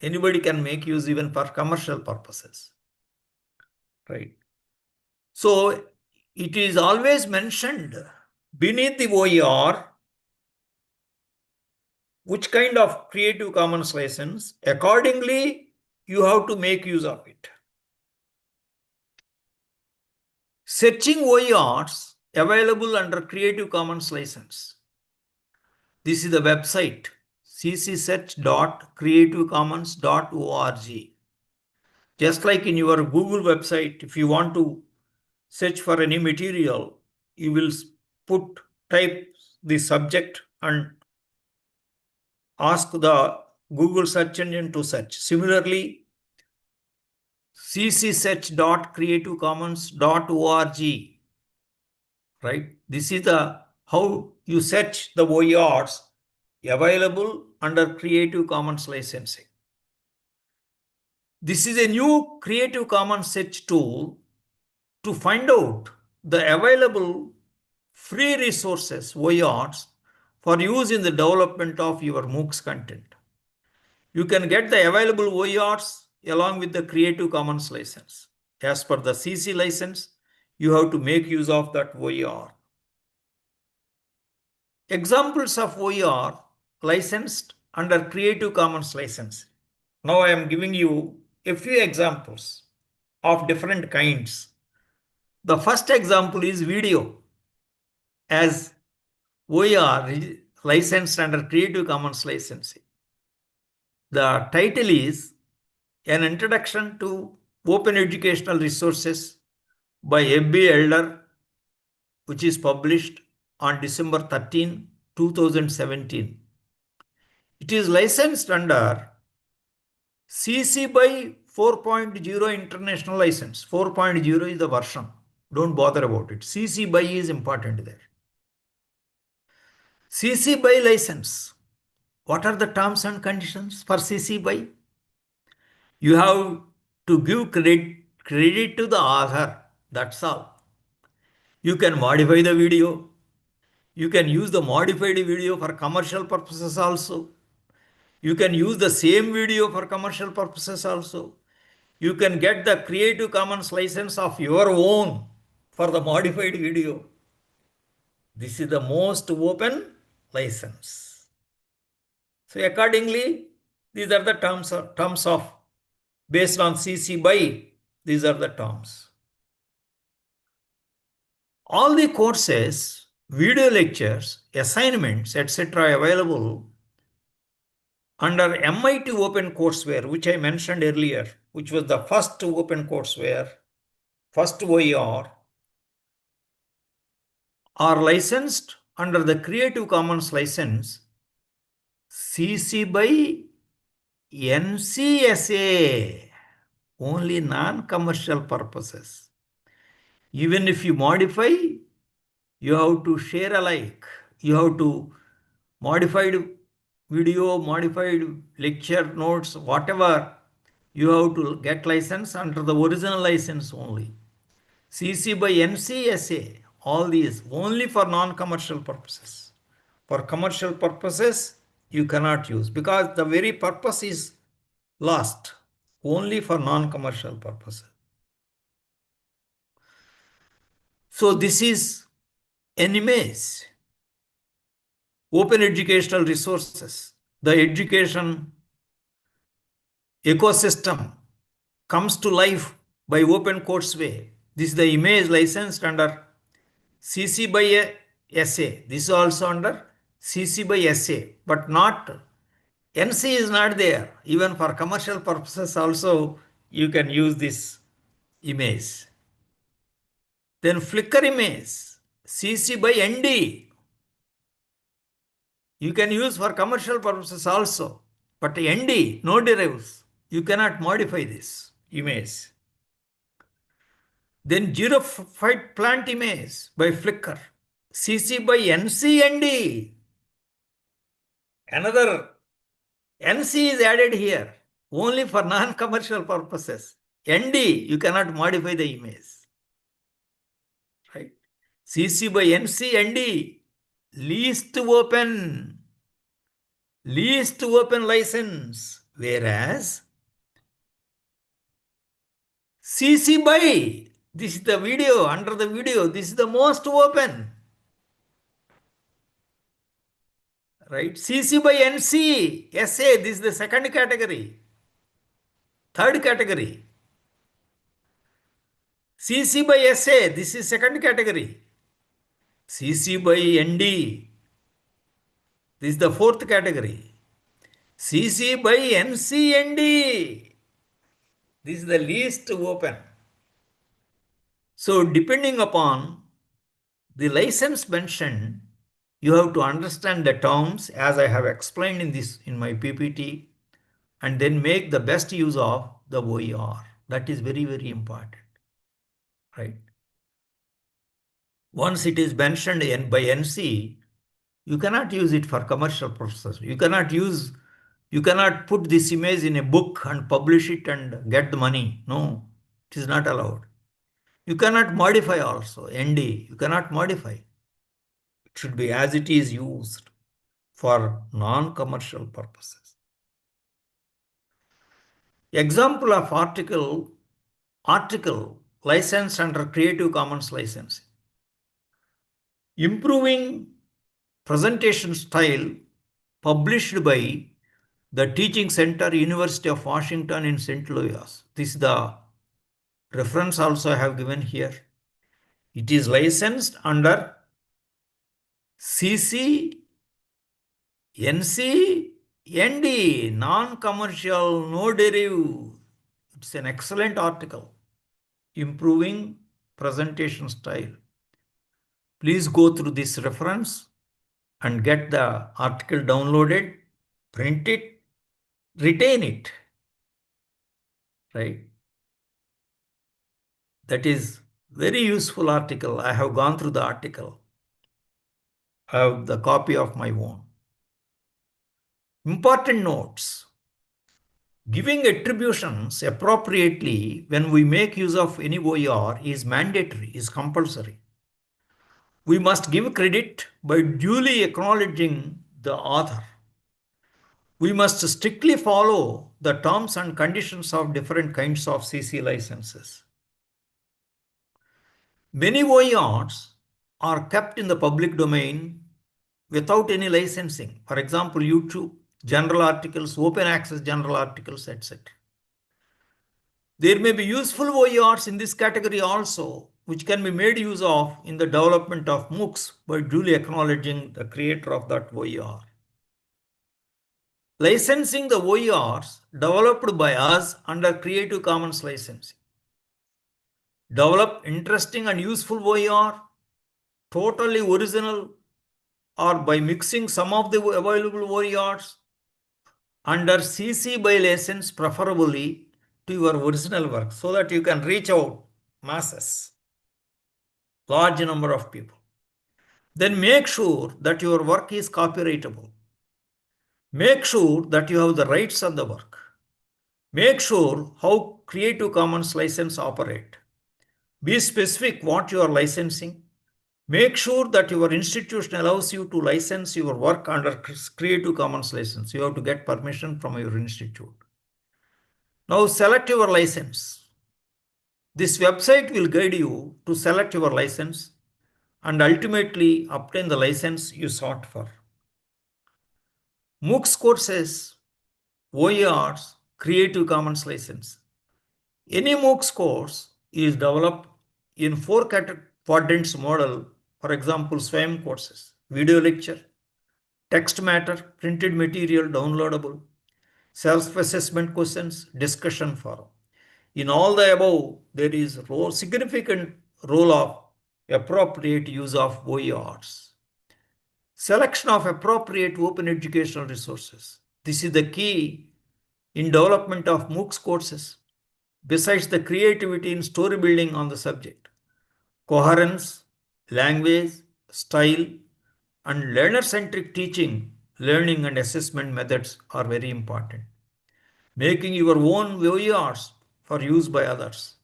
Anybody can make use even for commercial purposes, right? So it is always mentioned beneath the OER which kind of Creative Commons license. Accordingly, you have to make use of it. Searching OERs available under Creative Commons license. This is the website ccsearch.creativecommons.org. Just like in your Google website, if you want to search for any material, you will type the subject and ask the Google search engine to search. Similarly, ccsearch.creativecommons.org, right? This is the how you search the OERs available under Creative Commons licensing. This is a new Creative Commons search tool to find out the available free resources, OERs, for use in the development of your MOOCs content. You can get the available OERs along with the Creative Commons license. As per the CC license, you have to make use of that OER. Examples of OER licensed under Creative Commons license. Now I am giving you a few examples of different kinds. The first example is video as OER licensed under Creative Commons licensing. The title is An Introduction to Open Educational Resources by F.B. Elder, which is published on December 13, 2017. It is licensed under CC by 4.0 International License. 4.0 is the version. Don't bother about it. CC by is important there. CC by license. What are the terms and conditions for CC by? You have to give credit to the author. That's all. You can modify the video. You can use the modified video for commercial purposes also. You can use the same video for commercial purposes also. You can get the Creative Commons license of your own for the modified video. This is the most open license. So accordingly, these are the terms of based on CC by, these are the terms. All the courses, video lectures, assignments, etc. available under MIT Open Courseware, which I mentioned earlier, which was the first open courseware, first OER, are licensed under the Creative Commons license CC by NCSA, only non-commercial purposes. Even if you modify, you have to share alike. You have to modified video, modified lecture notes, whatever, you have to get license under the original license only. CC by NCSA, all these only for non-commercial purposes. For commercial purposes, you cannot use because the very purpose is lost. Only for non-commercial purposes. So this is an image. Open educational resources. The education ecosystem comes to life by open courseware. This is the image licensed under CC by SA. This is also under CC by SA, but not NC is not there. Even for commercial purposes also, you can use this image. Then Flickr image, CC by ND. You can use for commercial purposes also, but ND, no derivatives. You cannot modify this image. Then Xerophyte plant image by Flickr, CC by NCND. Another NC is added here only for non-commercial purposes. ND, you cannot modify the image. Right? CC by NCND, least open license Whereas CC by, this is the video, under the video, this is the most open. Right? CC by NC, SA, this is the second category. Third category. CC by SA, this is second category. CC by ND, this is the fourth category. CC by NCND, this is the least open. So depending upon the license mentioned, you have to understand the terms as I have explained in my PPT, and then make the best use of the OER. That is very, very important. Right? Once it is mentioned by NC, you cannot use it for commercial purposes. You cannot put this image in a book and publish it and get the money. No, it is not allowed. You cannot modify also, ND. You cannot modify. It should be as it is used for non-commercial purposes. Example of article licensed under Creative Commons licensing. Improving presentation style, published by the Teaching Center, University of Washington in St. Louis. This is the reference also I have given here. It is licensed under CC, NC, ND, non-commercial, no derive. It's an excellent article. Improving presentation style. Please go through this reference and get the article downloaded, print it, retain it. Right? That is very useful article. I have gone through the article. I have the copy of my own. Important notes. Giving attributions appropriately when we make use of any OER is mandatory, is compulsory. We must give credit by duly acknowledging the author. We must strictly follow the terms and conditions of different kinds of CC licenses. Many OERs are kept in the public domain without any licensing. For example, YouTube, general articles, open access general articles, etc. There may be useful OERs in this category also, which can be made use of in the development of MOOCs by duly acknowledging the creator of that OER. Licensing the OERs developed by us under Creative Commons licensing. Develop interesting and useful OER, totally original, or by mixing some of the available OERs under CC by license, preferably to your original work, so that you can reach out masses, large number of people. Then make sure that your work is copyrightable. Make sure that you have the rights of the work. Make sure how Creative Commons license operate. Be specific what you are licensing. Make sure that your institution allows you to license your work under Creative Commons license. You have to get permission from your institute. Now select your license. This website will guide you to select your license and ultimately obtain the license you sought for. MOOCs courses, OERs, Creative Commons license. Any MOOCs course is developed in 4 quadrants model. For example, SWAYAM courses, video lecture, text matter, printed material, downloadable, self-assessment questions, discussion forum. In all the above, there is significant role of appropriate use of OERs. Selection of appropriate open educational resources. This is the key in development of MOOCs courses. Besides the creativity in story building on the subject, coherence, language, style, and learner-centric teaching, learning and assessment methods are very important. Making your own OERs for use by others.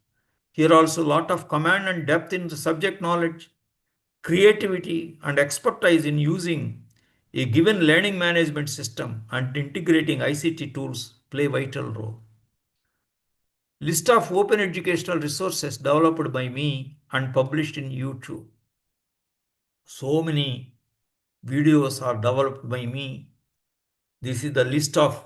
Here also a lot of command and depth in the subject knowledge, creativity and expertise in using a given learning management system and integrating ICT tools play vital role. List of open educational resources developed by me and published in YouTube. So many videos are developed by me. This is the list of,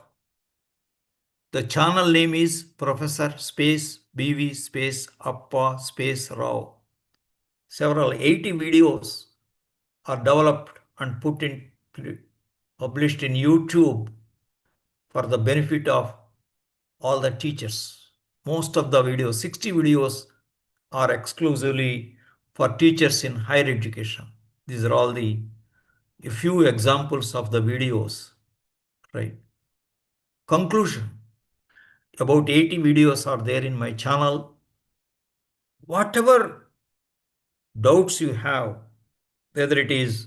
the channel name is Professor Space BV Space Appa Space Rao. Several 80 videos are developed and published in YouTube for the benefit of all the teachers. Most of the videos, 60 videos, are exclusively for teachers in higher education. These are all a few examples of the videos, right? Conclusion. About 80 videos are there in my channel. Whatever doubts you have, whether it is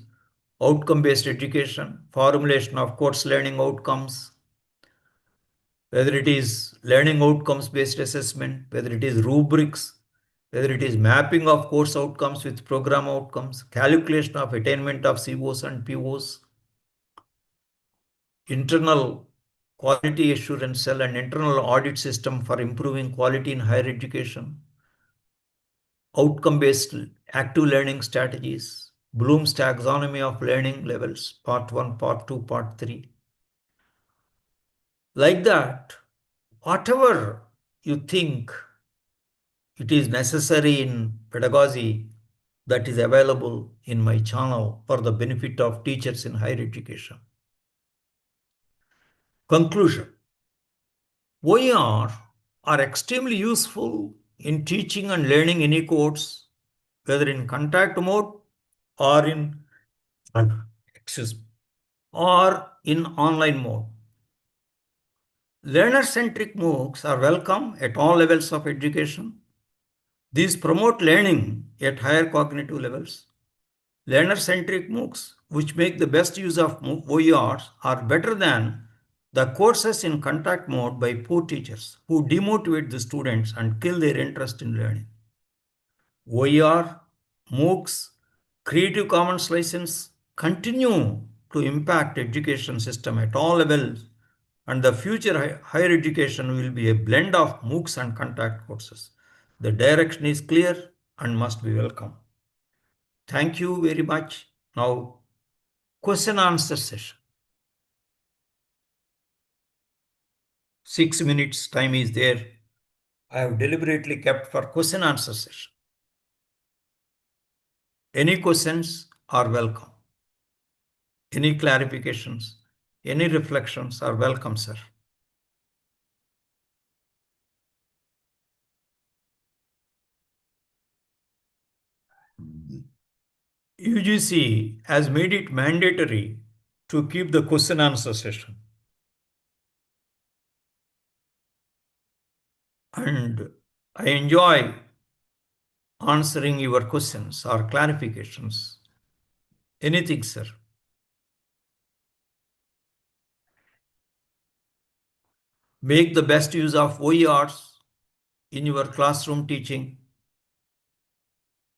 outcome-based education, formulation of course learning outcomes, whether it is learning outcomes-based assessment, whether it is rubrics, whether it is mapping of course outcomes with program outcomes, calculation of attainment of COs and POs, internal quality assurance cell and internal audit system for improving quality in higher education, outcome-based active learning strategies, Bloom's taxonomy of learning levels, part 1, part 2, part 3. Like that, whatever you think it is necessary in pedagogy, that is available in my channel for the benefit of teachers in higher education. Conclusion. OER are extremely useful in teaching and learning any course, whether in contact mode or in online mode. Learner-centric MOOCs are welcome at all levels of education. These promote learning at higher cognitive levels. Learner-centric MOOCs, which make the best use of OERs, are better than the courses in contact mode by poor teachers who demotivate the students and kill their interest in learning. OER, MOOCs, Creative Commons license continue to impact education system at all levels, and the future higher education will be a blend of MOOCs and contact courses. The direction is clear and must be welcome. Thank you very much. Now, question answer session. 6 minutes time is there. I have deliberately kept for question answer session. Any questions are welcome. Any clarifications, any reflections are welcome, sir. UGC has made it mandatory to keep the question answer session. And I enjoy answering your questions or clarifications. Anything, sir. Make the best use of OERs in your classroom teaching.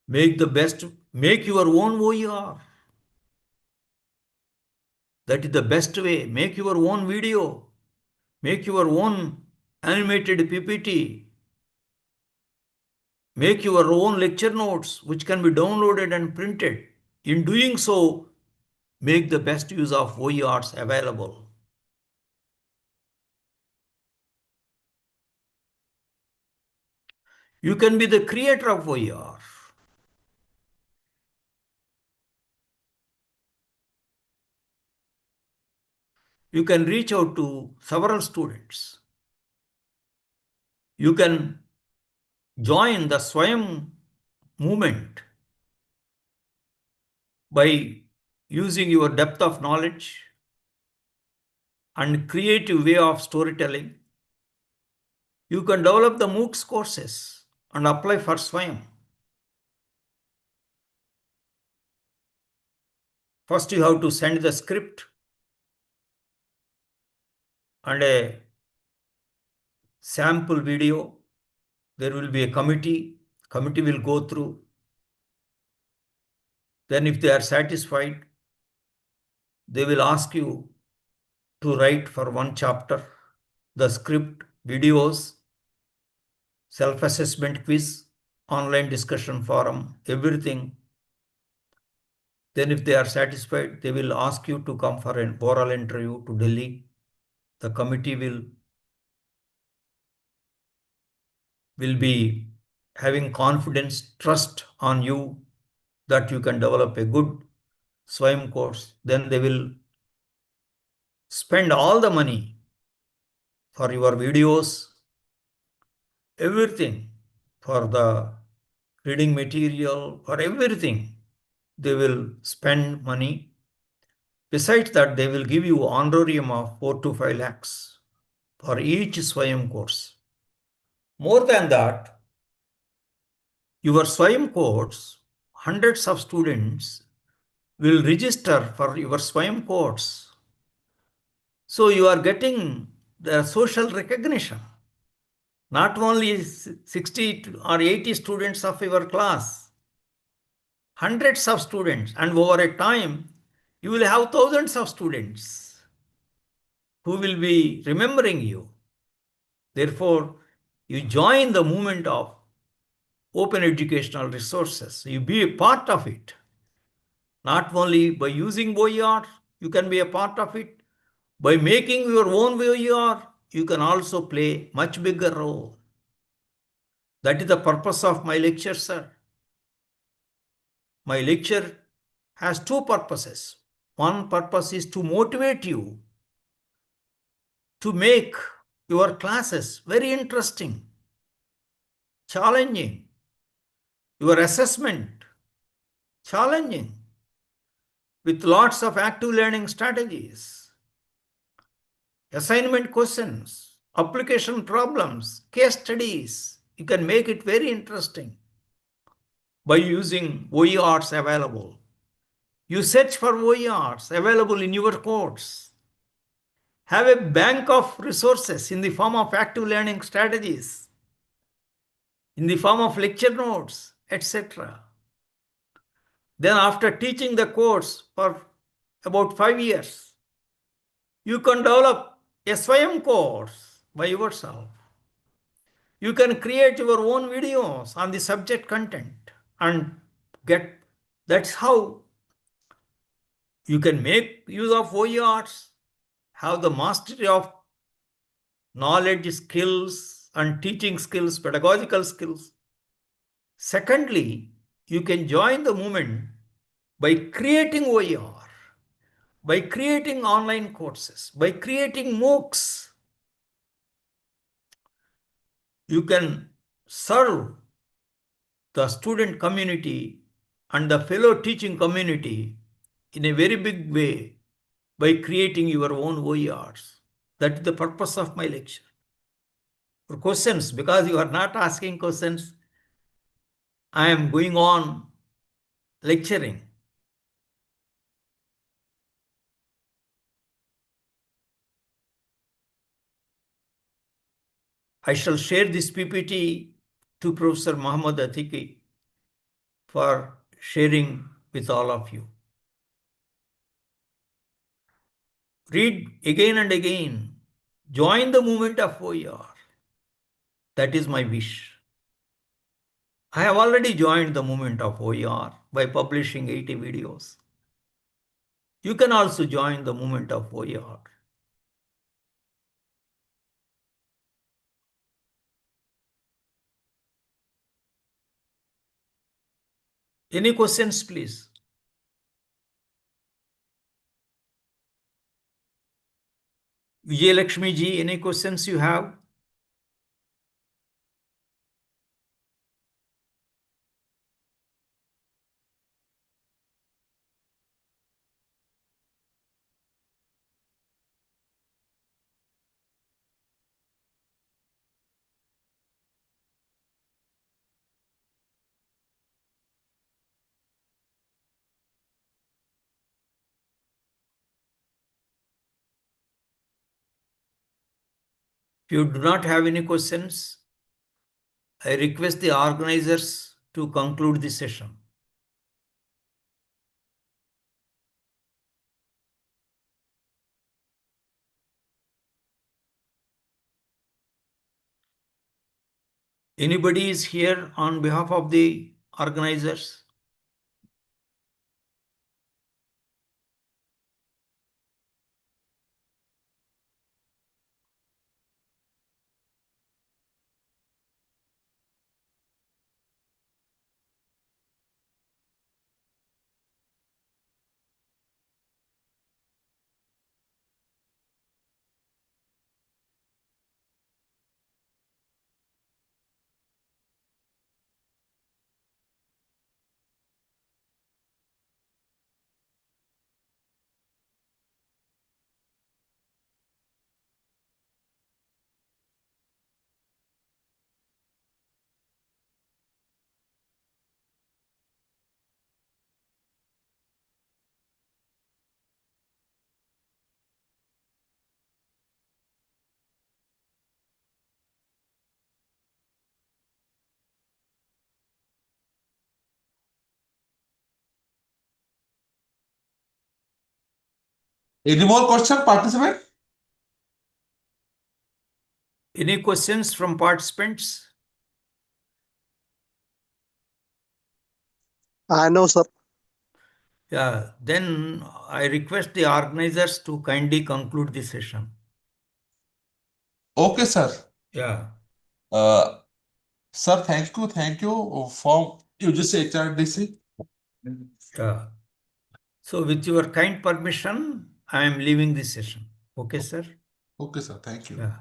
Make your own OER. That is the best way. Make your own video. Make your own animated PPT. Make your own lecture notes, which can be downloaded and printed. In doing so, make the best use of OERs available. You can be the creator of OER. You can reach out to several students. You can join the Swayam movement by using your depth of knowledge and creative way of storytelling. You can develop the MOOCs courses and apply for Swayam. First, you have to send the script and a sample video. There will be a committee. Committee will go through. Then if they are satisfied, they will ask you to write for one chapter. the script, videos, self-assessment quiz, online discussion forum, everything. Then if they are satisfied, they will ask you to come for an oral interview to Delhi. The committee will be having confidence, trust on you that you can develop a good SWAYAM course. Then they will spend all the money for your videos, everything, for the reading material, for everything. They will spend money. Besides that, they will give you honorarium of 4 to 5 lakhs for each SWAYAM course. More than that, your SWAYAM course, hundreds of students will register for your SWAYAM course. So you are getting the social recognition. Not only 60 or 80 students of your class, hundreds of students, and over a time, you will have thousands of students who will be remembering you. Therefore, you join the movement of open educational resources. You be a part of it. Not only by using OER, you can be a part of it. By making your own OER, you can also play much bigger role. That is the purpose of my lecture, sir. My lecture has two purposes. One purpose is to motivate you to make your classes very interesting, challenging, your assessment challenging, with lots of active learning strategies, assignment questions, application problems, case studies. You can make it very interesting by using OERs available. You search for OERs available in your course. Have a bank of resources in the form of active learning strategies, in the form of lecture notes, etc. Then after teaching the course for about 5 years, you can develop a SWAYAM course by yourself. You can create your own videos on the subject content and get, that's how you can make use of OERs, have the mastery of knowledge, skills, and teaching skills, pedagogical skills. Secondly, you can join the movement by creating OER, by creating online courses, by creating MOOCs. You can serve the student community and the fellow teaching community in a very big way by creating your own OERs. That is the purpose of my lecture. For questions, because you are not asking questions, I am going on lecturing. I shall share this PPT to Professor Muhammad Atiki for sharing with all of you. Read again and again. Join the movement of OER. That is my wish. I have already joined the movement of OER by publishing 80 videos. You can also join the movement of OER. Any questions, please? Vijay Lakshmi ji, any questions you have? If you do not have any questions, I request the organizers to conclude the session. Anybody is here on behalf of the organizers? Any more question, participant? Any questions from participants? No, sir. Yeah, then I request the organizers to kindly conclude the session. Okay, sir. Yeah. Sir, thank you for UGC HRDC. Yeah. So with your kind permission, I am leaving this session. Okay, sir? Okay, sir. Thank you. Yeah.